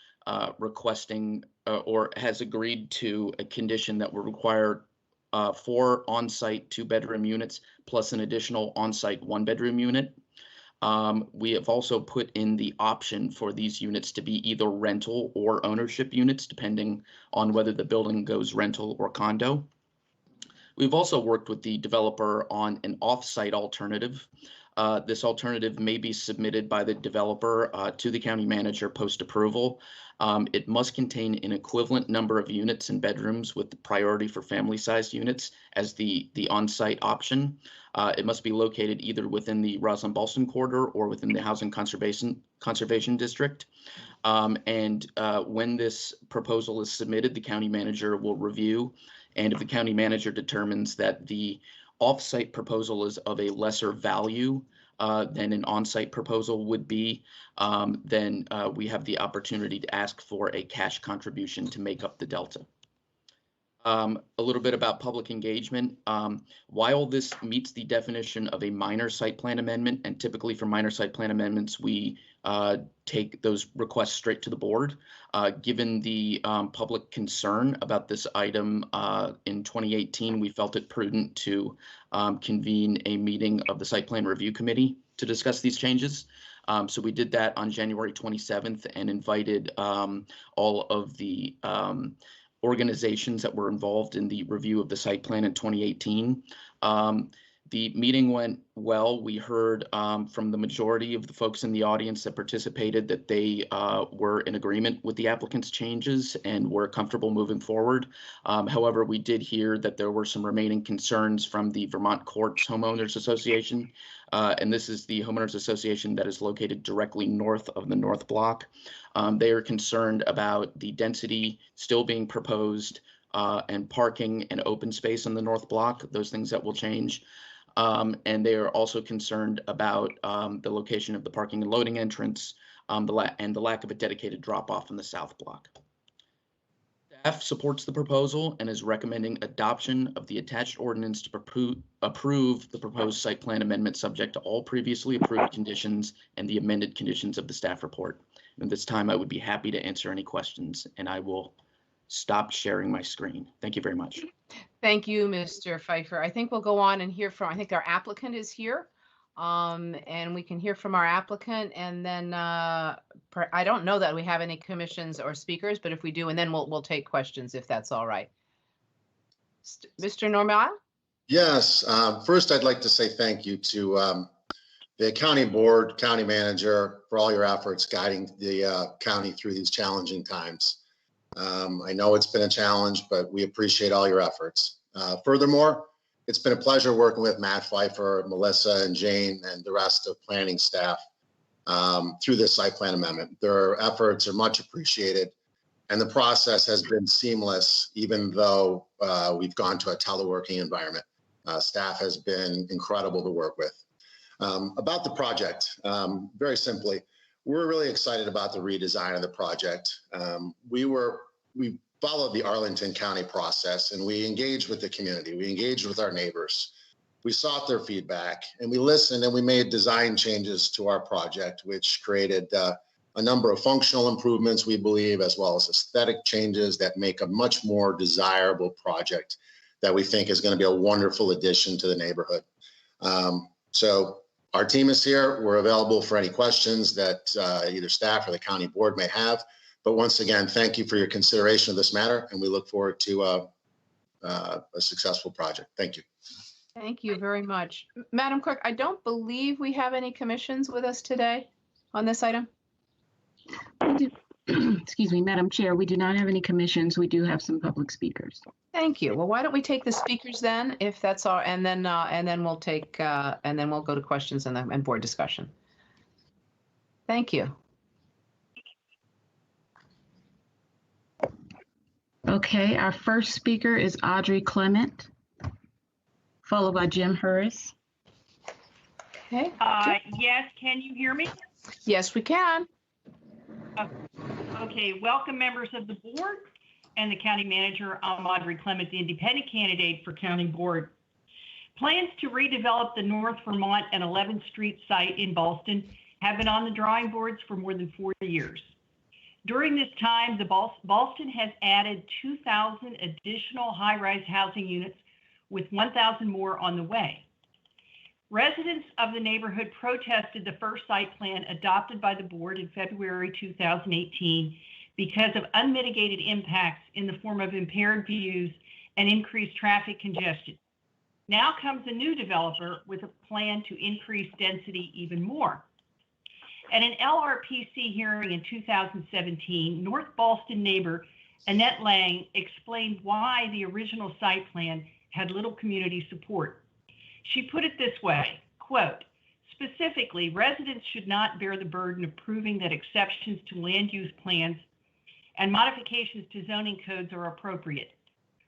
requesting or has agreed to a condition that will require 4 on-site 2-bedroom units plus an additional on-site 1-bedroom unit. We have also put in the option for these units to be either rental or ownership units, depending on whether the building goes rental or condo. We've also worked with the developer on an off-site alternative. This alternative may be submitted by the developer to the county manager post-approval. It must contain an equivalent number of units and bedrooms with the priority for family-sized units as the on-site option. It must be located either within the Roslyn-Ballston corridor or within the Housing Conservation District. When this proposal is submitted, the county manager will review. And if the county manager determines that the off-site proposal is of a lesser value than an on-site proposal would be, then we have the opportunity to ask for a cash contribution to make up the delta. A little bit about public engagement. While this meets the definition of a minor site plan amendment, and typically for minor site plan amendments, we take those requests straight to the board. Given the public concern about this item in 2018, we felt it prudent to convene a meeting of the Site Plan Review Committee to discuss these changes. So we did that on January 27th and invited all of the organizations that were involved in the review of the site plan in 2018. The meeting went well. We heard from the majority of the folks in the audience that participated that they were in agreement with the applicant's changes and were comfortable moving forward. However, we did hear that there were some remaining concerns from the Vermont Courts Homeowners Association. And this is the homeowners association that is located directly north of the North Block. They are concerned about the density still being proposed and parking and open space on the north block, those things that will change. And they are also concerned about the location of the parking and loading entrance and the lack of a dedicated drop-off in the south block. Staff supports the proposal and is recommending adoption of the attached ordinance to approve the proposed site plan amendment subject to all previously approved conditions and the amended conditions of the staff report. At this time, I would be happy to answer any questions, and I will stop sharing my screen. Thank you very much. Thank you, Mr. Pfeiffer. I think we'll go on and hear from, I think our applicant is here. And we can hear from our applicant, and then I don't know that we have any commissions or speakers, but if we do, and then we'll take questions if that's all right. Mr. Normal? Yes. First, I'd like to say thank you to the county board, county manager, for all your efforts guiding the county through these challenging times. I know it's been a challenge, but we appreciate all your efforts. Furthermore, it's been a pleasure working with Matt Pfeiffer, Melissa, and Jane, and the rest of planning staff through this site plan amendment. Their efforts are much appreciated, and the process has been seamless, even though we've gone to a teleworking environment. Staff has been incredible to work with. About the project, very simply, we're really excited about the redesign of the project. We followed the Arlington County process, and we engaged with the community. We engaged with our neighbors. We sought their feedback, and we listened, and we made design changes to our project, which created a number of functional improvements, we believe, as well as aesthetic changes that make a much more desirable project that we think is going to be a wonderful addition to the neighborhood. So our team is here. We're available for any questions that either staff or the county board may have. But once again, thank you for your consideration of this matter, and we look forward to a successful project. Thank you. Thank you very much. Madam Clerk, I don't believe we have any commissions with us today on this item. Excuse me, Madam Chair, we do not have any commissions. We do have some public speakers. Thank you. Well, why don't we take the speakers then, if that's all, and then we'll take and then we'll go to questions and board discussion. Thank you. Okay, our first speaker is Audrey Clement, followed by Jim Harris. Okay. Yes, can you hear me? Yes, we can. Okay, welcome members of the board and the county manager. I'm Audrey Clement, the independent candidate for county board. Plans to redevelop the North Vermont and 11th Street site in Ballston have been on the drawing boards for more than 40 years. During this time, Ballston has added 2,000 additional high-rise housing units with 1,000 more on the way. Residents of the neighborhood protested the first site plan adopted by the board in February 2018 because of unmitigated impacts in the form of impaired views and increased traffic congestion. Now comes a new developer with a plan to increase density even more. At an LRPC hearing in 2017, North Ballston neighbor Annette Lang explained why the original site plan had little community support. She put it this way, quote, specifically, residents should not bear the burden of proving that exceptions to land use plans and modifications to zoning codes are appropriate.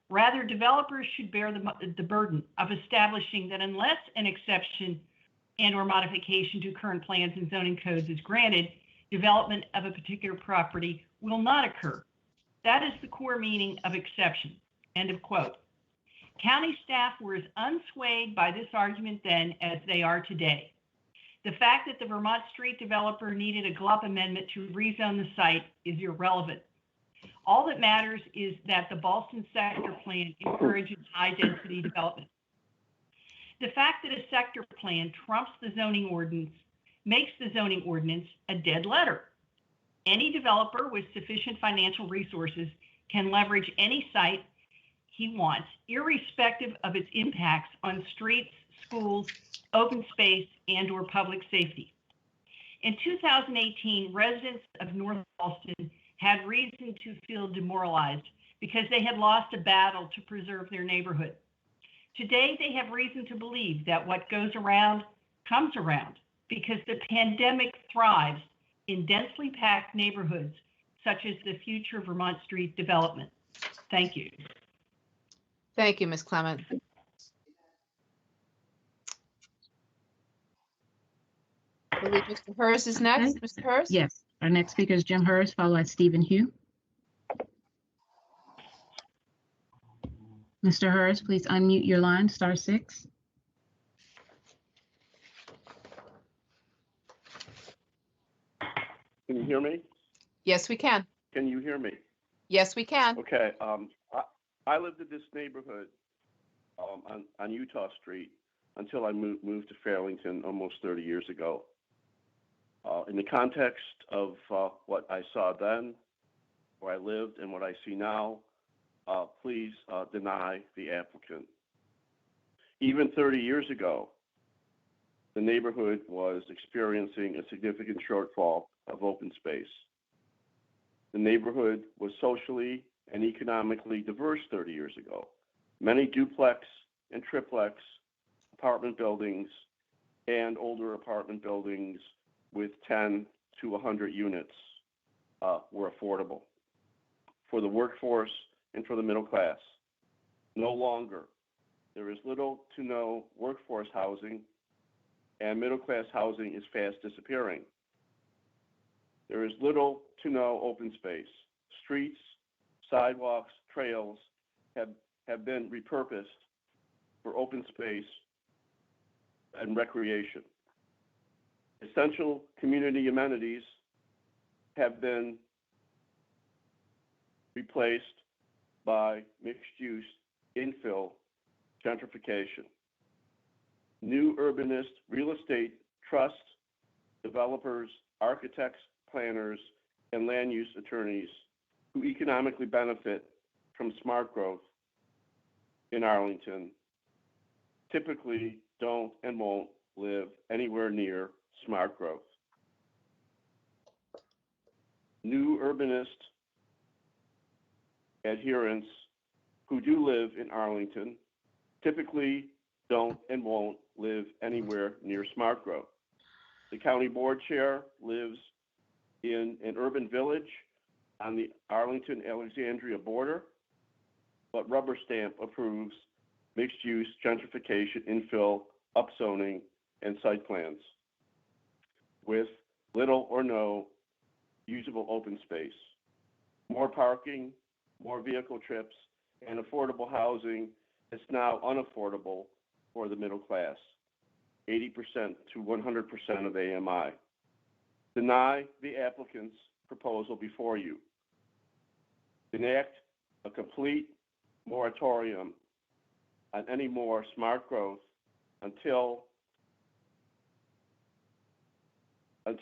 Rather, developers should bear the burden of establishing that unless an exception and or modification to current plans and zoning codes is granted, development of a particular property will not occur. That is the core meaning of exception, end of quote. County staff were as unswayed by this argument then as they are today. The fact that the Vermont Street developer needed a GLUP amendment to rezone the site is irrelevant. All that matters is that the Ballston sector plan encourages high density development. The fact that a sector plan trumps the zoning ordinance makes the zoning ordinance a dead letter. Any developer with sufficient financial resources can leverage any site he wants, irrespective of its impacts on streets, schools, open space, and or public safety. In 2018, residents of North Ballston had reason to feel demoralized because they had lost a battle to preserve their neighborhood. Today, they have reason to believe that what goes around comes around because the pandemic thrives in densely packed neighborhoods, such as the future Vermont Street development. Thank you. Thank you, Ms. Clement. I believe Mr. Hurst is next. Mr. Hurst? Yes, our next speaker is Jim Hurst, followed by Stephen Hugh. Mr. Hurst, please unmute your line, *6. Can you hear me? Yes, we can. Can you hear me? Yes, we can. Okay. I lived in this neighborhood on Utah Street until I moved to Fairlington almost 30 years ago. In the context of what I saw then, where I lived, and what I see now, please deny the applicant. Even 30 years ago, the neighborhood was experiencing a significant shortfall of open space. The neighborhood was socially and economically diverse 30 years ago. Many duplex and triplex apartment buildings and older apartment buildings with 10 to 100 units were affordable for the workforce and for the middle class. No longer. There is little to no workforce housing, and middle class housing is fast disappearing. There is little to no open space. Streets, sidewalks, trails have been repurposed for open space and recreation. Essential community amenities have been replaced by mixed-use infill gentrification. New urbanist real estate trusts, developers, architects, planners, and land use attorneys who economically benefit from smart growth in Arlington typically don't and won't live anywhere near smart growth. New urbanist adherents who do live in Arlington typically don't and won't live anywhere near smart growth. The county board chair lives in an urban village on the Arlington-Alexandria border, but rubber stamp approves mixed-use gentrification, infill, upzoning, and site plans with little or no usable open space. More parking, more vehicle trips, and affordable housing is now unaffordable for the middle class, 80% to 100% of AMI. Deny the applicant's proposal before you. Enact a complete moratorium on any more smart growth until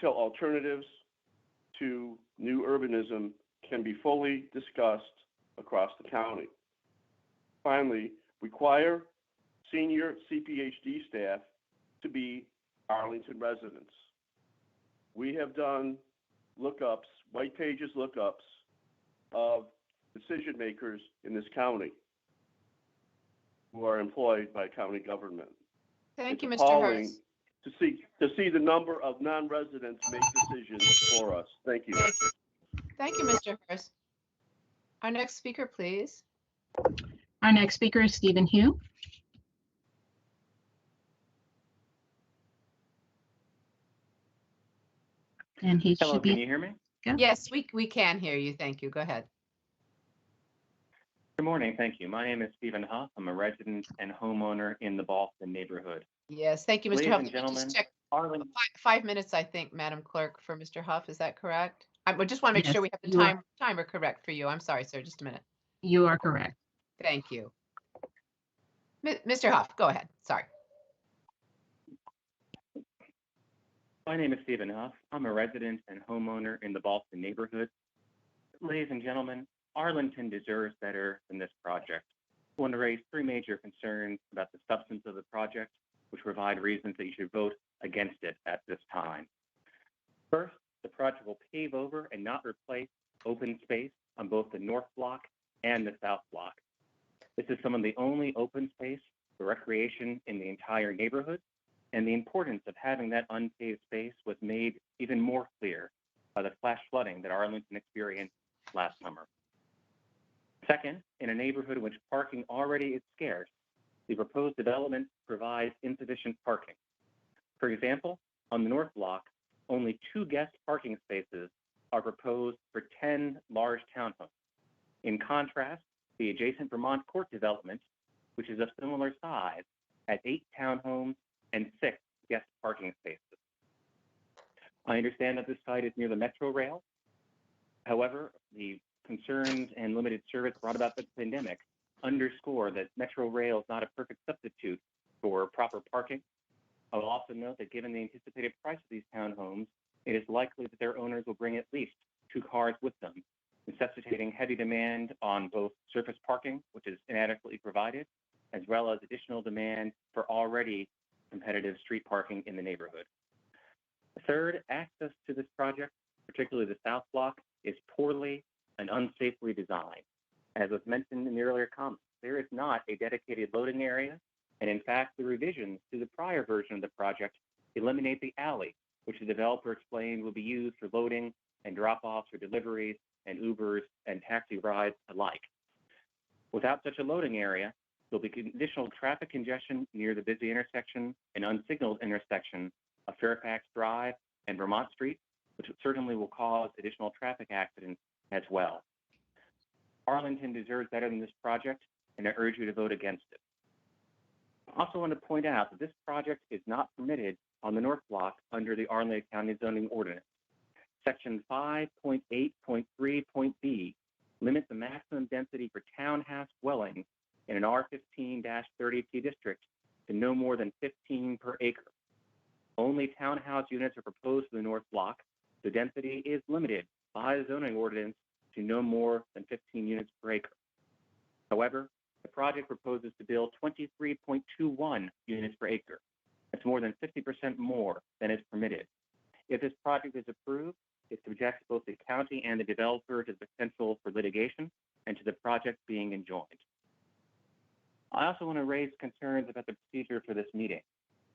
alternatives to new urbanism can be fully discussed across the county. Finally, require senior CPHD staff to be Arlington residents. We have done lookups, white pages lookups of decision makers in this county who are employed by county government. Thank you, It's Mr. appalling Hurst. to see the number of non-residents make decisions for us. Thank you. Thank you, Mr. Hurst. Our next speaker, please. Our next speaker is Stephen Hugh. And he Hello, should be. can you hear me? Yeah. Yes, we can hear you. Thank you. Go ahead. Good morning, thank you. My name is Stephen Huff. I'm a resident and homeowner in the Boston neighborhood. Yes, thank you, Mr. Ladies Huff. and Let me gentlemen, just check. Arlington. 5 minutes, I think, Madam Clerk, for Mr. Huff. Is that correct? I just want to make Yes, sure we have the you are. timer correct for you. I'm sorry, sir. Just a minute. You are correct. Thank you. Mr. Huff, go ahead. Sorry. My name is Stephen Huff. I'm a resident and homeowner in the Boston neighborhood. Ladies and gentlemen, Arlington deserves better than this project. I want to raise three major concerns about the substance of the project, which provide reasons that you should vote against it at this time. First, the project will pave over and not replace open space on both the North Block and the South Block. This is some of the only open space for recreation in the entire neighborhood, and the importance of having that unpaved space was made even more clear by the flash flooding that Arlington experienced last summer. Second, in a neighborhood in which parking already is scarce, the proposed development provides insufficient parking. For example, on the North Block, only 2 guest parking spaces are proposed for 10 large townhomes. In contrast, the adjacent Vermont Court development, which is of similar size, has 8 townhomes and 6 guest parking spaces. I understand that this site is near the Metro Rail. However, the concerns and limited service brought about by the pandemic underscore that Metro Rail is not a perfect substitute for proper parking. I will also note that given the anticipated price of these townhomes, it is likely that their owners will bring at least 2 cars with them, necessitating heavy demand on both surface parking, which is inadequately provided, as well as additional demand for already competitive street parking in the neighborhood. Third, access to this project, particularly the South Block, is poorly and unsafely designed. As was mentioned in the earlier comments, there is not a dedicated loading area, and in fact, the revisions to the prior version of the project eliminate the alley, which the developer explained will be used for loading and drop-offs for deliveries and Ubers and taxi rides alike. Without such a loading area, there'll be additional traffic congestion near the busy intersection and unsignaled intersection of Fairfax Drive and Vermont Street, which certainly will cause additional traffic accidents as well. Arlington deserves better than this project, and I urge you to vote against it. I also want to point out that this project is not permitted on the North Block under the Arlington County Zoning Ordinance. Section 5.8.3.b limits the maximum density for townhouse dwellings in an R15-30T district to no more than 15 per acre. Only townhouse units are proposed for the North Block. The density is limited by the zoning ordinance to no more than 15 units per acre. However, the project proposes to build 23.21 units per acre. That's more than 50% more than is permitted. If this project is approved, it subjects both the county and the developer to the potential for litigation and to the project being enjoined. I also want to raise concerns about the procedure for this meeting.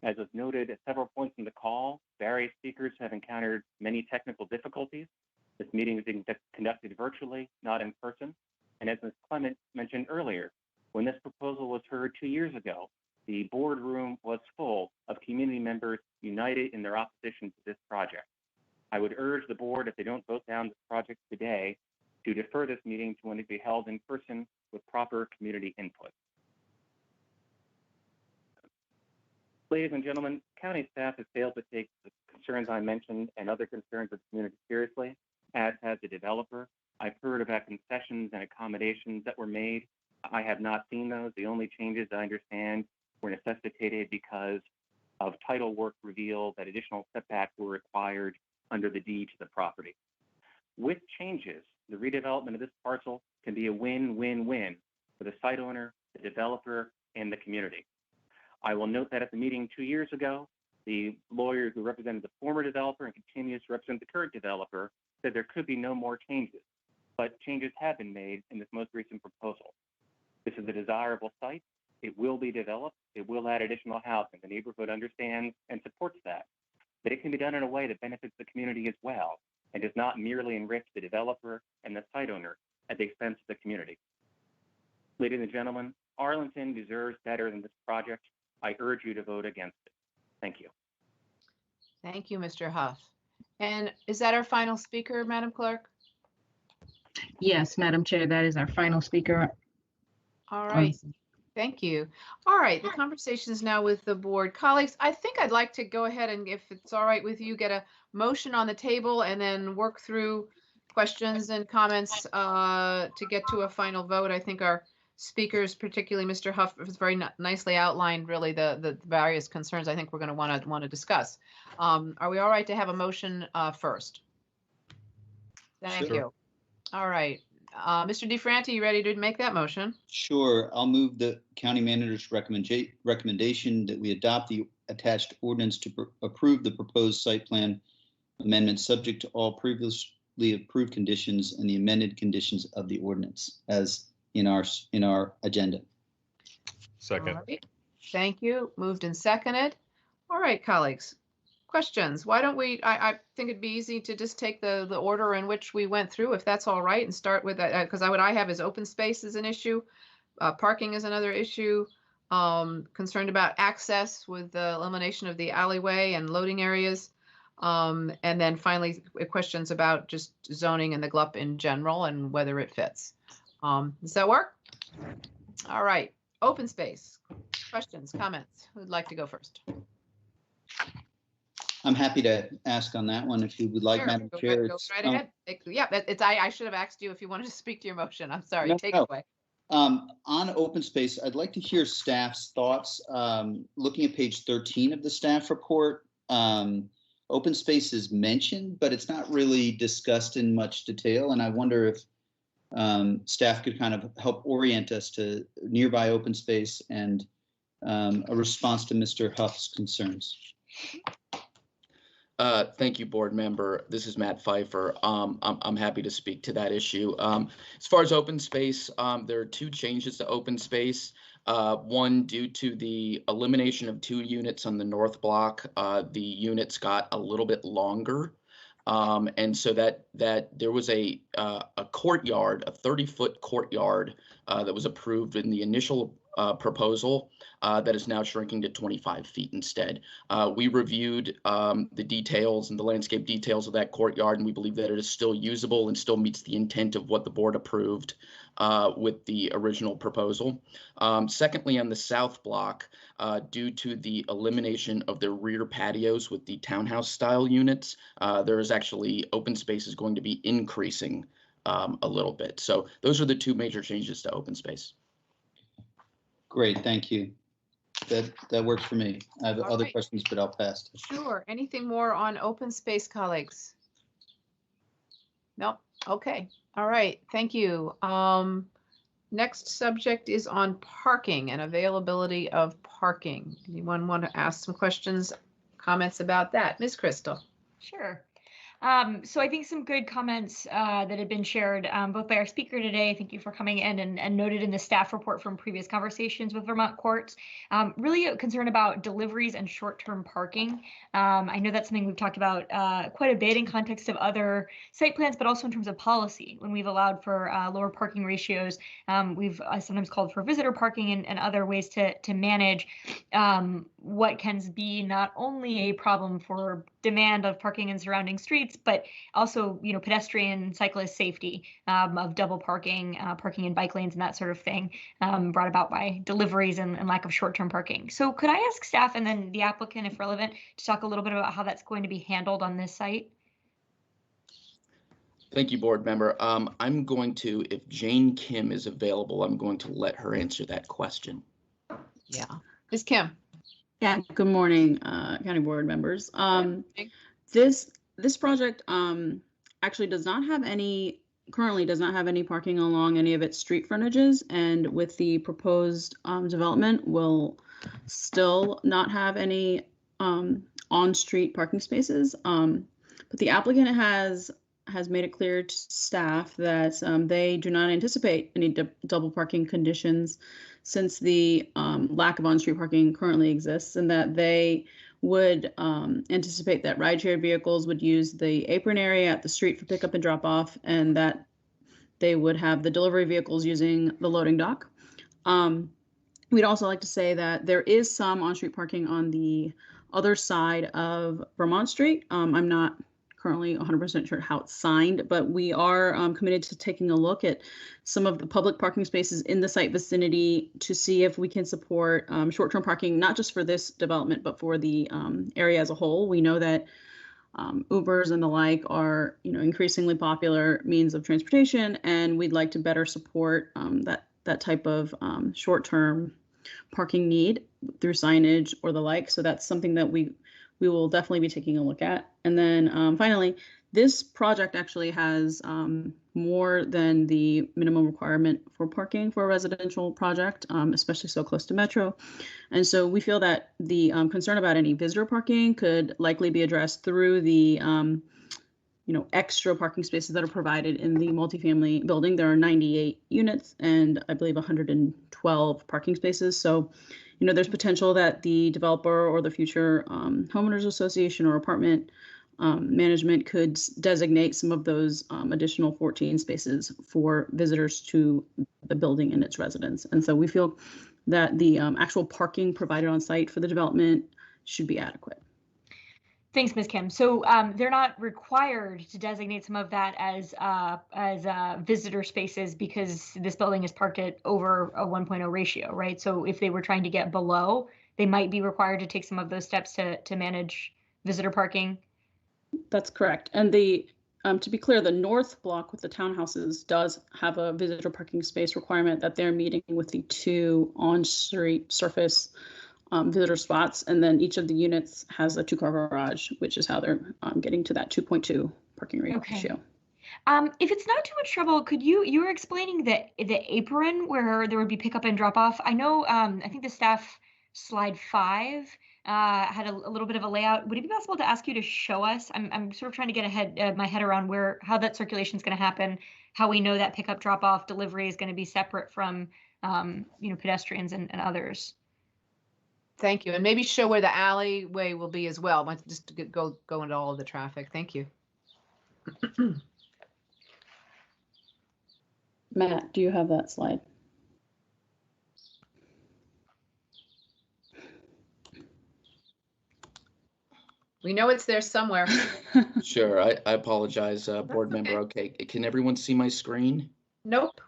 As was noted at several points in the call, various speakers have encountered many technical difficulties. This meeting is being conducted virtually, not in person. And as Ms. Clement mentioned earlier, when this proposal was heard 2 years ago, the boardroom was full of community members united in their opposition to this project. I would urge the board, if they don't vote down this project today, to defer this meeting to when it be held in person with proper community input. Ladies and gentlemen, county staff has failed to take the concerns I mentioned and other concerns of the community seriously, as has the developer. I've heard about concessions and accommodations that were made. I have not seen those. The only changes I understand were necessitated because of title work revealed that additional setbacks were required under the deed to the property. With changes, the redevelopment of this parcel can be a win-win-win for the site owner, the developer, and the community. I will note that at the meeting 2 years ago, the lawyer who represented the former developer and continues to represent the current developer said there could be no more changes, but changes have been made in this most recent proposal. This is a desirable site. It will be developed. It will add additional housing. The neighborhood understands and supports that, but it can be done in a way that benefits the community as well and does not merely enrich the developer and the site owner at the expense of the community. Ladies and gentlemen, Arlington deserves better than this project. I urge you to vote against it. Thank you. Thank you, Mr. Huff. And is that our final speaker, Madam Clerk? Yes, Madam Chair, that is our final speaker. All right. Thank you. All right, the conversation is now with the board. Colleagues, I think I'd like to go ahead and, if it's all right with you, get a motion on the table and then work through questions and comments to get to a final vote. I think our speakers, particularly Mr. Huff, has very nicely outlined really the various concerns I think we're going to want to discuss. Are we all right to have a motion first? Thank you. All right. Mr. DeFranti, you ready to make that motion? Sure. I'll move the county manager's recommendation that we adopt the attached ordinance to approve the proposed site plan amendment subject to all previously approved conditions and the amended conditions of the ordinance as in our agenda. Second. All right. Thank you. Moved and seconded. All right, colleagues. questions? Why don't we, I think it'd be easy to just take the order in which we went through, if that's all right, and start with that, because what I have is open space is an issue, parking is another issue, concerned about access with the elimination of the alleyway and loading areas, and then finally questions about just zoning and the GLUP in general and whether it fits. Does that work? All right, open space. Questions, comments? Who'd like to go first? I'm happy to ask on that one if you would like, Sure, Madam go Chair. go It's, right ahead. Yeah, I should have asked you if you wanted to speak to your motion. I'm sorry, take it away. On open space, I'd like to hear staff's thoughts. Looking at page 13 of the staff report, open space is mentioned, but it's not really discussed in much detail. And I wonder if staff could kind of help orient us to nearby open space and a response to Mr. Huff's concerns. Thank you, board member. This is Matt Pfeiffer. I'm happy to speak to that issue. As far as open space, there are two changes to open space. One, due to the elimination of 2 units on the north block, the units got a little bit longer. And so that there was a courtyard, a 30-foot courtyard that was approved in the initial proposal that is now shrinking to 25 feet instead. We reviewed the details and the landscape details of that courtyard, and we believe that it is still usable and still meets the intent of what the board approved with the original proposal. Secondly, on the south block, due to the elimination of the rear patios with the townhouse style units, there is actually open space is going to be increasing a little bit. So those are the 2 major changes to open space. Great, thank you. That works for me. I have other questions, but I'll pass. Sure. Anything more on open space, colleagues? Nope. Okay. All right. Thank you. Next subject is on parking and availability of parking. Anyone want to ask some questions, comments about that? Ms. Crystal. Sure. So I think some good comments that had been shared both by our speaker today. Thank you for coming in and noted in the staff report from previous conversations with Vermont courts. Really a concern about deliveries and short-term parking. I know that's something we've talked about quite a bit in context of other site plans, but also in terms of policy. When we've allowed for lower parking ratios, we've sometimes called for visitor parking and other ways to manage what can be not only a problem for demand of parking in surrounding streets, but also, pedestrian cyclist safety of double parking, parking in bike lanes and that sort of thing brought about by deliveries and lack of short-term parking. So could I ask staff and then the applicant, if relevant, to talk a little bit about how that's going to be handled on this site? Thank you, board member. I'm going to, if Jane Kim is available, I'm going to let her answer that question. Yeah. Ms. Kim. Yeah, good morning, county board members. This project actually currently does not have any parking along any of its street frontages, and with the proposed development will still not have any on-street parking spaces. But the applicant has made it clear to staff that they do not anticipate any double parking conditions since the lack of on-street parking currently exists, and that they would anticipate that rideshare vehicles would use the apron area at the street for pickup and drop off, and that they would have the delivery vehicles using the loading dock. We'd also like to say that there is some on-street parking on the other side of Vermont Street. I'm not currently 100% sure how it's signed, but we are committed to taking a look at some of the public parking spaces in the site vicinity to see if we can support short-term parking, not just for this development, but for the area as a whole. We know that Ubers and the like are, increasingly popular means of transportation, and we'd like to better support that type of short-term parking need through signage or the like. So that's something that we will definitely be taking a look at. And then finally, this project actually has more than the minimum requirement for parking for a residential project, especially so close to Metro. And so we feel that the concern about any visitor parking could likely be addressed through the extra parking spaces that are provided in the multifamily building. There are 98 units and I believe 112 parking spaces. So, there's potential that the developer or the future homeowners association or apartment management could designate some of those additional 14 spaces for visitors to the building and its residents. And so we feel that the actual parking provided on site for the development should be adequate. Thanks, Ms. Kim. So they're not required to designate some of that as visitor spaces because this building is parked at over a 1.0 ratio, right? So if they were trying to get below, they might be required to take some of those steps to manage visitor parking. That's correct. And to be clear, the north block with the townhouses does have a visitor parking space requirement that they're meeting with the 2 on-street surface visitor spots, and then each of the units has a 2-car garage, which is how they're getting to that 2.2 parking ratio. Okay. If it's not too much trouble, could you were explaining the apron where there would be pickup and drop off? I know, I think the staff slide 5 had a little bit of a layout. Would it be possible to ask you to show us? I'm sort of trying to get my head around how that circulation is going to happen, how we know that pickup, drop off, delivery is going to be separate from pedestrians and others. Thank you. And maybe show where the alleyway will be as well, just to go into all of the traffic. Thank you. Matt, do you have that slide? We know it's there somewhere. Sure, I apologize, board member. Okay, can everyone see my screen? Nope.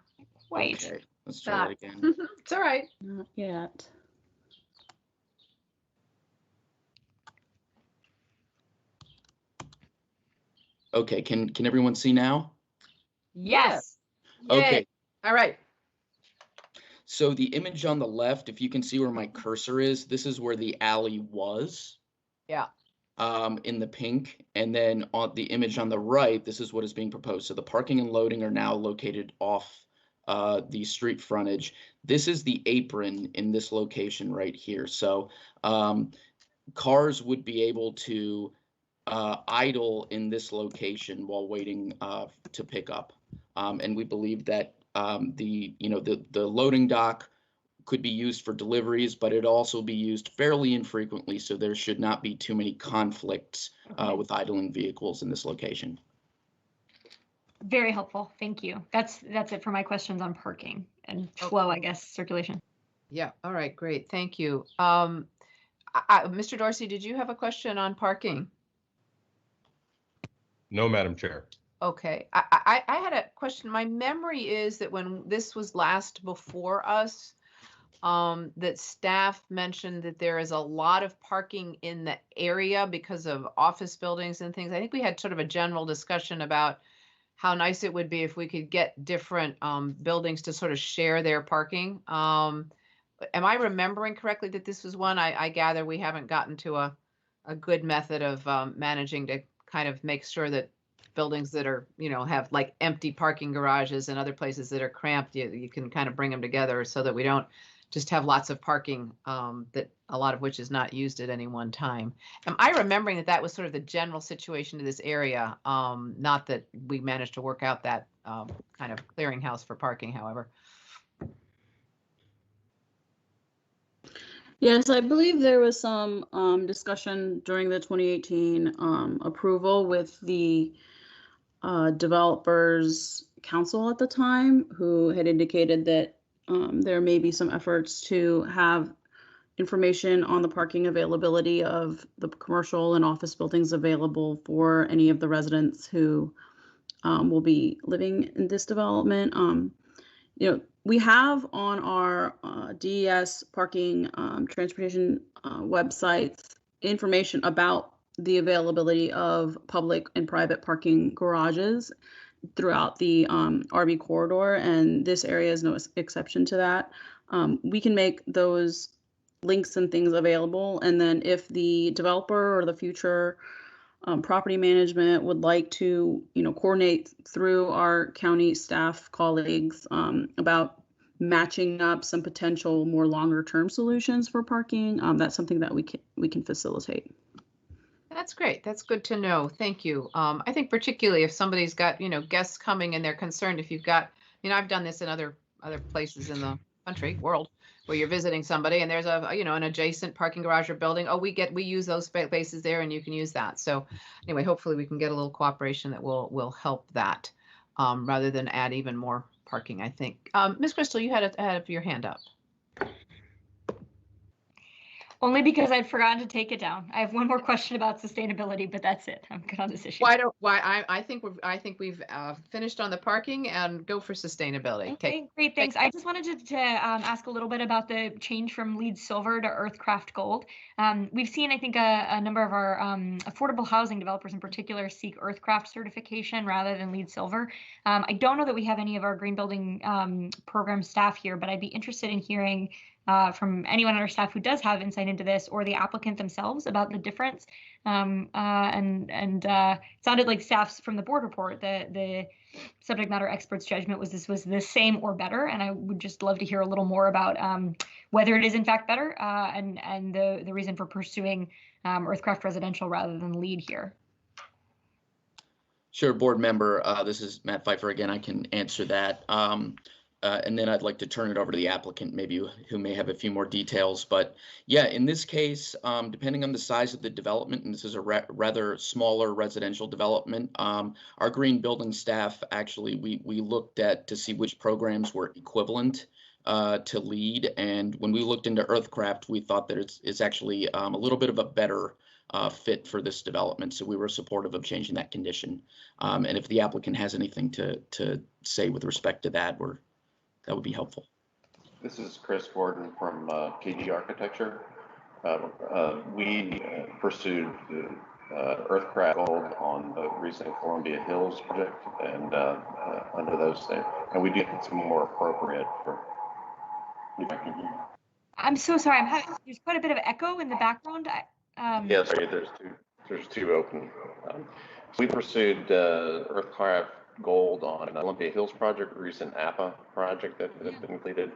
Wait. Okay, let's try that again. It's all right. Not yet. Okay, can everyone see now? Yes. Okay. Yay. All right. So the image on the left, if you can see where my cursor is, this is where the alley was. Yeah. In the pink, and then on the image on the right, this is what is being proposed. So the parking and loading are now located off the street frontage. This is the apron in this location right here. So cars would be able to idle in this location while waiting to pick up. And we believe that the loading dock could be used for deliveries, but it'd also be used fairly infrequently, so there should not be too many conflicts with idling vehicles in this location. Very helpful. Thank you. That's it for my questions on parking and flow, I guess, circulation. Yeah. All right. Great. Thank you. Mr. Dorsey, did you have a question on parking? No, Madam Chair. Okay. I had a question. My memory is that when this was last before us, that staff mentioned that there is a lot of parking in the area because of office buildings and things. I think we had sort of a general discussion about how nice it would be if we could get different buildings to sort of share their parking. Am I remembering correctly that this was one? I gather we haven't gotten to a good method of managing to kind of make sure that buildings that are, have like empty parking garages and other places that are cramped, you can kind of bring them together so that we don't just have lots of parking that a lot of which is not used at any one time. Am I remembering that was sort of the general situation to this area? Not that we managed to work out that kind of clearinghouse for parking, however. Yes, I believe there was some discussion during the 2018 approval with the developers council at the time, who had indicated that there may be some efforts to have information on the parking availability of the commercial and office buildings available for any of the residents who will be living in this development. We have on our DES parking transportation websites information about the availability of public and private parking garages throughout the RB corridor, and this area is no exception to that. We can make those links and things available, and then if the developer or the future property management would like to, coordinate through our county staff colleagues about matching up some potential more longer term solutions for parking, that's something that we can facilitate. That's great. That's good to know. Thank you. I think particularly if somebody's got, guests coming and they're concerned, if you've got, I've done this in other places in the country, world, where you're visiting somebody and there's an adjacent parking garage or building. Oh, we use those spaces there and you can use that. So anyway, hopefully we can get a little cooperation that will help that, rather than add even more parking, I think. Ms. Crystal, you had your hand up. Only because I'd forgotten to take it down. I have one more question about sustainability, but that's it. I'm good on this issue. I think we've finished on the parking and go for sustainability. Okay, great, thanks. I just wanted to ask a little bit about the change from LEED Silver to Earthcraft Gold. We've seen, I think, a number of our affordable housing developers in particular seek Earthcraft certification rather than LEED Silver. I don't know that we have any of our green building program staff here, but I'd be interested in hearing from anyone on our staff who does have insight into this, or the applicant themselves, about the difference. It sounded like staffs from the board report that the subject matter expert's judgment was this was the same or better, and I would just love to hear a little more about whether it is in fact better, and the reason for pursuing Earthcraft Residential rather than LEED here. Sure, board member. This is Matt Pfeiffer again. I can answer that. And then I'd like to turn it over to the applicant, maybe who may have a few more details. But yeah, in this case, depending on the size of the development, and this is a rather smaller residential development, our green building staff actually, we looked at to see which programs were equivalent to LEED. And when we looked into Earthcraft, we thought that it's actually a little bit of a better fit for this development. So we were supportive of changing that condition. And if the applicant has anything to say with respect to that, that would be helpful. This is Chris Gordon from KG Architecture. We pursued Earthcraft Gold on the recent Columbia Hills project, and under those things, and we do think it's more appropriate for. I'm so sorry. There's quite a bit of echo in the background. Yeah, sorry. There's two open. We pursued Earthcraft Gold on Olympia Hills project, recent APA project that has been completed,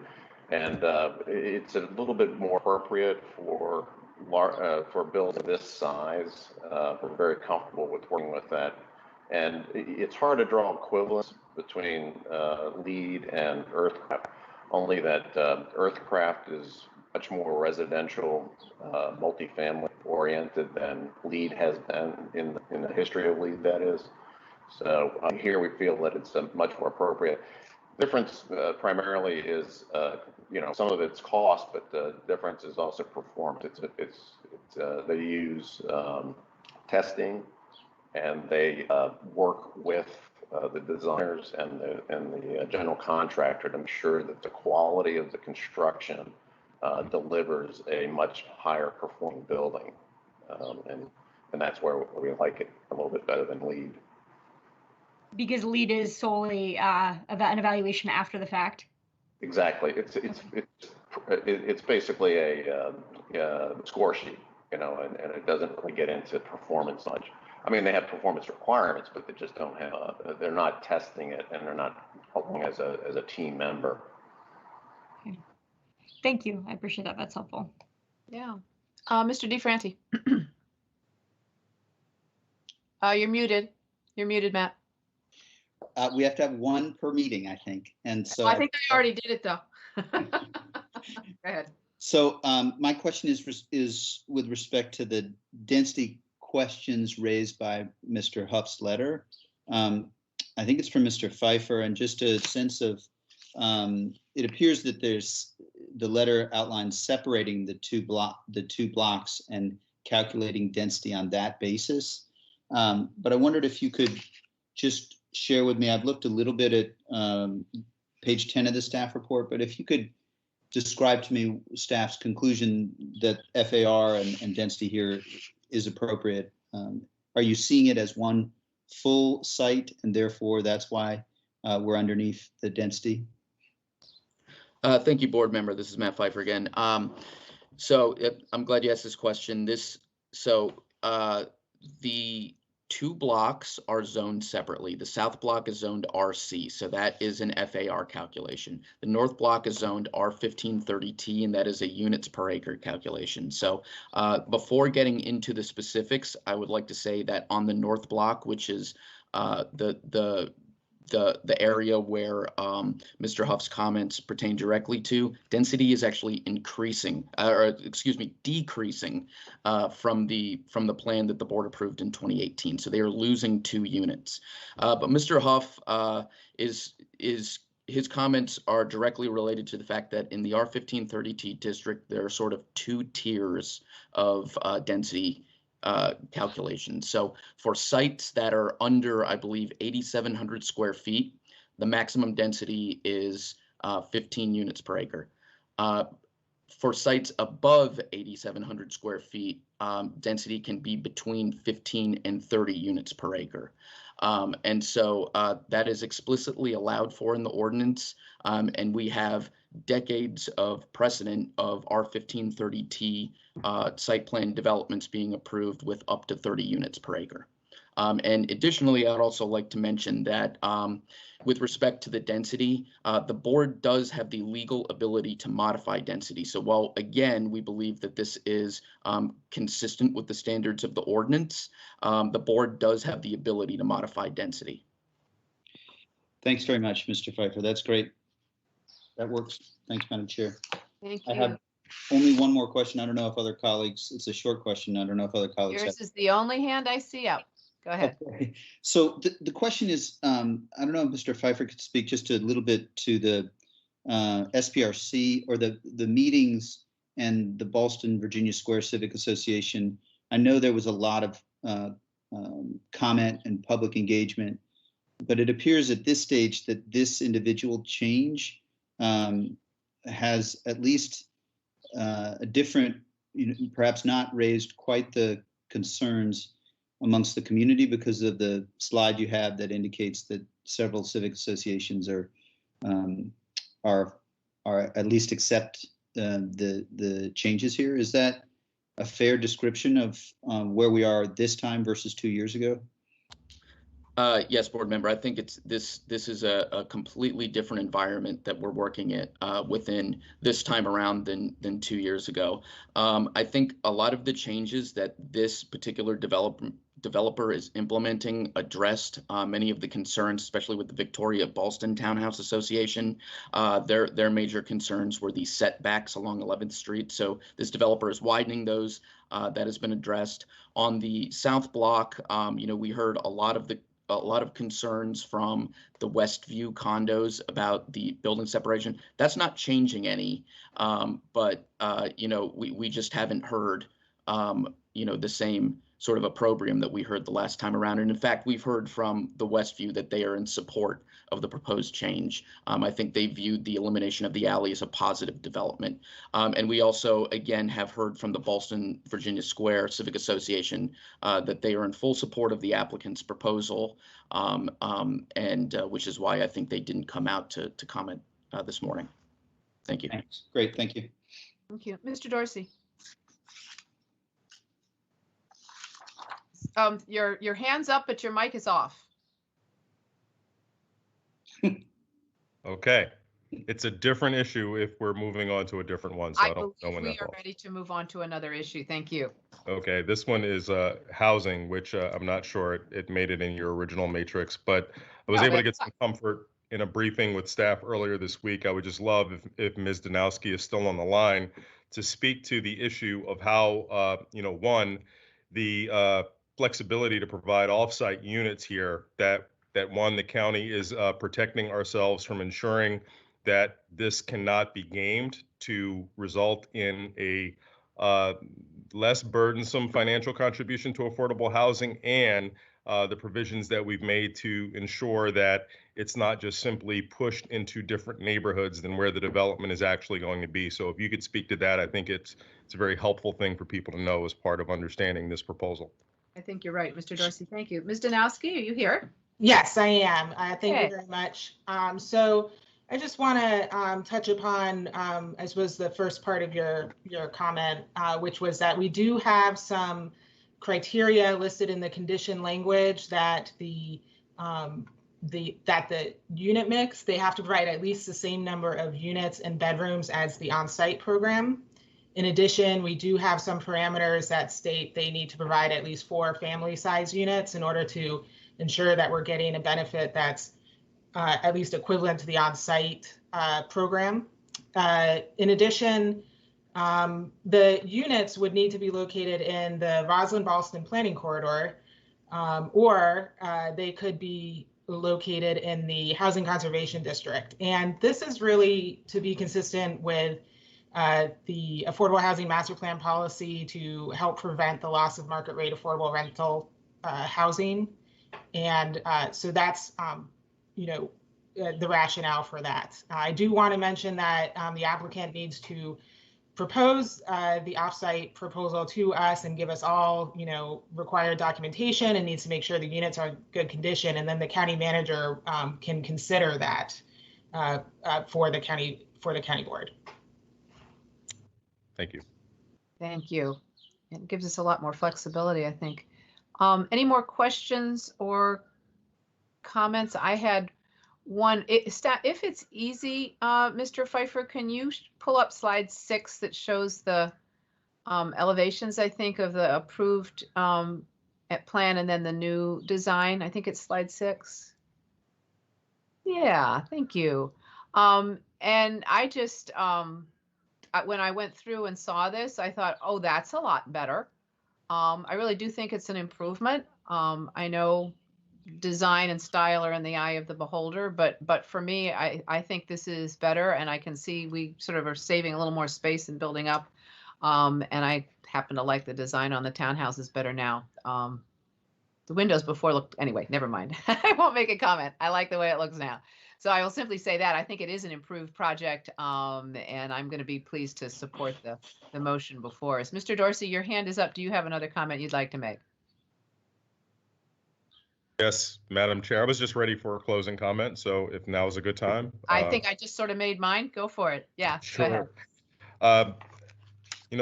and it's a little bit more appropriate for builds of this size. We're very comfortable with working with that, and it's hard to draw equivalence between LEED and Earthcraft, only that Earthcraft is much more residential, multifamily oriented than LEED has been in the history of LEED, that is. So here we feel that it's much more appropriate. Difference primarily is, some of it's cost, but the difference is also performance. They use testing, and they work with the designers and the general contractor to make sure that the quality of the construction delivers a much higher performing building, and that's where we like it a little bit better than LEED. Because LEED is solely an evaluation after the fact. Exactly. It's basically a score sheet, and it doesn't really get into performance much. I mean, they have performance requirements, but they just don't have. They're not testing it, and they're not helping as a team member. Okay. Thank you. I appreciate that. That's helpful. Yeah. Mr. DeFranti. You're muted. You're muted, Matt. We have to have one per meeting, I think. And so I think I already did it though. Go ahead. So my question is with respect to the density questions raised by Mr. Huff's letter. I think it's from Mr. Pfeiffer, and just a sense of, it appears that the letter outlines separating the two blocks and calculating density on that basis. But I wondered if you could just share with me, I've looked a little bit at page 10 of the staff report, but if you could describe to me staff's conclusion that FAR and density here is appropriate. Are you seeing it as one full site, and therefore that's why we're underneath the density? Thank you, board member. This is Matt Pfeiffer again. So I'm glad you asked this question. The 2 blocks are zoned separately. The south block is zoned RC, so that is an FAR calculation. The north block is zoned R1530T, and that is a units per acre calculation. So before getting into the specifics, I would like to say that on the north block, which is the area where Mr. Huff's comments pertain directly to, density is actually increasing, or excuse me, decreasing from the plan that the board approved in 2018. So they are losing 2 units. But Mr. Huff his comments are directly related to the fact that in the R1530T district, there are sort of 2 tiers of density calculations. So for sites that are under, I believe, 8,700 square feet, the maximum density is 15 units per acre. For sites above 8,700 square feet, density can be between 15 and 30 units per acre. And so that is explicitly allowed for in the ordinance, and we have decades of precedent of R1530T site plan developments being approved with up to 30 units per acre. And additionally, I'd also like to mention that with respect to the density, the board does have the legal ability to modify density. So while, again, we believe that this is consistent with the standards of the ordinance, the board does have the ability to modify density. Thanks very much, Mr. Pfeiffer. That's great. That works. Thanks, Madam Chair. Thank you. I have only one more question. I don't know if other colleagues, it's a short question. I don't know if other colleagues Yours have. is the only hand I see up. Go ahead. Okay. So the question is, I don't know if Mr. Pfeiffer could speak just a little bit to the SPRC or the meetings and the Ballston Virginia Square Civic Association. I know there was a lot of comment and public engagement, but it appears at this stage that this individual change has at least a different, perhaps not raised quite the concerns amongst the community because of the slide you have that indicates that several civic associations are at least accept the changes here. Is that a fair description of where we are this time versus 2 years ago? Yes, board member. I think this is a completely different environment that we're working at within this time around than 2 years ago. I think a lot of the changes that this particular developer is implementing addressed many of the concerns, especially with the Victoria Ballston Townhouse Association. Their major concerns were the setbacks along 11th Street. So this developer is widening those. That has been addressed. On the South Block, we heard a lot of concerns from the Westview condos about the building separation. That's not changing any, but we just haven't heard the same sort of opprobrium that we heard the last time around. And in fact, we've heard from the Westview that they are in support of the proposed change. I think they viewed the elimination of the alley as a positive development. And we also, again, have heard from the Ballston Virginia Square Civic Association that they are in full support of the applicant's proposal, and which is why I think they didn't come out to comment this morning. Thank you. Thanks. Great. Thank you. Thank you. Mr. Dorsey. Your hand's up, but your mic is off. Okay. It's a different issue if we're moving on to a different one, so I don't know when we that are falls. ready to move on to another issue. Thank you. Okay, this one is housing, which I'm not sure it made it in your original matrix, but I was able to get some comfort in a briefing with staff earlier this week. I would just love if Ms. Danowski is still on the line to speak to the issue of how, one, the flexibility to provide offsite units here, that one, the county is protecting ourselves from ensuring that this cannot be gamed to result in a less burdensome financial contribution to affordable housing, and the provisions that we've made to ensure that it's not just simply pushed into different neighborhoods than where the development is actually going to be. So if you could speak to that, I think it's a very helpful thing for people to know as part of understanding this proposal. I think you're right, Mr. Dorsey. Thank you. Ms. Danowski, are you here? Yes, I am. Thank you very much. So I just want to touch upon, as was the first part of your comment, which was that we do have some criteria listed in the condition language that the unit mix, they have to provide at least the same number of units and bedrooms as the on-site program. In addition, we do have some parameters that state they need to provide at least 4 family size units in order to ensure that we're getting a benefit that's at least equivalent to the on-site program. In addition, the units would need to be located in the Roslyn-Ballston planning corridor, or they could be located in the Housing Conservation District. And this is really to be consistent with the Affordable Housing Master Plan policy to help prevent the loss of market rate affordable rental housing. And so that's, the rationale for that. I do want to mention that the applicant needs to propose the offsite proposal to us and give us all, required documentation, and needs to make sure the units are in good condition. And then the county manager can consider that for the county board. Thank you. Thank you. It gives us a lot more flexibility, I think. Any more questions or comments? I had one. If it's easy, Mr. Pfeiffer, can you pull up slide 6 that shows the elevations, I think, of the approved plan and then the new design? I think it's slide 6. Yeah, thank you. And I just, when I went through and saw this, I thought, oh, that's a lot better. I really do think it's an improvement. I know design and style are in the eye of the beholder, but for me, I think this is better, and I can see we sort of are saving a little more space and building up. And I happen to like the design on the townhouses better now. The windows before looked, anyway, never mind. I won't make a comment. I like the way it looks now. So I will simply say that I think it is an improved project, and I'm going to be pleased to support the motion before us. Mr. Dorsey, your hand is up. Do you have another comment you'd like to make? Yes, Madam Chair. I was just ready for a closing comment, so if now is a good time. I think I just sort of made mine. Go for it. Yeah, sure. Go ahead.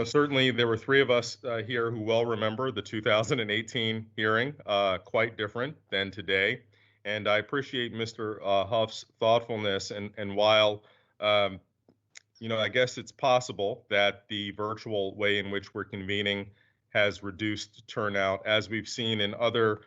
Certainly there were 3 of us here who well remember the 2018 hearing, quite different than today. And I appreciate Mr. Huff's thoughtfulness. And while, I guess it's possible that the virtual way in which we're convening has reduced turnout, as we've seen in other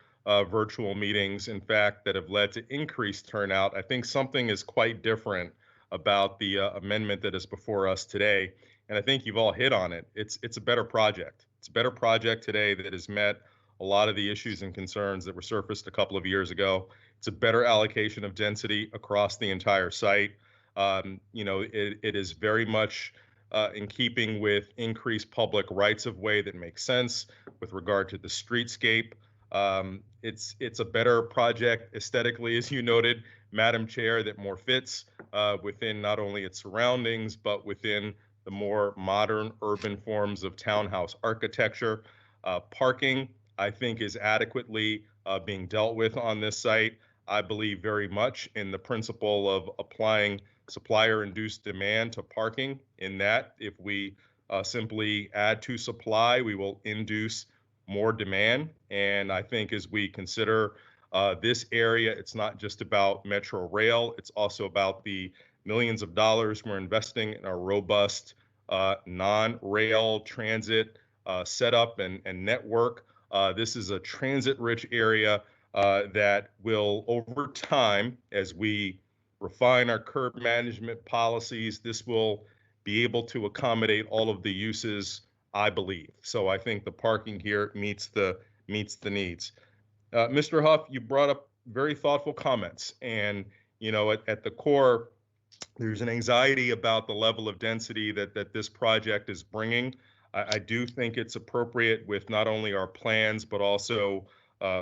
virtual meetings, in fact, that have led to increased turnout, I think something is quite different about the amendment that is before us today. And I think you've all hit on it. It's a better project. It's a better project today that has met a lot of the issues and concerns that were surfaced a couple of years ago. It's a better allocation of density across the entire site. It is very much in keeping with increased public rights of way that makes sense with regard to the streetscape. It's a better project aesthetically, as you noted, Madam Chair, that more fits within not only its surroundings, but within the more modern urban forms of townhouse architecture. Parking, I think, is adequately being dealt with on this site. I believe very much in the principle of applying supplier-induced demand to parking, in that if we simply add to supply, we will induce more demand. And I think as we consider this area, it's not just about Metro Rail, it's also about the millions of dollars we're investing in a robust non-rail transit setup and network. This is a transit-rich area that will, over time, as we refine our curb management policies, this will be able to accommodate all of the uses, I believe. So I think the parking here meets the needs. Mr. Huff, you brought up very thoughtful comments, and at the core, there's an anxiety about the level of density that this project is bringing. I do think it's appropriate with not only our plans, but also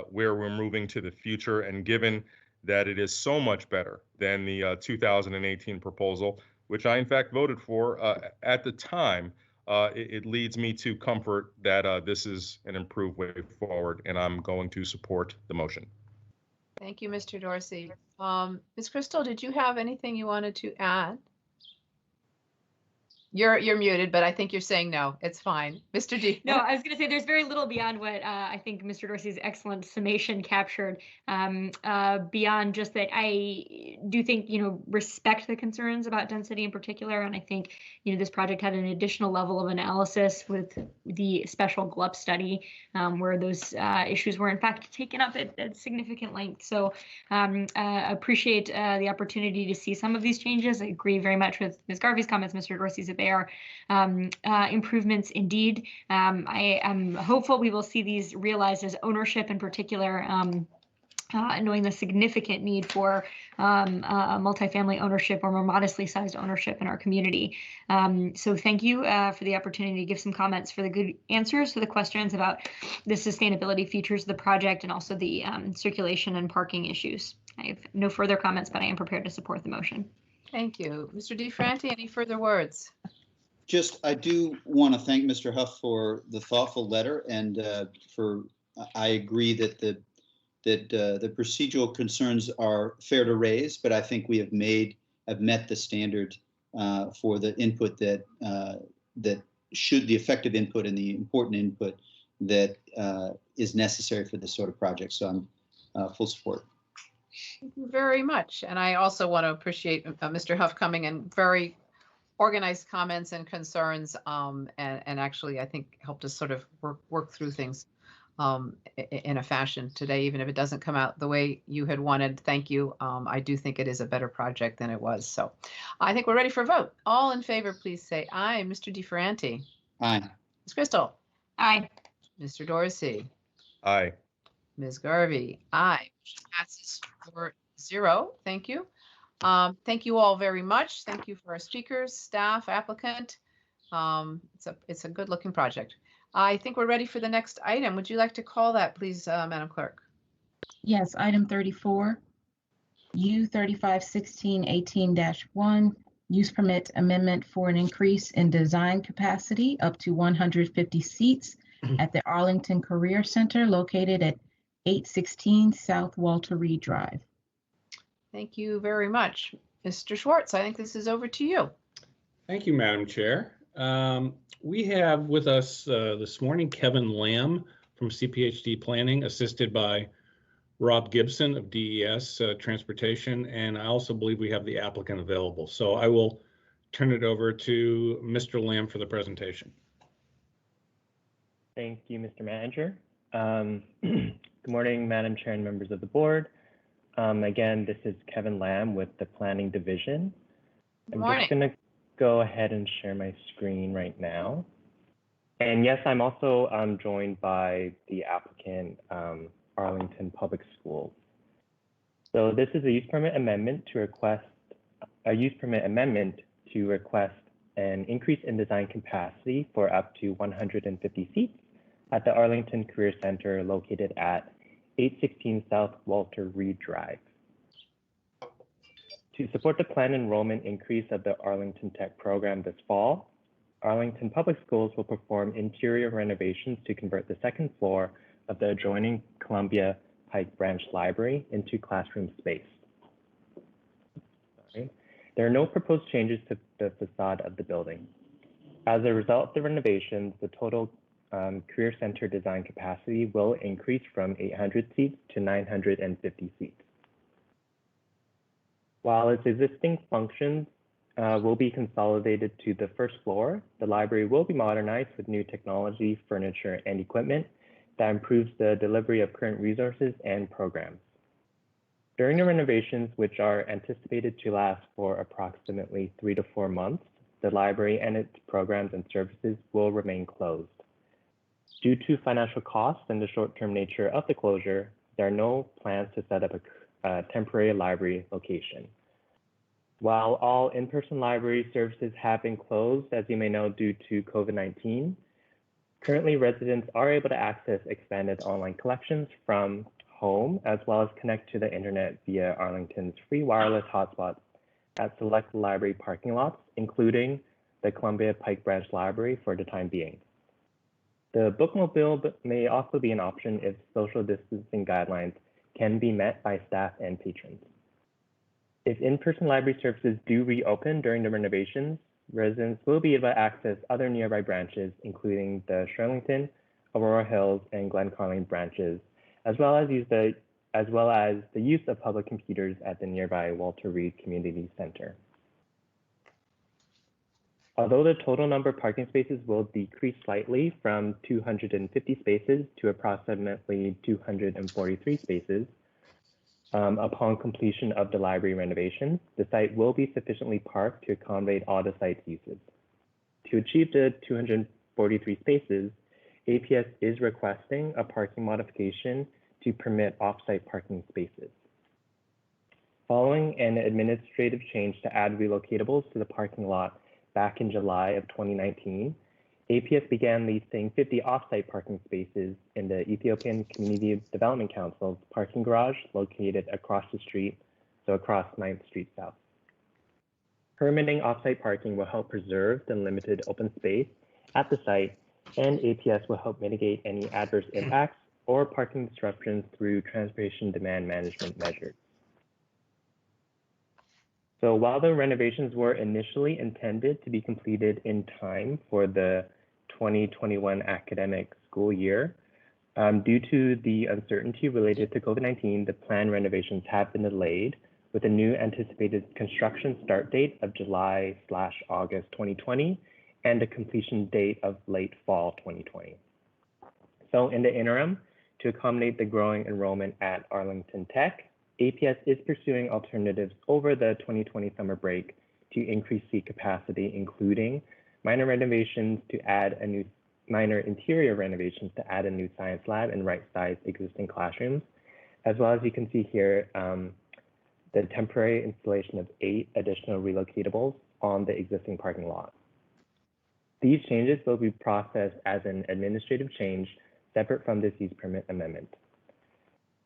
where we're moving to the future. And given that it is so much better than the 2018 proposal, which I in fact voted for at the time, it leads me to comfort that this is an improved way forward, and I'm going to support the motion. Thank you, Mr. Dorsey. Ms. Crystal, did you have anything you wanted to add? You're muted, but I think you're saying no. It's fine. Mr. D. No, I was going to say there's very little beyond what I think Mr. Dorsey's excellent summation captured. Beyond just that, I do think, respect the concerns about density in particular. And I think, this project had an additional level of analysis with the special GLUP study where those issues were in fact taken up at significant length. So appreciate the opportunity to see some of these changes. I agree very much with Ms. Garvey's comments, Mr. Dorsey's, that they are improvements indeed. I am hopeful we will see these realized as ownership in particular, knowing the significant need for multifamily ownership or more modestly sized ownership in our community. So thank you for the opportunity to give some comments, for the good answers to the questions about the sustainability features of the project and also the circulation and parking issues. I have no further comments, but I am prepared to support the motion. Thank you. Mr. DeFranti, any further words? I do want to thank Mr. Huff for the thoughtful letter, and I agree that the procedural concerns are fair to raise, but I think we have met the standard for the input that the effective input and the important input that is necessary for this sort of project. So I'm full support. Thank you very much. And I also want to appreciate Mr. Huff coming in very organized comments and concerns, and actually I think helped us sort of work through things in a fashion today, even if it doesn't come out the way you had wanted. Thank you. I do think it is a better project than it was. So I think we're ready for a vote. All in favor, please say aye. Mr. DeFranti. Aye. Ms. Crystal. Aye. Mr. Dorsey. Aye. Ms. Garvey. Aye. Motion passes 4-0. Thank you. Thank you all very much. Thank you for our speakers, staff, applicant. It's a good looking project. I think we're ready for the next item. Would you like to call that, please, Madam Clerk? Yes, item 34, U 351618-1, use permit amendment for an increase in design capacity up to 150 seats at the Arlington Career Center located at 816 South Walter Reed Drive. Thank you very much. Mr. Schwartz, I think this is over to you. Thank you, Madam Chair. We have with us this morning Kevin Lamb from CPHD Planning, assisted by Rob Gibson of DES Transportation, and I also believe we have the applicant available. So I will turn it over to Mr. Lamb for the presentation. Thank you, Mr. Manager. Good morning, Madam Chair and members of the board. Again, this is Kevin Lamb with the Planning Division. I'm just going to go ahead and share my screen right now. And yes, I'm also joined by the applicant, Arlington Public Schools. So this is a use permit amendment to request an increase in design capacity for up to 150 seats at the Arlington Career Center located at 816 South Walter Reed Drive. To support the planned enrollment increase of the Arlington Tech program this fall, Arlington Public Schools will perform interior renovations to convert the second floor of the adjoining Columbia Pike Branch Library into classroom space. There are no proposed changes to the facade of the building. As a result of the renovations, the total Career Center design capacity will increase from 800 seats to 950 seats. While its existing functions will be consolidated to the first floor, the library will be modernized with new technology, furniture, and equipment that improves the delivery of current resources and programs. During the renovations, which are anticipated to last for approximately 3 to 4 months, the library and its programs and services will remain closed. Due to financial costs and the short-term nature of the closure, there are no plans to set up a temporary library location. While all in-person library services have been closed, as you may know, due to COVID-19, currently residents are able to access expanded online collections from home, as well as connect to the internet via Arlington's free wireless hotspots at select library parking lots, including the Columbia Pike Branch Library for the time being. The bookmobile may also be an option if social distancing guidelines can be met by staff and patrons. If in-person library services do reopen during the renovations, residents will be able to access other nearby branches, including the Shirlington, Aurora Hills, and Glen Carling branches, as well as the use of public computers at the nearby Walter Reed Community Center. Although the total number of parking spaces will decrease slightly from 250 spaces to approximately 243 spaces, upon completion of the library renovations, the site will be sufficiently parked to accommodate all the site's uses. To achieve the 243 spaces, APS is requesting a parking modification to permit off-site parking spaces. Following an administrative change to add relocatables to the parking lot back in July of 2019, APS began leasing 50 off-site parking spaces in the Ethiopian Community Development Council's parking garage located across the street, so across 9th Street South. Permitting off-site parking will help preserve the limited open space at the site, and APS will help mitigate any adverse impacts or parking disruptions through transportation demand management measures. So while the renovations were initially intended to be completed in time for the 2021 academic school year, due to the uncertainty related to COVID-19, the planned renovations have been delayed with a new anticipated construction start date of July/August 2020 and a completion date of late fall 2020. So in the interim, to accommodate the growing enrollment at Arlington Tech, APS is pursuing alternatives over the 2020 summer break to increase seat capacity, including minor renovations to add a new minor interior renovations to add a new science lab and right-size existing classrooms, as well as you can see here, the temporary installation of 8 additional relocatables on the existing parking lot. These changes will be processed as an administrative change separate from this use permit amendment.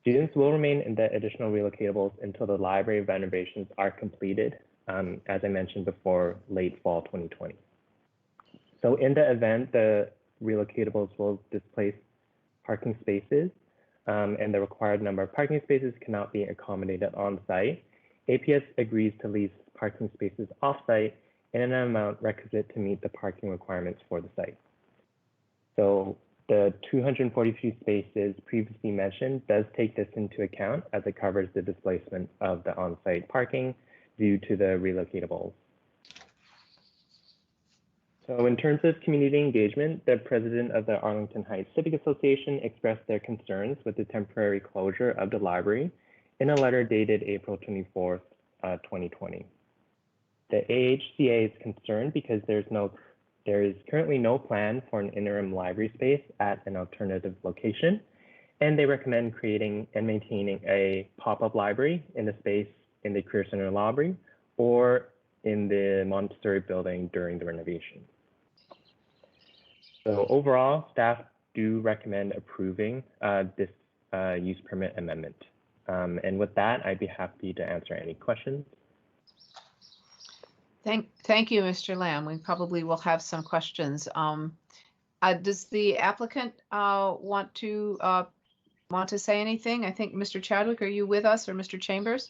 Students will remain in the additional relocatables until the library renovations are completed, as I mentioned before, late fall 2020. So in the event the relocatables will displace parking spaces and the required number of parking spaces cannot be accommodated on site, APS agrees to lease parking spaces off-site in an amount requisite to meet the parking requirements for the site. So the 243 spaces previously mentioned does take this into account as it covers the displacement of the on-site parking due to the relocatables. So in terms of community engagement, the president of the Arlington Heights Civic Association expressed their concerns with the temporary closure of the library in a letter dated April 24th, 2020. The AHCA is concerned because there is currently no plan for an interim library space at an alternative location, and they recommend creating and maintaining a pop-up library in the space in the Career Center lobby or in the Montessori building during the renovation. So overall, staff do recommend approving this use permit amendment. And with that, I'd be happy to answer any questions. Thank you, Mr. Lamb. We probably will have some questions. Does the applicant want to say anything? I think Mr. Chadwick, are you with us, or Mr. Chambers?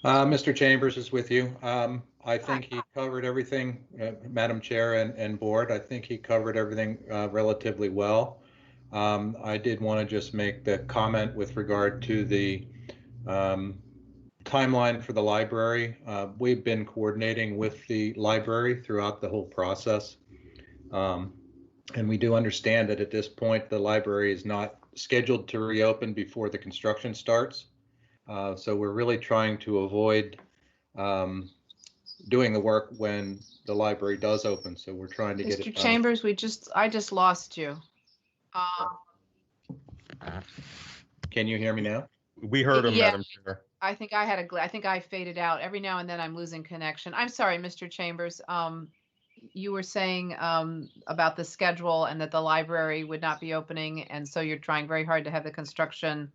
Mr. Chambers is with you. I think he covered everything, Madam Chair and Board. I think he covered everything relatively well. I did want to just make the comment with regard to the timeline for the library. We've been coordinating with the library throughout the whole process. And we do understand that at this point, the library is not scheduled to reopen before the construction starts. So we're really trying to avoid doing the work when the library does open. So we're trying to get it done. Mr. Chambers, I just lost you. Can you hear me now? We heard him, Yeah. Madam Chair. I think I think I faded out. Every now and then I'm losing connection. I'm sorry, Mr. Chambers. You were saying about the schedule and that the library would not be opening, and so you're trying very hard to have the construction,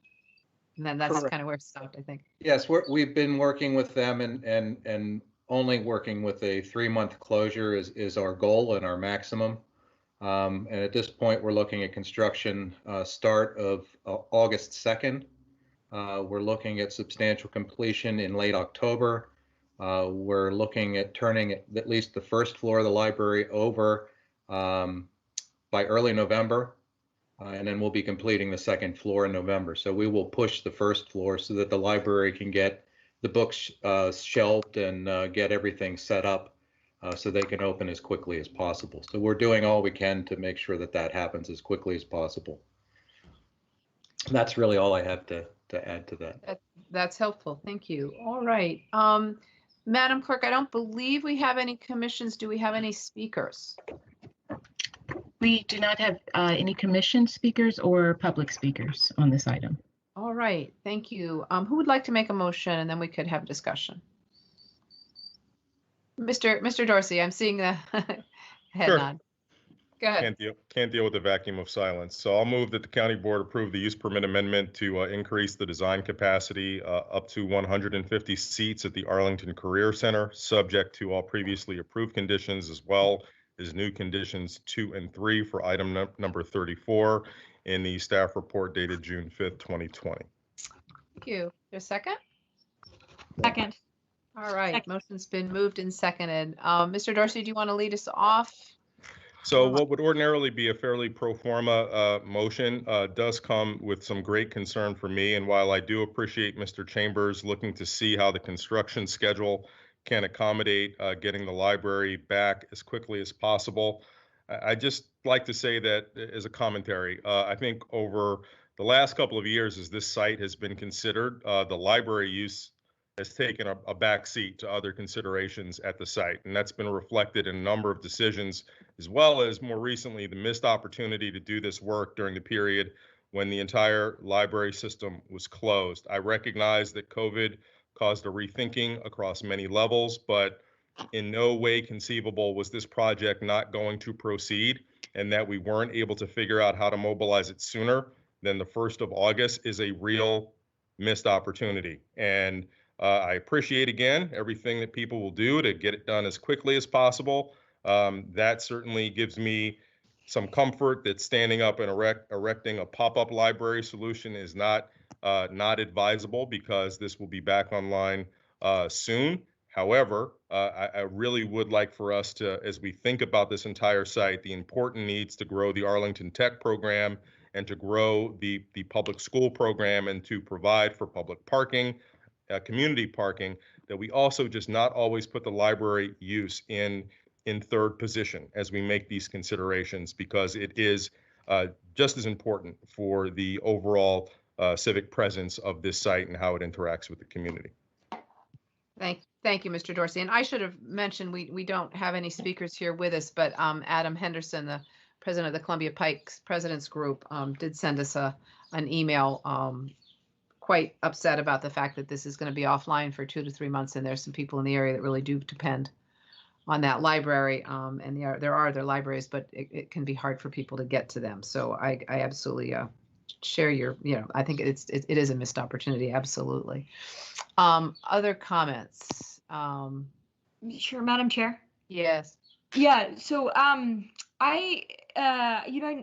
and then that's kind of where it stopped, I think. Yes, we've been working with them, and only working with a 3-month closure is our goal and our maximum. And at this point, we're looking at construction start of August 2nd. We're looking at substantial completion in late October, We're looking at turning at least the first floor of the library over by early November, and then we'll be completing the second floor in November. So we will push the first floor so that the library can get the books shelved and get everything set up so they can open as quickly as possible. So we're doing all we can to make sure that that happens as quickly as possible. That's really all I have to add to that. That's helpful. Thank you. All right. Madam Clerk, I don't believe we have any commissions. Do we have any speakers? We do not have any commission speakers or public speakers on this item. All right. Thank you. Who would like to make a motion, and then we could have discussion? Mr. Dorsey, I'm seeing the head Sure. nod. Go ahead. Can't deal with the vacuum of silence. So I'll move that the county board approve the use permit amendment to increase the design capacity up to 150 seats at the Arlington Career Center, subject to all previously approved conditions, as well as new conditions 2 and 3 for item number 34 in the staff report dated June 5th, 2020. Thank you. There's a second? Second. All right. Motion's been moved and seconded. Mr. Dorsey, do you want to lead us off? So what would ordinarily be a fairly pro forma motion does come with some great concern for me. And while I do appreciate Mr. Chambers looking to see how the construction schedule can accommodate getting the library back as quickly as possible, I just like to say that as a commentary, I think over the last couple of years, as this site has been considered, the library use has taken a back seat to other considerations at the site. And that's been reflected in a number of decisions, as well as more recently, the missed opportunity to do this work during the period when the entire library system was closed. I recognize that COVID caused a rethinking across many levels, but in no way conceivable was this project not going to proceed, and that we weren't able to figure out how to mobilize it sooner than the 1st of August is a real missed opportunity. And I appreciate, again, everything that people will do to get it done as quickly as possible. That certainly gives me some comfort that standing up and erecting a pop-up library solution is not advisable, because this will be back online soon. However, I really would like for us to, as we think about this entire site, the important needs to grow the Arlington Tech program and to grow the public school program and to provide for public parking, community parking, that we also just not always put the library use in third position as we make these considerations, because it is just as important for the overall civic presence of this site and how it interacts with the community. Thank you, Mr. Dorsey. And I should have mentioned, we don't have any speakers here with us, but Adam Henderson, the president of the Columbia Pikes Presidents Group, did send us an email quite upset about the fact that this is going to be offline for 2 to 3 months, and there's some people in the area that really do depend on that library, and there are other libraries, but it can be hard for people to get to them. So I absolutely share your, I think it is a missed opportunity, absolutely. Other comments? Sure, Madam Chair. Yes. Yeah, so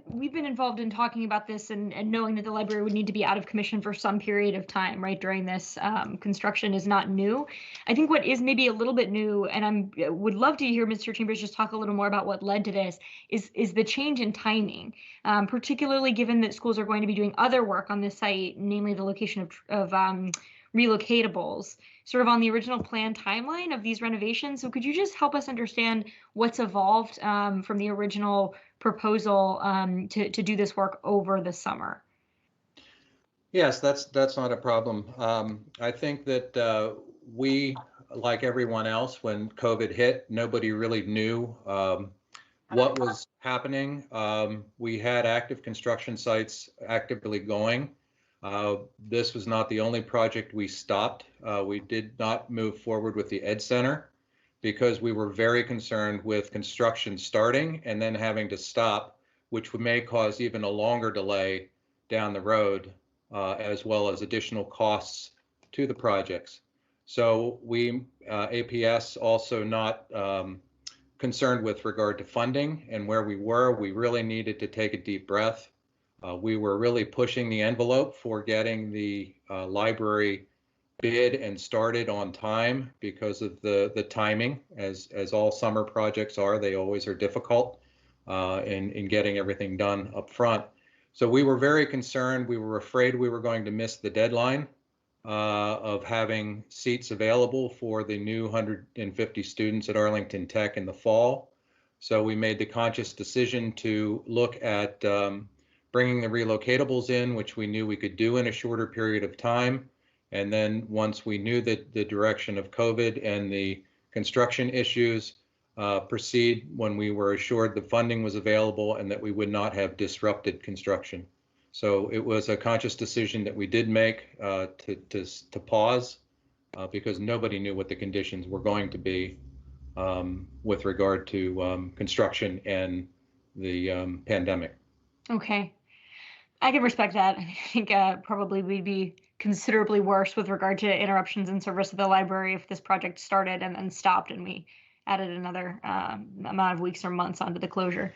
we've been involved in talking about this and knowing that the library would need to be out of commission for some period of time, right, during this construction is not new. I think what is maybe a little bit new, and would love to hear Mr. Chambers just talk a little more about what led to this, is the change in timing, particularly given that schools are going to be doing other work on this site, namely the location of relocatables, sort of on the original plan timeline of these renovations. So could you just help us understand what's evolved from the original proposal to do this work over the summer? Yes, that's not a problem. I think that we, like everyone else, when COVID hit, nobody really knew what was happening. We had active construction sites actively going. This was not the only project we stopped. We did not move forward with the Ed Center because we were very concerned with construction starting and then having to stop, which may cause even a longer delay down the road, as well as additional costs to the projects. So we, APS, also not concerned with regard to funding and where we were. We really needed to take a deep breath. We were really pushing the envelope for getting the library bid and started on time because of the timing, as all summer projects are. They always are difficult in getting everything done up front. So we were very concerned. We were afraid we were going to miss the deadline of having seats available for the new 150 students at Arlington Tech in the fall. So we made the conscious decision to look at bringing the relocatables in, which we knew we could do in a shorter period of time. And then once we knew that the direction of COVID and the construction issues, proceed when we were assured the funding was available and that we would not have disrupted construction. So it was a conscious decision that we did make to pause because nobody knew what the conditions were going to be with regard to construction and the pandemic. Okay. I can respect that. I think probably we'd be considerably worse with regard to interruptions in service of the library if this project started and then stopped and we added another amount of weeks or months onto the closure.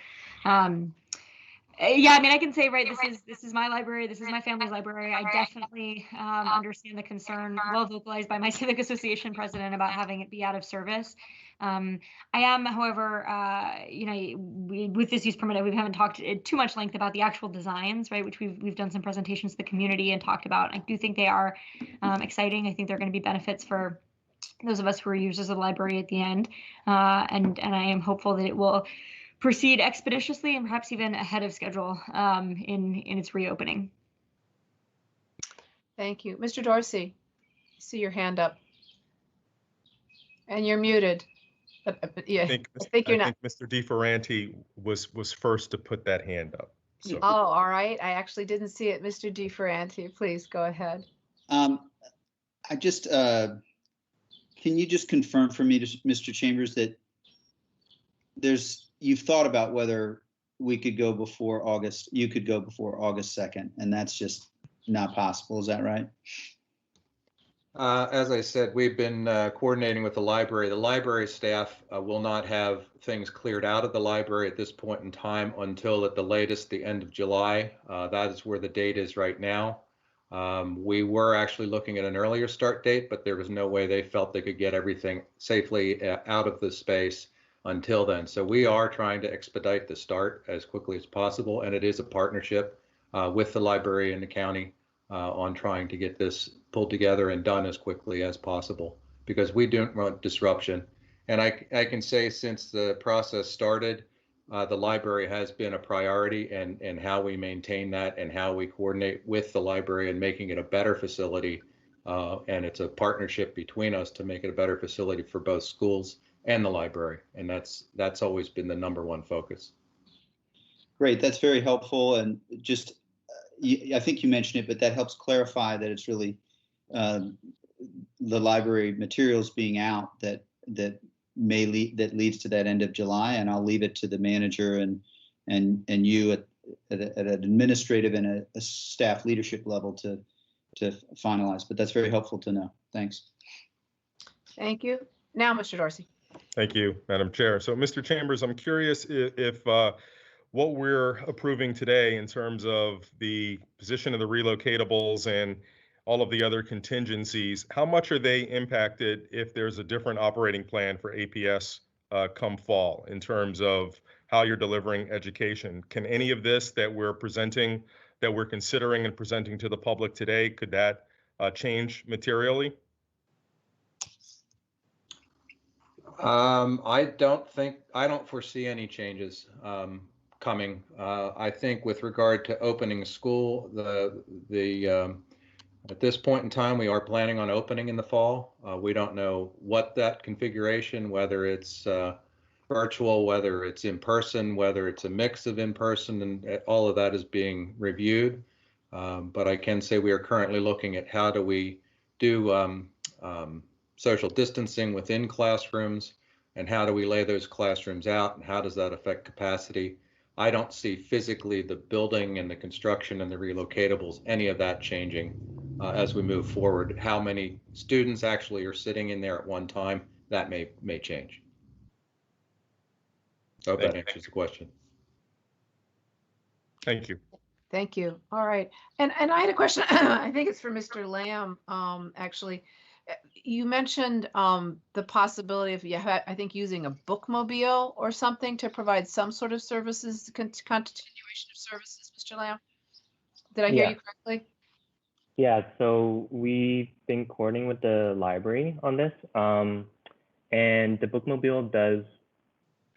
Yeah, I mean, I can say, right, this is my library, this is my family's library. I definitely understand the concern, well vocalized by my civic association president, about having it be out of service. I am, however, with this use permit, we haven't talked too much length about the actual designs, right, which we've done some presentations to the community and talked about. I do think they are exciting. I think they're going to be benefits for those of us who are users of the library at the end. And I am hopeful that it will proceed expeditiously and perhaps even ahead of schedule in its reopening. Thank you. Mr. Dorsey, I see your hand up. And you're muted. Yeah, I think you're not. Mr. DeFerranti was first to put that hand up. So. Oh, all right. I actually didn't see it. Mr. DeFerranti, please go ahead. I just, can you just confirm for me, Mr. Chambers, that you've thought about whether we could go before August, you could go before August 2nd, and that's just not possible. Is that right? As I said, we've been coordinating with the library. The library staff will not have things cleared out of the library at this point in time until at the latest, the end of July. That is where the date is right now. We were actually looking at an earlier start date, but there was no way they felt they could get everything safely out of the space until then. So we are trying to expedite the start as quickly as possible, and it is a partnership with the library and the county on trying to get this pulled together and done as quickly as possible, because we don't want disruption. And I can say since the process started, the library has been a priority, and how we maintain that and how we coordinate with the library and making it a better facility. And it's a partnership between us to make it a better facility for both schools and the library. And that's always been the #1 focus. Great, that's very helpful. And just, I think you mentioned it, but that helps clarify that it's really the library materials being out that leads to that end of July. And I'll leave it to the manager and you at an administrative and a staff leadership level to finalize. But that's very helpful to know. Thanks. Thank you. Now, Mr. Dorsey. Thank you, Madam Chair. So, Mr. Chambers, I'm curious if what we're approving today in terms of the position of the relocatables and all of the other contingencies, how much are they impacted if there's a different operating plan for APS come fall in terms of how you're delivering education? Can any of this that we're presenting, that we're considering and presenting to the public today, could that change materially? I don't foresee any changes coming. I think with regard to opening school, at this point in time, we are planning on opening in the fall. We don't know what that configuration, whether it's virtual, whether it's in person, whether it's a mix of in person, and all of that is being reviewed. But I can say we are currently looking at how do we do social distancing within classrooms, and how do we lay those classrooms out, and how does that affect capacity? I don't see physically the building and the construction and the relocatables, any of that changing as we move forward. How many students actually are sitting in there at one time, that may change. I hope that answers the question. Thank you. Thank you. All right. And I had a question. I think it's for Mr. Lamb, actually. You mentioned the possibility of, I think, using a bookmobile or something to provide some sort of services, continuation of services, Mr. Lamb. Did I hear you correctly? Yeah, so we've been coordinating with the library on this. And the bookmobile does,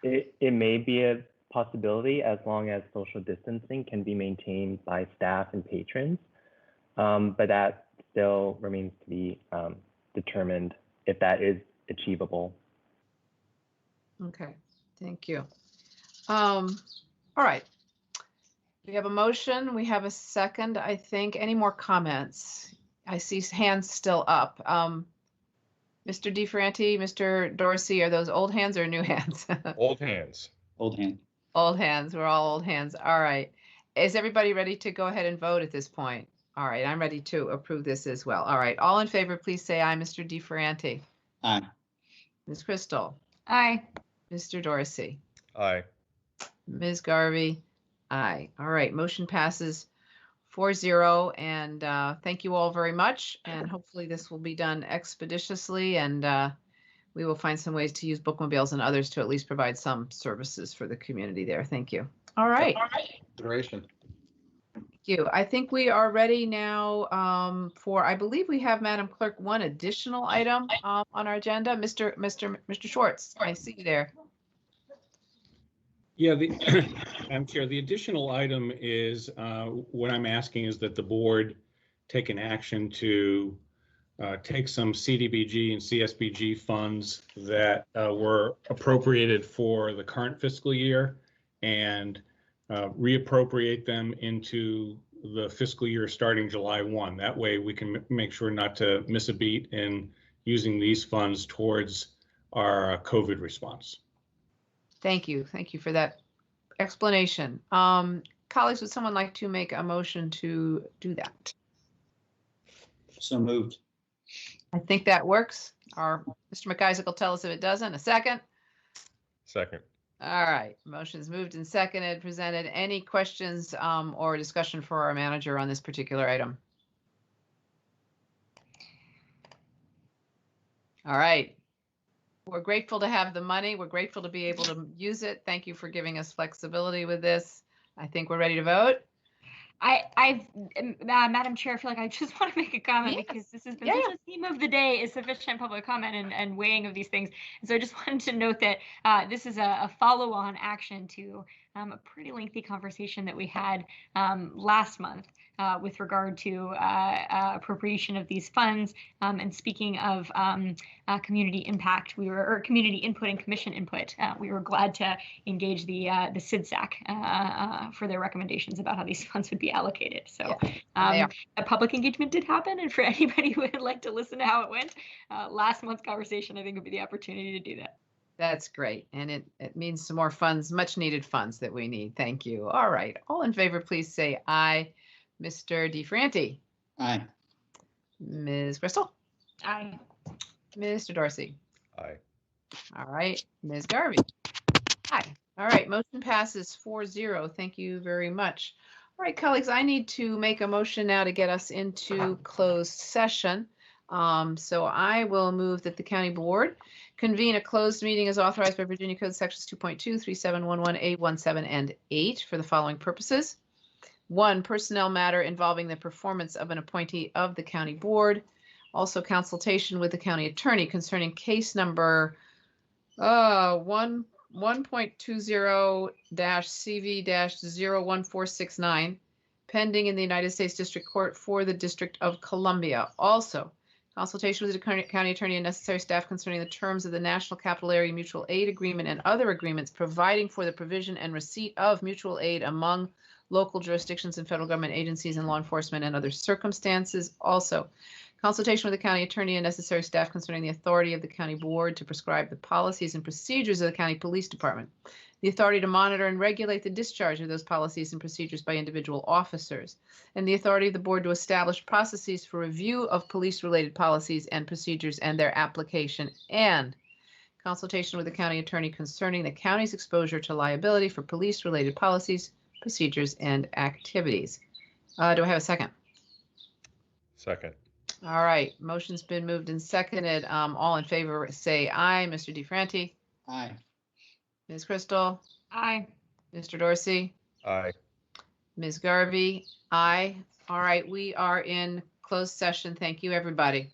it may be a possibility as long as social distancing can be maintained by staff and patrons. But that still remains to be determined if that is achievable. Okay, thank you. All right. We have a motion. We have a second, I think. Any more comments? I see hands still up. Mr. DeFranti, Mr. Dorsey, are those old hands or new hands? Old hands. Old hand. Old hands. We're all old hands. All right. Is everybody ready to go ahead and vote at this point? All right. I'm ready to approve this as well. All right. All in favor, please say aye. Mr. DeFranti. Aye. Ms. Crystal. Aye. Mr. Dorsey. Aye. Ms. Garvey. Aye. All right. Motion passes 4-0. And thank you all very much. And hopefully this will be done expeditiously. And we will find some ways to use bookmobiles and others to at least provide some services for the community there. Thank you. All right. Duration. Thank you. I think we are ready now for, I believe we have, Madam Clerk, one additional item on our agenda. Mr. Schwartz, I see you there. Yeah, Madam Chair, the additional item is, what I'm asking is that the board take an action to take some CDBG and CSBG funds that were appropriated for the current fiscal year and reappropriate them into the fiscal year starting July 1. That way we can make sure not to miss a beat in using these funds towards our COVID response. Thank you. Thank you for that explanation. Colleagues, would someone like to make a motion to do that? So moved. I think that works. Our Mr. McIsaac will tell us if it doesn't. A second? Second. All right. Motion's moved and seconded, presented. Any questions or discussion for our manager on this particular item? All right. We're grateful to have the money. We're grateful to be able to use it. Thank you for giving us flexibility with this. I think we're ready to vote. Madam Chair, I feel like I just want to make a comment because this has been such a theme of the day is sufficient public comment and weighing of these things. And so I just wanted to note that this is a follow-on action to a pretty lengthy conversation that we had last month with regard to appropriation of these funds. And speaking of community impact, or community input and commission input, we were glad to engage the CIDSAC for their recommendations about how these funds would be allocated. So a public engagement did happen, and for anybody who would like to listen to how it went, last month's conversation I think would be the opportunity to do that. That's great, and it means some more funds, much needed funds that we need. Thank you. All right, all in favor, please say aye. Mr. DeFranti. Aye. Ms. Crystal. Aye. Mr. Dorsey. Aye. All right, Ms. Garvey. Aye. All right, motion passes 4-0. Thank you very much. All right, colleagues, I need to make a motion now to get us into closed session. So I will move that the county board convene a closed meeting as authorized by Virginia Code sections 2.2, 3711, A17, and 8 for the following purposes. 1, personnel matter involving the performance of an appointee of the county board. Also consultation with the county attorney concerning case number 1.20-CV-01469 pending in the United States District Court for the District of Columbia. Also, consultation with the county attorney and necessary staff concerning the terms of the National Capital Area Mutual Aid Agreement and other agreements providing for the provision and receipt of mutual aid among local jurisdictions and federal government agencies and law enforcement and other circumstances. Also, consultation with the county attorney and necessary staff concerning the authority of the county board to prescribe the policies and procedures of the county police department, the authority to monitor and regulate the discharge of those policies and procedures by individual officers, and the authority of the board to establish processes for review of police-related policies and procedures and their application, and consultation with the county attorney concerning the county's exposure to liability for police-related policies, procedures, and activities. Do I have a second? Second. All right, motion's been moved and seconded. All in favor, say aye. Mr. DeFranti? Aye. Ms. Crystal? Aye. Mr. Dorsey? Aye. Ms. Garvey? Aye. All right, we are in closed session. Thank you, everybody.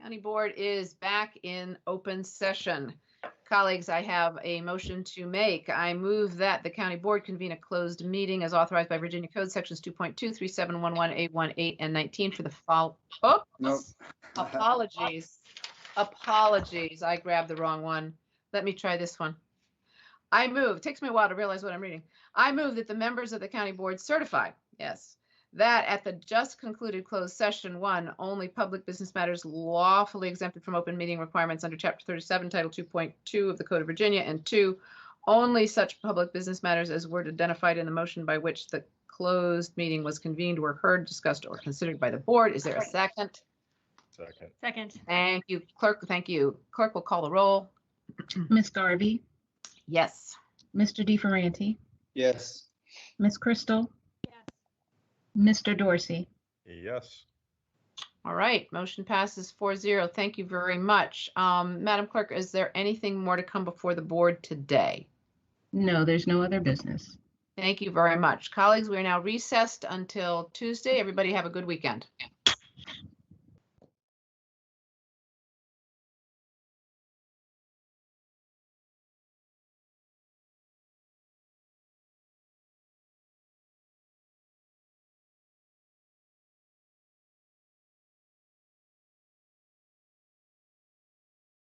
County Board is back in open session. Colleagues, I have a motion to make. I move that the County Board convene a closed meeting as authorized by Virginia Code Sections 2.2, 3711, 818, and 19 for the fall. Oops. Nope. Apologies. Apologies. I grabbed the wrong one. Let me try this one. I move, it takes me a while to realize what I'm reading. I move that the members of the County Board certify, yes, that at the just concluded closed session, 1, only public business matters lawfully exempted from open meeting requirements under Chapter 37, Title 2.2 of the Code of Virginia, and 2, only such public business matters as were identified in the motion by which the closed meeting was convened were heard, discussed, or considered by the board. Is there a second? Second. Second. Thank you, clerk. Thank you. Clerk will call the roll. Ms. Garvey, Yes. Mr. DeFerranti, Yes. Ms. Crystal, Mr. Dorsey. Yes. All right, motion passes 4-0. Thank you very much. Madam Clerk, is there anything more to come before the board today? No, there's no other business. Thank you very much. Colleagues, we are now recessed until Tuesday. Everybody have a good weekend.